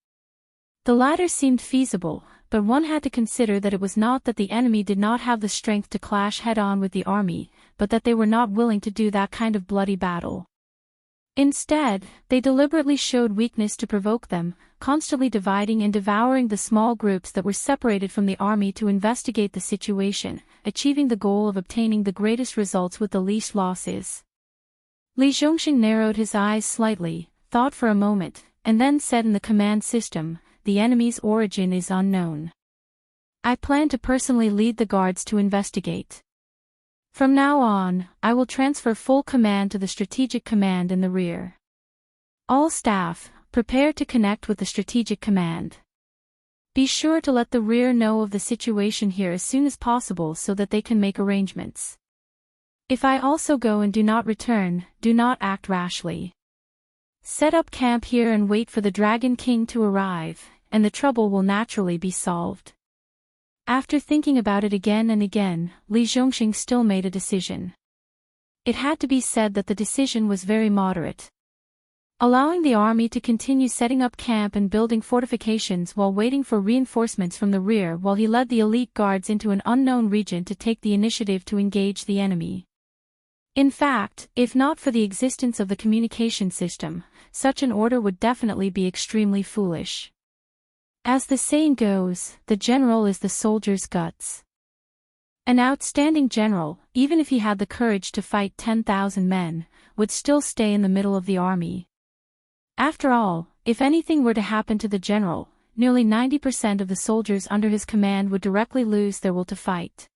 The latter seemed feasible, but one had to consider that it was not that the enemy did not have the strength to clash head-on with the army, but that they were not willing to do that kind of bloody battle. Instead, they deliberately showed weakness to provoke them, constantly dividing and devouring the small groups that were separated from the army to investigate the situation, achieving the goal of obtaining the greatest results with the least losses. Li Zhongxing narrowed his eyes slightly, thought for a moment, and then said in the command system, "The enemy's origin is unknown. I plan to personally lead the guards to investigate. From now on, I will transfer full command to the strategic command in the rear. All staff, prepare to connect with the strategic command. Be sure to let the rear know of the situation here as soon as possible so that they can make arrangements. If I also go and do not return, do not act rashly. Set up camp here and wait for the Dragon King to arrive, and the trouble will naturally be solved." After thinking about it again and again, Li Zhongxing still made a decision. It had to be said that the decision was very moderate. Allowing the army to continue setting up camp and building fortifications while waiting for reinforcements from the rear while he led the elite guards into an unknown region to take the initiative to engage the enemy. In fact, if not for the existence of the communication system, such an order would definitely be extremely foolish. As the saying goes, the general is the soldier's guts. An outstanding general, even if he had the courage to fight 10,000 men, would still stay in the middle of the army. After all, if anything were to happen to the general, nearly 90% of the soldiers under his command would directly lose their will to fight.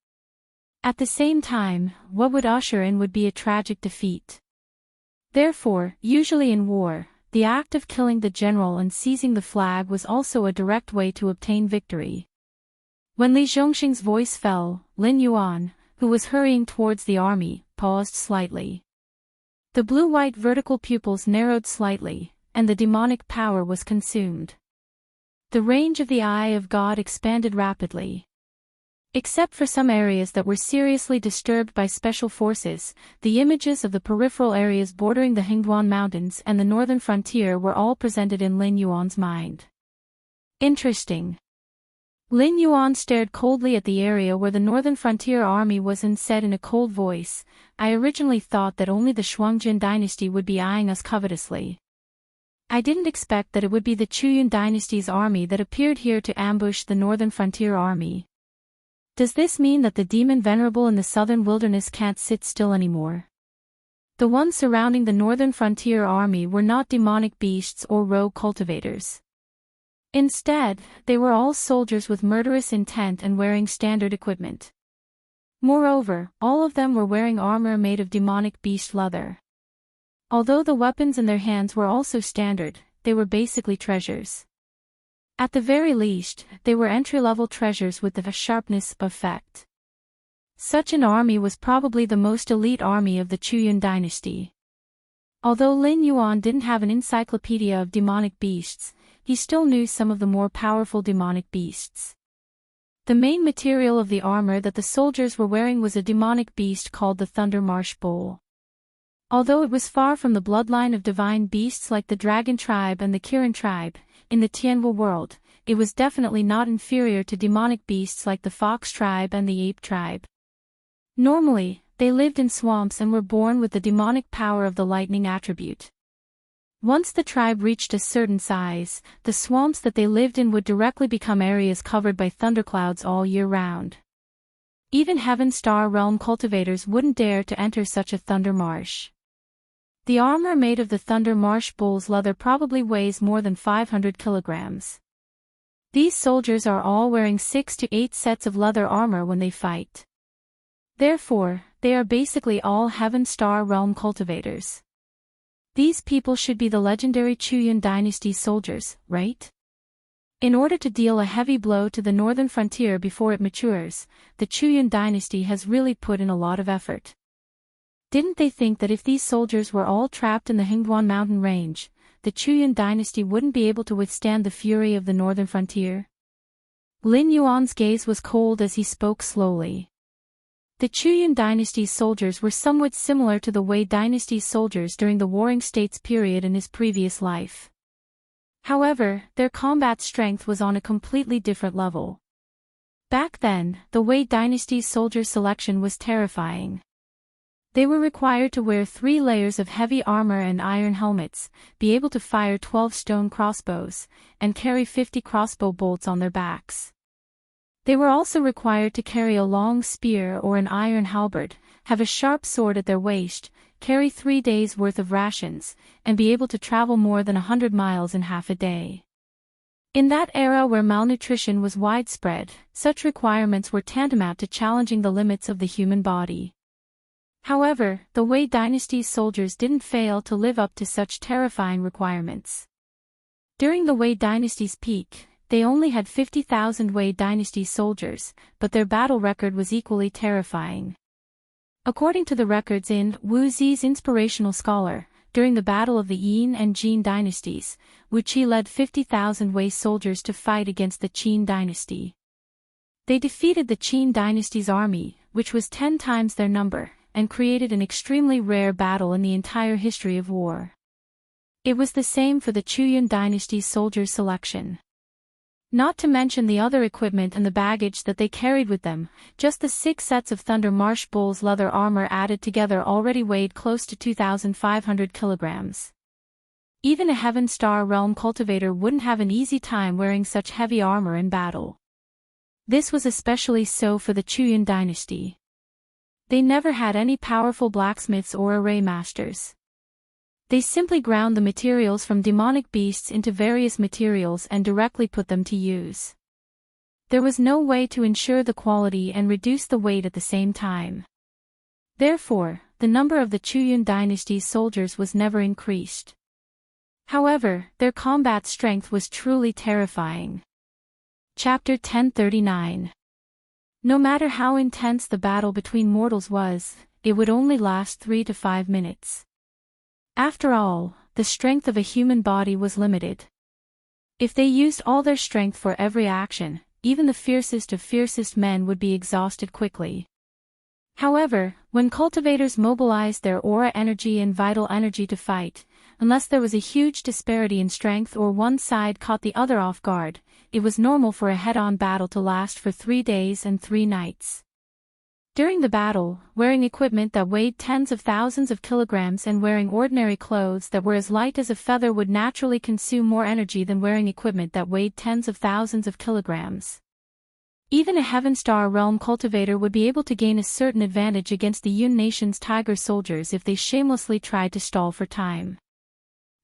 At the same time, what would usher in would be a tragic defeat. Therefore, usually in war, the act of killing the general and seizing the flag was also a direct way to obtain victory. When Li Zhongxing's voice fell, Lin Yuan, who was hurrying towards the army, paused slightly. The blue-white vertical pupils narrowed slightly, and the demonic power was consumed. The range of the eye of God expanded rapidly. Except for some areas that were seriously disturbed by special forces, the images of the peripheral areas bordering the Hingduan Mountains and the northern frontier were all presented in Lin Yuan's mind. Interesting. Lin Yuan stared coldly at the area where the northern frontier army was and said in a cold voice, "I originally thought that only the Shuangjin dynasty would be eyeing us covetously. I didn't expect that it would be the Chuyun dynasty's army that appeared here to ambush the northern frontier army. Does this mean that the demon venerable in the southern wilderness can't sit still anymore?" The ones surrounding the northern frontier army were not demonic beasts or rogue cultivators. Instead, they were all soldiers with murderous intent and wearing standard equipment. Moreover, all of them were wearing armor made of demonic beast leather. Although the weapons in their hands were also standard, they were basically treasures. At the very least, they were entry-level treasures with the sharpness effect. Such an army was probably the most elite army of the Chuyun dynasty. Although Lin Yuan didn't have an encyclopedia of demonic beasts, he still knew some of the more powerful demonic beasts. The main material of the armor that the soldiers were wearing was a demonic beast called the Thunder Marsh Bull. Although it was far from the bloodline of divine beasts like the dragon tribe and the Kirin tribe, in the Tianwu world, it was definitely not inferior to demonic beasts like the fox tribe and the ape tribe. Normally, they lived in swamps and were born with the demonic power of the lightning attribute. Once the tribe reached a certain size, the swamps that they lived in would directly become areas covered by thunderclouds all year round. Even Heaven Star Realm cultivators wouldn't dare to enter such a thunder marsh. The armor made of the thunder marsh bull's leather probably weighs more than 500 kilograms. These soldiers are all wearing 6 to 8 sets of leather armor when they fight. Therefore, they are basically all Heaven Star Realm cultivators. These people should be the legendary Chuyun dynasty soldiers, right? In order to deal a heavy blow to the northern frontier before it matures, the Chuyun dynasty has really put in a lot of effort. Didn't they think that if these soldiers were all trapped in the Hingduan mountain range, the Chuyun dynasty wouldn't be able to withstand the fury of the northern frontier? Lin Yuan's gaze was cold as he spoke slowly. The Chuyun dynasty's soldiers were somewhat similar to the Wei dynasty's soldiers during the Warring States period in his previous life. However, their combat strength was on a completely different level. Back then, the Wei dynasty's soldier selection was terrifying. They were required to wear 3 layers of heavy armor and iron helmets, be able to fire 12 stone crossbows, and carry 50 crossbow bolts on their backs. They were also required to carry a long spear or an iron halberd, have a sharp sword at their waist, carry 3 days' worth of rations, and be able to travel more than 100 miles in half a day. In that era where malnutrition was widespread, such requirements were tantamount to challenging the limits of the human body. However, the Wei dynasty's soldiers didn't fail to live up to such terrifying requirements. During the Wei dynasty's peak, they only had 50,000 Wei dynasty soldiers, but their battle record was equally terrifying. According to the records in Wu Zi's Inspirational Scholar, during the battle of the Yin and Jin dynasties, Wu Qi led 50,000 Wei soldiers to fight against the Qin dynasty. They defeated the Qin dynasty's army, which was 10 times their number, and created an extremely rare battle in the entire history of war. It was the same for the Chuyun dynasty's soldiers' selection. Not to mention the other equipment and the baggage that they carried with them, just the 6 sets of Thunder Marsh Bull's leather armor added together already weighed close to 2,500 kilograms. Even a Heaven Star Realm cultivator wouldn't have an easy time wearing such heavy armor in battle. This was especially so for the Chuyun dynasty. They never had any powerful blacksmiths or array masters. They simply ground the materials from demonic beasts into various materials and directly put them to use. There was no way to ensure the quality and reduce the weight at the same time. Therefore, the number of the Chuyun dynasty's soldiers was never increased. However, their combat strength was truly terrifying. Chapter 1039. No matter how intense the battle between mortals was, it would only last 3 to 5 minutes. After all, the strength of a human body was limited. If they used all their strength for every action, even the fiercest of fiercest men would be exhausted quickly. However, when cultivators mobilized their aura energy and vital energy to fight, unless there was a huge disparity in strength or one side caught the other off guard, it was normal for a head-on battle to last for 3 days and 3 nights. During the battle, wearing equipment that weighed tens of thousands of kilograms and wearing ordinary clothes that were as light as a feather would naturally consume more energy than wearing equipment that weighed tens of thousands of kilograms. Even a Heaven Star Realm cultivator would be able to gain a certain advantage against the Yun Nation's tiger soldiers if they shamelessly tried to stall for time.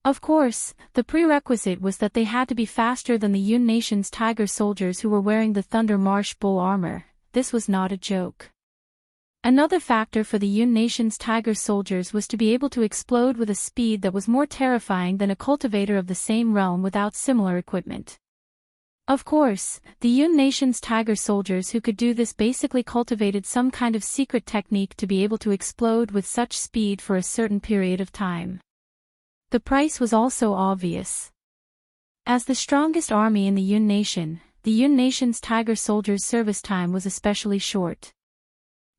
Of course, the prerequisite was that they had to be faster than the Yun Nation's tiger soldiers who were wearing the Thunder Marsh Bull armor. This was not a joke. Another factor for the Yun Nation's tiger soldiers was to be able to explode with a speed that was more terrifying than a cultivator of the same realm without similar equipment. Of course, the Yun Nation's tiger soldiers who could do this basically cultivated some kind of secret technique to be able to explode with such speed for a certain period of time. The price was also obvious. As the strongest army in the Yun Nation, the Yun Nation's tiger soldiers' service time was especially short.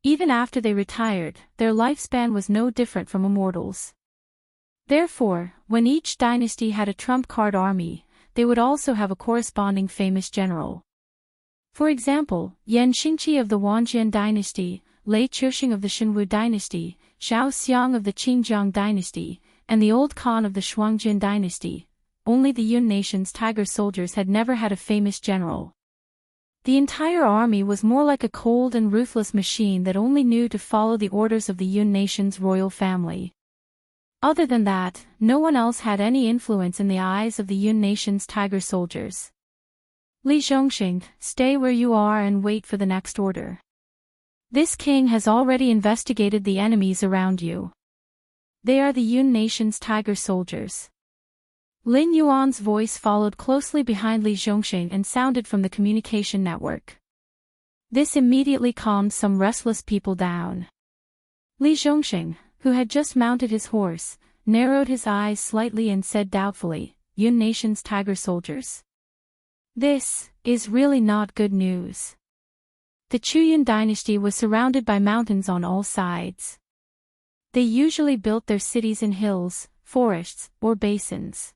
Even after they retired, their lifespan was no different from a mortal's. Therefore, when each dynasty had a trump-card army, they would also have a corresponding famous general. For example, Yan Xingqi of the Wanjian dynasty, Lei Chuxing of the Shenwu dynasty, Zhao Xiang of the Qingjiang dynasty, and the Old Khan of the Shuangjin dynasty. Only the Yun nation's tiger soldiers had never had a famous general. The entire army was more like a cold and ruthless machine that only knew to follow the orders of the Yun nation's royal family. Other than that, no one else had any influence in the eyes of the Yun nation's tiger soldiers. Li Zhongxing, stay where you are and wait for the next order. This king has already investigated the enemies around you. They are the Yun nation's tiger soldiers. Lin Yuan's voice followed closely behind Li Zhongxing and sounded from the communication network. This immediately calmed some restless people down. Li Zhongxing, who had just mounted his horse, narrowed his eyes slightly and said doubtfully, Yun nation's tiger soldiers. This is really not good news. The Chuyun dynasty was surrounded by mountains on all sides. They usually built their cities in hills, forests, or basins.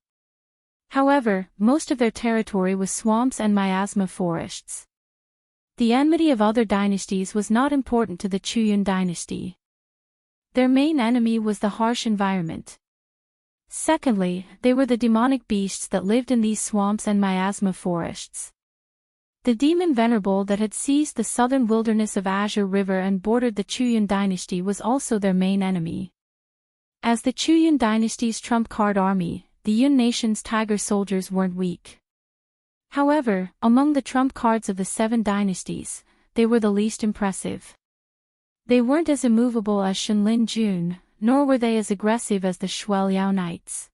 However, most of their territory was swamps and miasma forests. The enmity of other dynasties was not important to the Chuyun dynasty. Their main enemy was the harsh environment. Secondly, they were the demonic beasts that lived in these swamps and miasma forests. The demon Venerable that had seized the southern wilderness of Azure River and bordered the Chuyun dynasty was also their main enemy. As the Chuyun dynasty's trump-card army, the Yun nation's tiger soldiers weren't weak. However, among the trump cards of the 7 dynasties, they were the least impressive. They weren't as immovable as Shenlin Jun, nor were they as aggressive as the Shueliao Knights.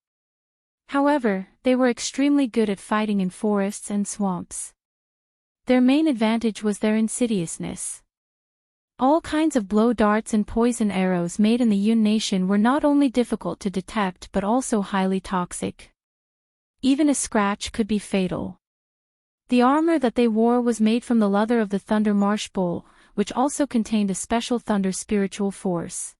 However, they were extremely good at fighting in forests and swamps. Their main advantage was their insidiousness. All kinds of blow darts and poison arrows made in the Yun nation were not only difficult to detect but also highly toxic. Even a scratch could be fatal. The armor that they wore was made from the leather of the Thunder Marsh Bull, which also contained a special thunder spiritual force.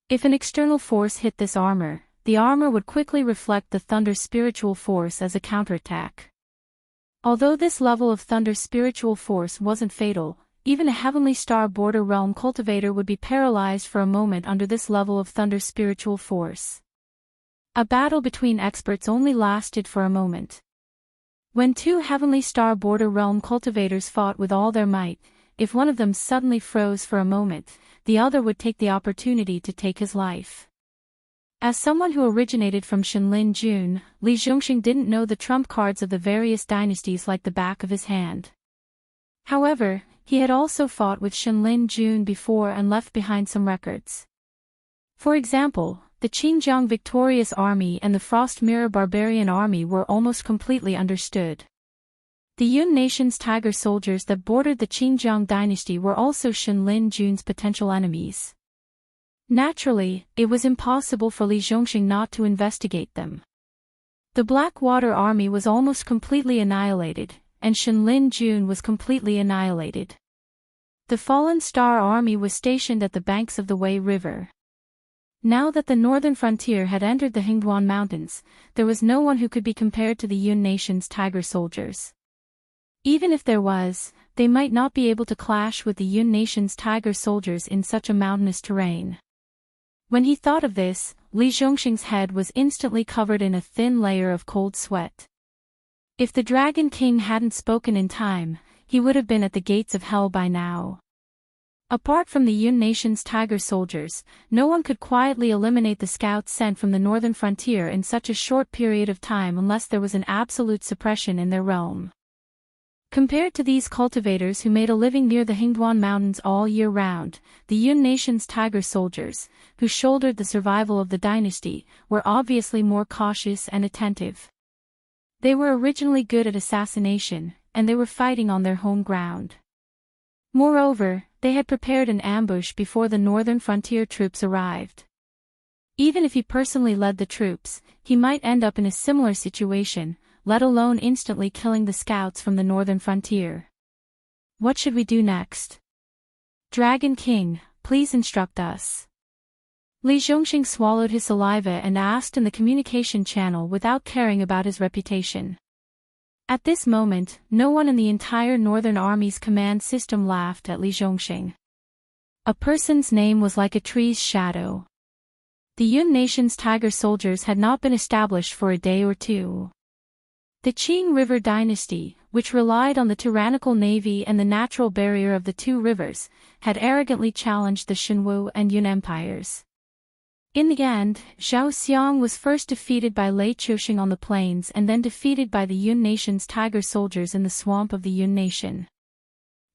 If an external force hit this armor, the armor would quickly reflect the thunder spiritual force as a counterattack. Although this level of thunder spiritual force wasn't fatal, even a heavenly star border realm cultivator would be paralyzed for a moment under this level of thunder spiritual force. A battle between experts only lasted for a moment. When 2 heavenly star border realm cultivators fought with all their might, if one of them suddenly froze for a moment, the other would take the opportunity to take his life. As someone who originated from Shenlin Jun, Li Zhongxing didn't know the trump cards of the various dynasties like the back of his hand. However, he had also fought with Shenlin Jun before and left behind some records. For example, the Qingjiang victorious army and the Frost Mirror barbarian army were almost completely understood. The Yun nation's tiger soldiers that bordered the Qingjiang dynasty were also Shenlin Jun's potential enemies. Naturally, it was impossible for Li Zhongxing not to investigate them. The Blackwater army was almost completely annihilated, and Shenlin Jun was completely annihilated. The Fallen Star army was stationed at the banks of the Wei River. Now that the northern frontier had entered the Hingduan Mountains, there was no one who could be compared to the Yun nation's tiger soldiers. Even if there was, they might not be able to clash with the Yun nation's tiger soldiers in such a mountainous terrain. When he thought of this, Li Zhongxing's head was instantly covered in a thin layer of cold sweat. If the Dragon King hadn't spoken in time, he would have been at the gates of hell by now. Apart from the Yun nation's tiger soldiers, no one could quietly eliminate the scouts sent from the northern frontier in such a short period of time unless there was an absolute suppression in their realm. Compared to these cultivators who made a living near the Hingduan Mountains all year round, the Yun nation's tiger soldiers, who shouldered the survival of the dynasty, were obviously more cautious and attentive. They were originally good at assassination, and they were fighting on their home ground. Moreover, they had prepared an ambush before the northern frontier troops arrived. Even if he personally led the troops, he might end up in a similar situation, let alone instantly killing the scouts from the northern frontier. What should we do next? Dragon King, please instruct us. Li Zhongxing swallowed his saliva and asked in the communication channel without caring about his reputation. At this moment, no one in the entire Northern Army's command system laughed at Li Zhongxing. A person's name was like a tree's shadow. The Yun nation's tiger soldiers had not been established for a day or two. The Qing River dynasty, which relied on the tyrannical navy and the natural barrier of the two rivers, had arrogantly challenged the Shenwu and Yun empires. In the end, Zhao Xiang was first defeated by Lei Chuxing on the plains and then defeated by the Yun nation's tiger soldiers in the swamp of the Yun nation.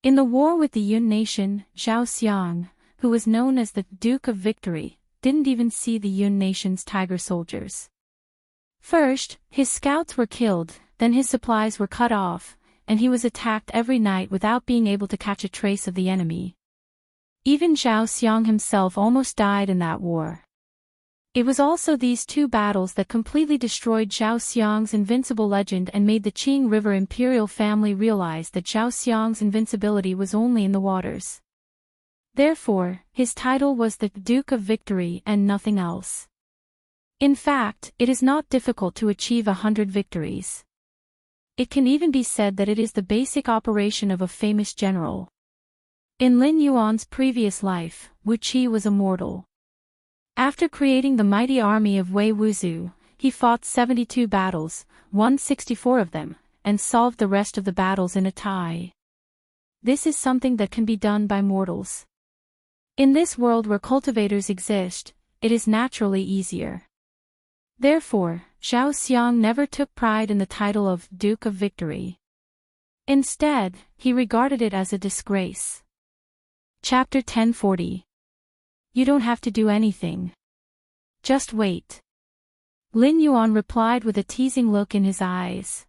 In the war with the Yun nation, Zhao Xiang, who was known as the Duke of Victory, didn't even see the Yun nation's tiger soldiers. First, his scouts were killed, then his supplies were cut off, and he was attacked every night without being able to catch a trace of the enemy. Even Zhao Xiang himself almost died in that war. It was also these two battles that completely destroyed Zhao Xiang's invincible legend and made the Qing River imperial family realize that Zhao Xiang's invincibility was only in the waters. Therefore, his title was the Duke of Victory and nothing else. In fact, it is not difficult to achieve 100 victories. It can even be said that it is the basic operation of a famous general. In Lin Yuan's previous life, Wu Qi was immortal. After creating the mighty army of Wei Wuzu, he fought 72 battles, won 64 of them, and solved the rest of the battles in a tie. This is something that can be done by mortals. In this world where cultivators exist, it is naturally easier. Therefore, Zhao Xiang never took pride in the title of Duke of Victory. Instead, he regarded it as a disgrace. Chapter 1040. You don't have to do anything. Just wait. Lin Yuan replied with a teasing look in his eyes.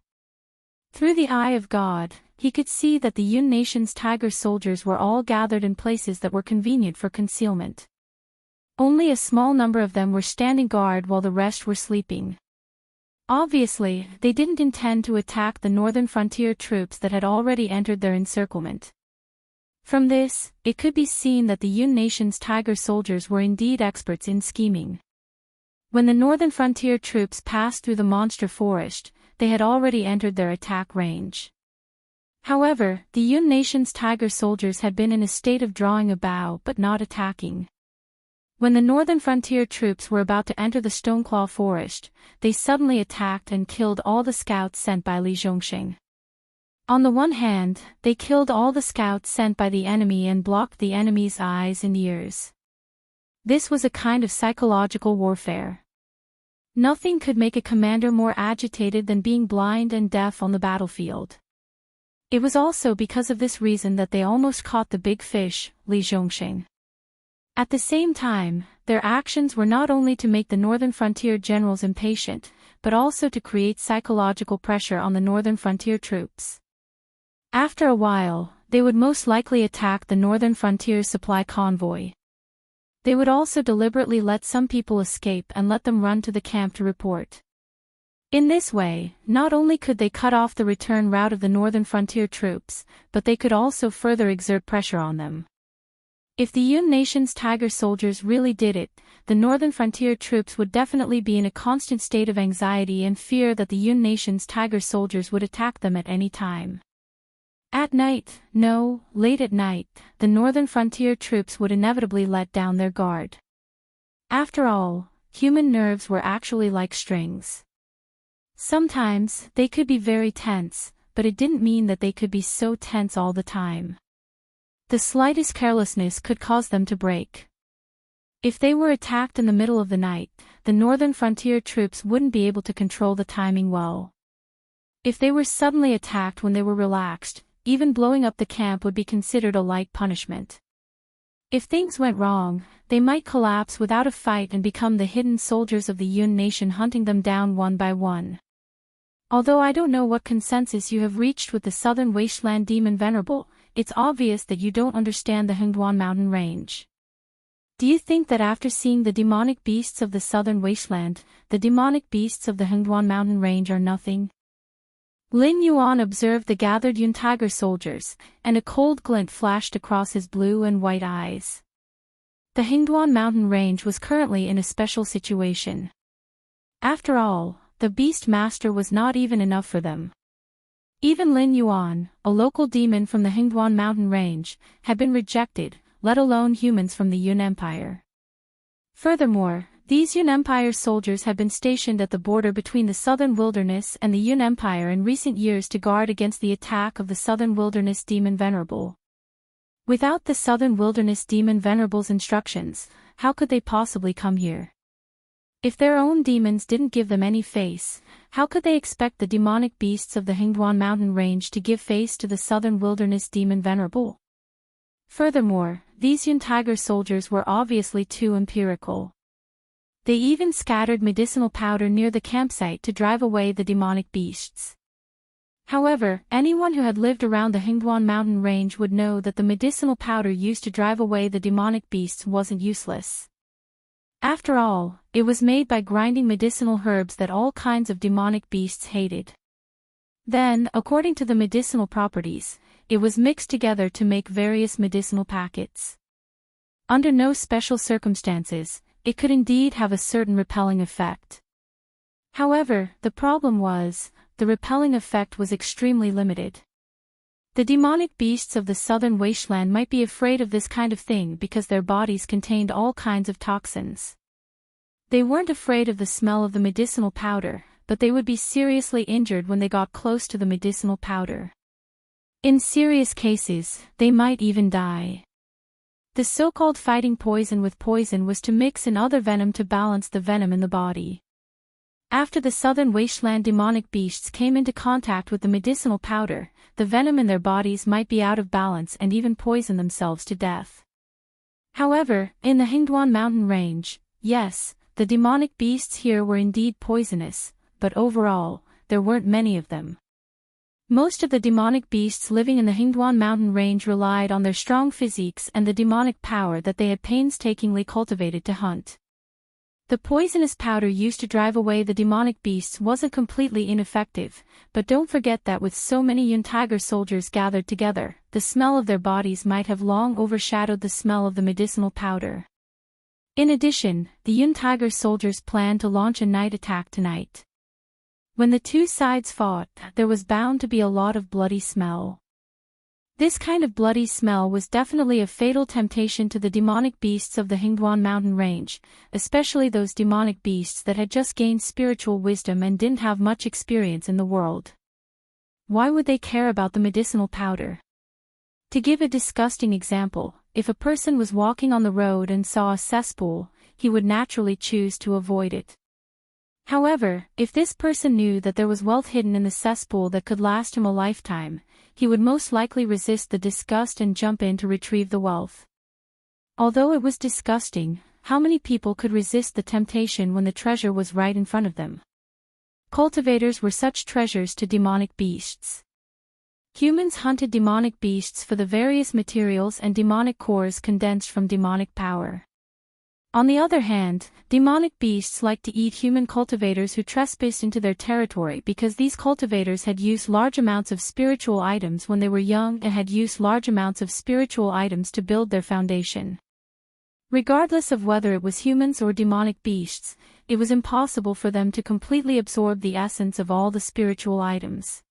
Through the eye of God, he could see that the Yun nation's tiger soldiers were all gathered in places that were convenient for concealment. Only a small number of them were standing guard while the rest were sleeping. Obviously, they didn't intend to attack the northern frontier troops that had already entered their encirclement. From this, it could be seen that the Yun nation's tiger soldiers were indeed experts in scheming. When the northern frontier troops passed through the monster forest, they had already entered their attack range. However, the Yun nation's tiger soldiers had been in a state of drawing a bow but not attacking. When the northern frontier troops were about to enter the Stoneclaw forest, they suddenly attacked and killed all the scouts sent by Li Zhongxing. On the one hand, they killed all the scouts sent by the enemy and blocked the enemy's eyes and ears. This was a kind of psychological warfare. Nothing could make a commander more agitated than being blind and deaf on the battlefield. It was also because of this reason that they almost caught the big fish, Li Zhongxing. At the same time, their actions were not only to make the northern frontier generals impatient, but also to create psychological pressure on the northern frontier troops. After a while, they would most likely attack the northern frontier supply convoy. They would also deliberately let some people escape and let them run to the camp to report. In this way, not only could they cut off the return route of the northern frontier troops, but they could also further exert pressure on them. If the Yun nation's tiger soldiers really did it, the northern frontier troops would definitely be in a constant state of anxiety and fear that the Yun nation's tiger soldiers would attack them at any time. At night, late at night, the northern frontier troops would inevitably let down their guard. After all, human nerves were actually like strings. Sometimes, they could be very tense, but it didn't mean that they could be so tense all the time. The slightest carelessness could cause them to break. If they were attacked in the middle of the night, the northern frontier troops wouldn't be able to control the timing well. If they were suddenly attacked when they were relaxed, even blowing up the camp would be considered a light punishment. If things went wrong, they might collapse without a fight and become the hidden soldiers of the Yun nation hunting them down one by one. Although I don't know what consensus you have reached with the southern wasteland demon Venerable, it's obvious that you don't understand the Hengduan mountain range. Do you think that after seeing the demonic beasts of the southern wasteland, the demonic beasts of the Hengduan mountain range are nothing? Lin Yuan observed the gathered Yun Tiger soldiers, and a cold glint flashed across his blue and white eyes. The Hingduan mountain range was currently in a special situation. After all, the beast master was not even enough for them. Even Lin Yuan, a local demon from the Hingduan mountain range, had been rejected, let alone humans from the Yun Empire. Furthermore, these Yun Empire soldiers had been stationed at the border between the southern wilderness and the Yun Empire in recent years to guard against the attack of the southern wilderness demon Venerable. Without the southern wilderness demon Venerable's instructions, how could they possibly come here? If their own demons didn't give them any face, how could they expect the demonic beasts of the Hingduan mountain range to give face to the southern wilderness demon Venerable? Furthermore, these Yun Tiger soldiers were obviously too empirical. They even scattered medicinal powder near the campsite to drive away the demonic beasts. However, anyone who had lived around the Hingduan mountain range would know that the medicinal powder used to drive away the demonic beasts wasn't useless. After all, it was made by grinding medicinal herbs that all kinds of demonic beasts hated. Then, according to the medicinal properties, it was mixed together to make various medicinal packets. Under no special circumstances, it could indeed have a certain repelling effect. However, the problem was, the repelling effect was extremely limited. The demonic beasts of the southern wasteland might be afraid of this kind of thing because their bodies contained all kinds of toxins. They weren't afraid of the smell of the medicinal powder, but they would be seriously injured when they got close to the medicinal powder. In serious cases, they might even die. The so-called fighting poison with poison was to mix in other venom to balance the venom in the body. After the southern wasteland demonic beasts came into contact with the medicinal powder, the venom in their bodies might be out of balance and even poison themselves to death. However, in the Hingduan mountain range, yes, the demonic beasts here were indeed poisonous, but overall, there weren't many of them. Most of the demonic beasts living in the Hingduan mountain range relied on their strong physiques and the demonic power that they had painstakingly cultivated to hunt. The poisonous powder used to drive away the demonic beasts wasn't completely ineffective, but don't forget that with so many Yun Tiger soldiers gathered together, the smell of their bodies might have long overshadowed the smell of the medicinal powder. In addition, the Yun Tiger soldiers planned to launch a night attack tonight. When the two sides fought, there was bound to be a lot of bloody smell. This kind of bloody smell was definitely a fatal temptation to the demonic beasts of the Hingduan mountain range, especially those demonic beasts that had just gained spiritual wisdom and didn't have much experience in the world. Why would they care about the medicinal powder? To give a disgusting example, if a person was walking on the road and saw a cesspool, he would naturally choose to avoid it. However, if this person knew that there was wealth hidden in the cesspool that could last him a lifetime, he would most likely resist the disgust and jump in to retrieve the wealth. Although it was disgusting, how many people could resist the temptation when the treasure was right in front of them? Cultivators were such treasures to demonic beasts. Humans hunted demonic beasts for the various materials and demonic cores condensed from demonic power. On the other hand, demonic beasts liked to eat human cultivators who trespassed into their territory because these cultivators had used large amounts of spiritual items when they were young and had used large amounts of spiritual items to build their foundation. Regardless of whether it was humans or demonic beasts, it was impossible for them to completely absorb the essence of all the spiritual items.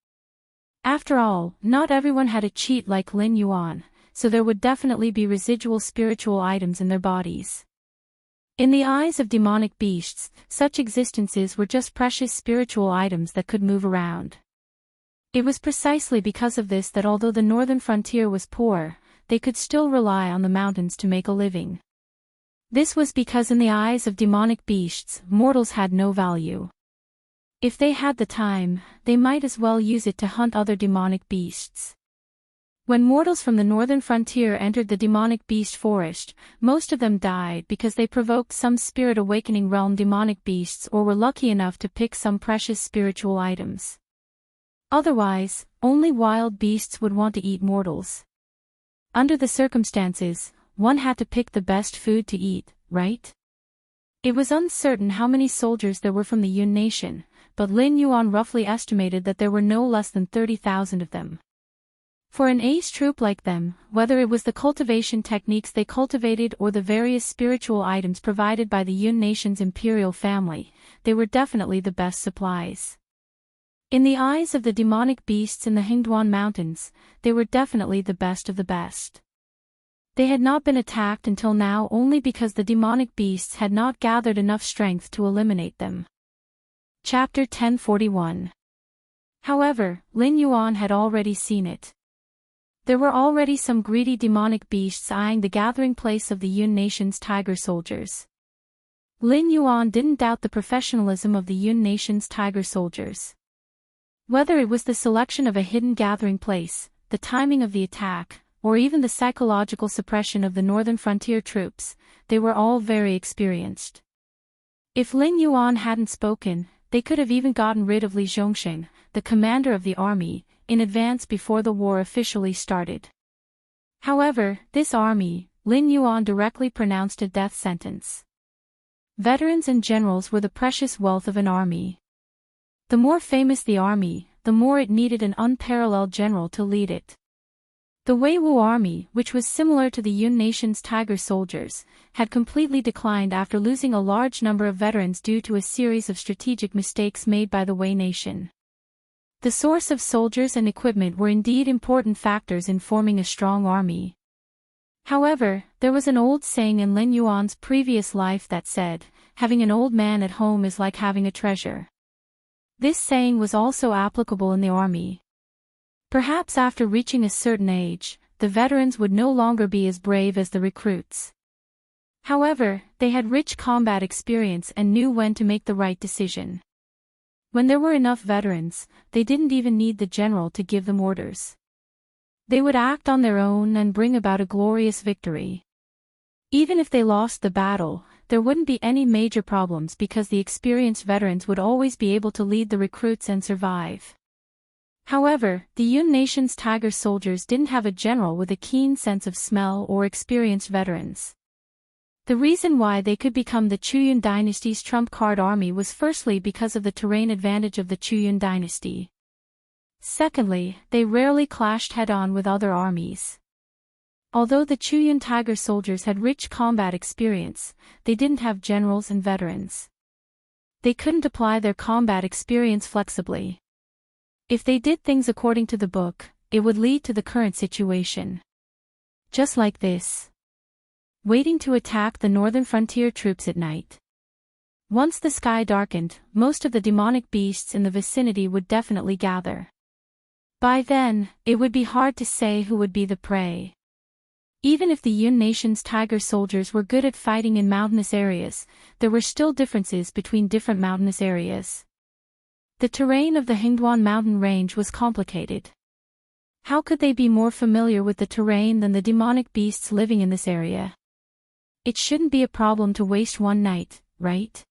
After all, not everyone had a cheat like Lin Yuan, so there would definitely be residual spiritual items in their bodies. In the eyes of demonic beasts, such existences were just precious spiritual items that could move around. It was precisely because of this that although the northern frontier was poor, they could still rely on the mountains to make a living. This was because in the eyes of demonic beasts, mortals had no value. If they had the time, they might as well use it to hunt other demonic beasts. When mortals from the northern frontier entered the demonic beast forest, most of them died because they provoked some spirit awakening realm demonic beasts or were lucky enough to pick some precious spiritual items. Otherwise, only wild beasts would want to eat mortals. Under the circumstances, one had to pick the best food to eat, right? It was uncertain how many soldiers there were from the Yun nation, but Lin Yuan roughly estimated that there were no less than 30,000 of them. For an ace troop like them, whether it was the cultivation techniques they cultivated or the various spiritual items provided by the Yun nation's imperial family, they were definitely the best supplies. In the eyes of the demonic beasts in the Hingduan Mountains, they were definitely the best of the best. They had not been attacked until now only because the demonic beasts had not gathered enough strength to eliminate them. Chapter 1041. However, Lin Yuan had already seen it. There were already some greedy demonic beasts eyeing the gathering place of the Yun nation's tiger soldiers. Lin Yuan didn't doubt the professionalism of the Yun nation's tiger soldiers. Whether it was the selection of a hidden gathering place, the timing of the attack, or even the psychological suppression of the northern frontier troops, they were all very experienced. If Lin Yuan hadn't spoken, they could have even gotten rid of Li Zhongxing, the commander of the army, in advance before the war officially started. However, this army, Lin Yuan directly pronounced a death sentence. Veterans and generals were the precious wealth of an army. The more famous the army, the more it needed an unparalleled general to lead it. The Weiwu army, which was similar to the Yun nation's tiger soldiers, had completely declined after losing a large number of veterans due to a series of strategic mistakes made by the Wei nation. The source of soldiers and equipment were indeed important factors in forming a strong army. However, there was an old saying in Lin Yuan's previous life that said, "Having an old man at home is like having a treasure." This saying was also applicable in the army. Perhaps after reaching a certain age, the veterans would no longer be as brave as the recruits. However, they had rich combat experience and knew when to make the right decision. When there were enough veterans, they didn't even need the general to give them orders. They would act on their own and bring about a glorious victory. Even if they lost the battle, there wouldn't be any major problems because the experienced veterans would always be able to lead the recruits and survive. However, the Yun nation's tiger soldiers didn't have a general with a keen sense of smell or experienced veterans. The reason why they could become the Chuyun dynasty's trump card army was firstly because of the terrain advantage of the Chuyun dynasty. Secondly, they rarely clashed head-on with other armies. Although the Chuyun tiger soldiers had rich combat experience, they didn't have generals and veterans. They couldn't apply their combat experience flexibly. If they did things according to the book, it would lead to the current situation. Just like this. Waiting to attack the northern frontier troops at night. Once the sky darkened, most of the demonic beasts in the vicinity would definitely gather. By then, it would be hard to say who would be the prey. Even if the Yun nation's tiger soldiers were good at fighting in mountainous areas, there were still differences between different mountainous areas. The terrain of the Hingduan mountain range was complicated. How could they be more familiar with the terrain than the demonic beasts living in this area? It shouldn't be a problem to waste one night, right?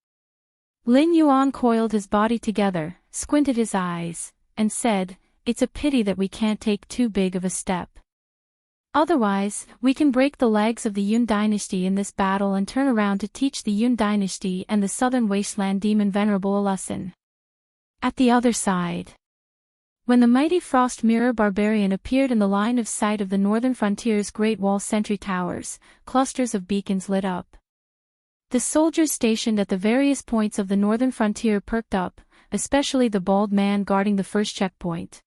Lin Yuan coiled his body together, squinted his eyes, and said, "It's a pity that we can't take too big of a step. Otherwise, we can break the legs of the Yun dynasty in this battle and turn around to teach the Yun dynasty and the southern wasteland demon venerable a lesson." At the other side. When the mighty frost mirror barbarian appeared in the line of sight of the northern frontier's Great Wall sentry towers, clusters of beacons lit up. The soldiers stationed at the various points of the northern frontier perked up, especially the bald man guarding the first checkpoint.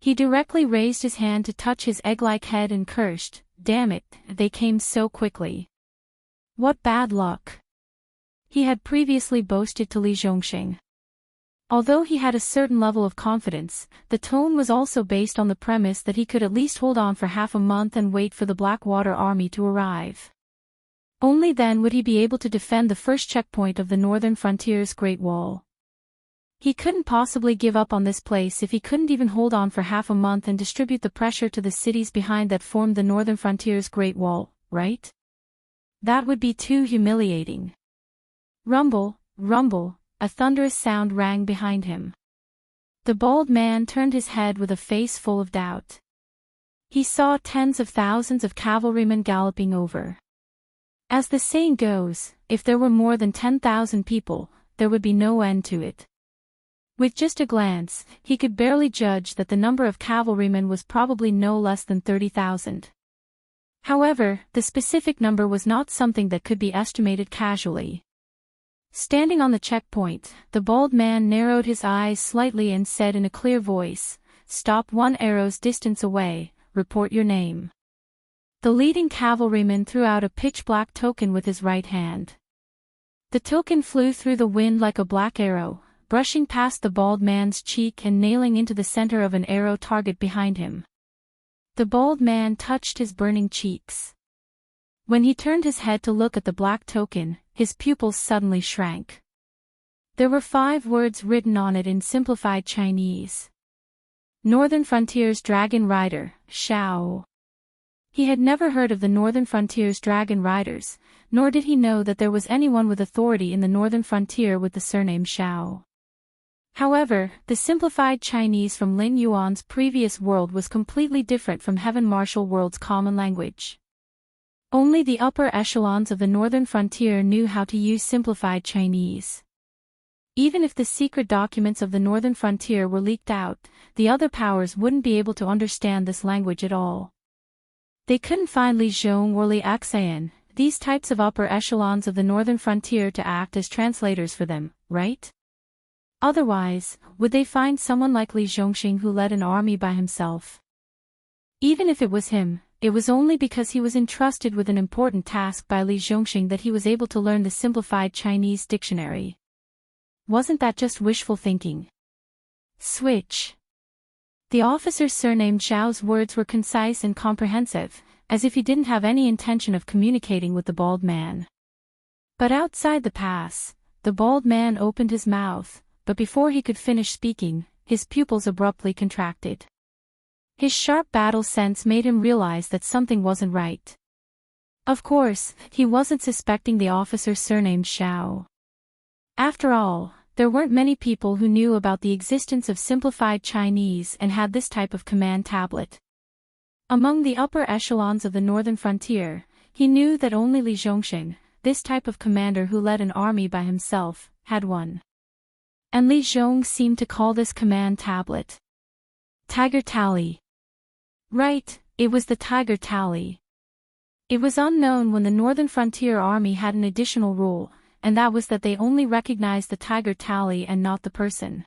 He directly raised his hand to touch his egg-like head and cursed, "Damn it, they came so quickly. What bad luck." He had previously boasted to Li Zhongxing. Although he had a certain level of confidence, the tone was also based on the premise that he could at least hold on for half a month and wait for the Blackwater army to arrive. Only then would he be able to defend the first checkpoint of the northern frontier's Great Wall. He couldn't possibly give up on this place if he couldn't even hold on for half a month and distribute the pressure to the cities behind that formed the northern frontier's Great Wall, right? That would be too humiliating. Rumble, rumble. A thunderous sound rang behind him. The bald man turned his head with a face full of doubt. He saw tens of thousands of cavalrymen galloping over. As the saying goes, if there were more than 10,000 people, there would be no end to it. With just a glance, he could barely judge that the number of cavalrymen was probably no less than 30,000. However, the specific number was not something that could be estimated casually. Standing on the checkpoint, the bald man narrowed his eyes slightly and said in a clear voice, "Stop 1 arrow's distance away, report your name." The leading cavalryman threw out a pitch-black token with his right hand. The token flew through the wind like a black arrow, brushing past the bald man's cheek and nailing into the center of an arrow target behind him. The bald man touched his burning cheeks. When he turned his head to look at the black token, his pupils suddenly shrank. There were 5 words written on it in simplified Chinese. Northern Frontier's Dragon Rider, Shao. He had never heard of the Northern Frontier's Dragon Riders, nor did he know that there was anyone with authority in the Northern Frontier with the surname Shao. However, the simplified Chinese from Lin Yuan's previous world was completely different from Heaven Martial World's common language. Only the upper echelons of the Northern Frontier knew how to use simplified Chinese. Even if the secret documents of the Northern Frontier were leaked out, the other powers wouldn't be able to understand this language at all. They couldn't find Li Zhong or Li Axayan, these types of upper echelons of the Northern Frontier, to act as translators for them, right? Otherwise, would they find someone like Li Zhongxing who led an army by himself? Even if it was him, it was only because he was entrusted with an important task by Li Zhongxing that he was able to learn the simplified Chinese dictionary. Wasn't that just wishful thinking? Switch. The officer surnamed Zhao's words were concise and comprehensive, as if he didn't have any intention of communicating with the bald man. But outside the pass, the bald man opened his mouth, but before he could finish speaking, his pupils abruptly contracted. His sharp battle sense made him realize that something wasn't right. Of course, he wasn't suspecting the officer surnamed Shao. After all, there weren't many people who knew about the existence of simplified Chinese and had this type of command tablet. Among the upper echelons of the Northern Frontier, he knew that only Li Zhongxing, this type of commander who led an army by himself, had one. And Li Zhong seemed to call this command tablet Tiger Tally. Right, it was the Tiger Tally. It was unknown when the Northern Frontier Army had an additional rule, and that was that they only recognized the Tiger Tally and not the person.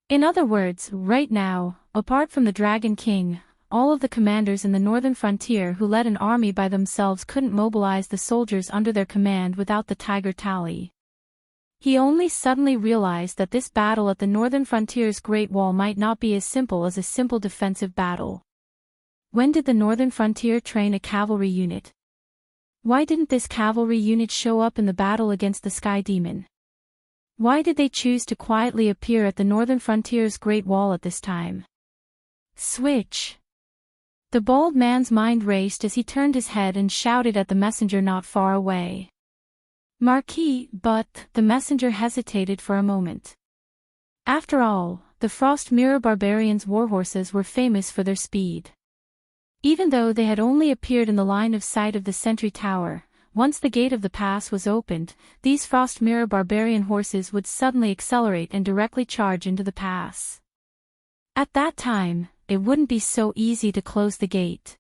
In other words, right now, apart from the Dragon King, all of the commanders in the Northern Frontier who led an army by themselves couldn't mobilize the soldiers under their command without the Tiger Tally. He only suddenly realized that this battle at the Northern Frontier's Great Wall might not be as simple as a simple defensive battle. When did the Northern Frontier train a cavalry unit? Why didn't this cavalry unit show up in the battle against the Sky Demon? Why did they choose to quietly appear at the Northern Frontier's Great Wall at this time? Switch. The bald man's mind raced as he turned his head and shouted at the messenger not far away. Marquis, but the messenger hesitated for a moment. After all, the Frost Mirror Barbarians' warhorses were famous for their speed. Even though they had only appeared in the line of sight of the sentry tower, once the gate of the pass was opened, these Frost Mirror Barbarian horses would suddenly accelerate and directly charge into the pass. At that time, it wouldn't be so easy to close the gate.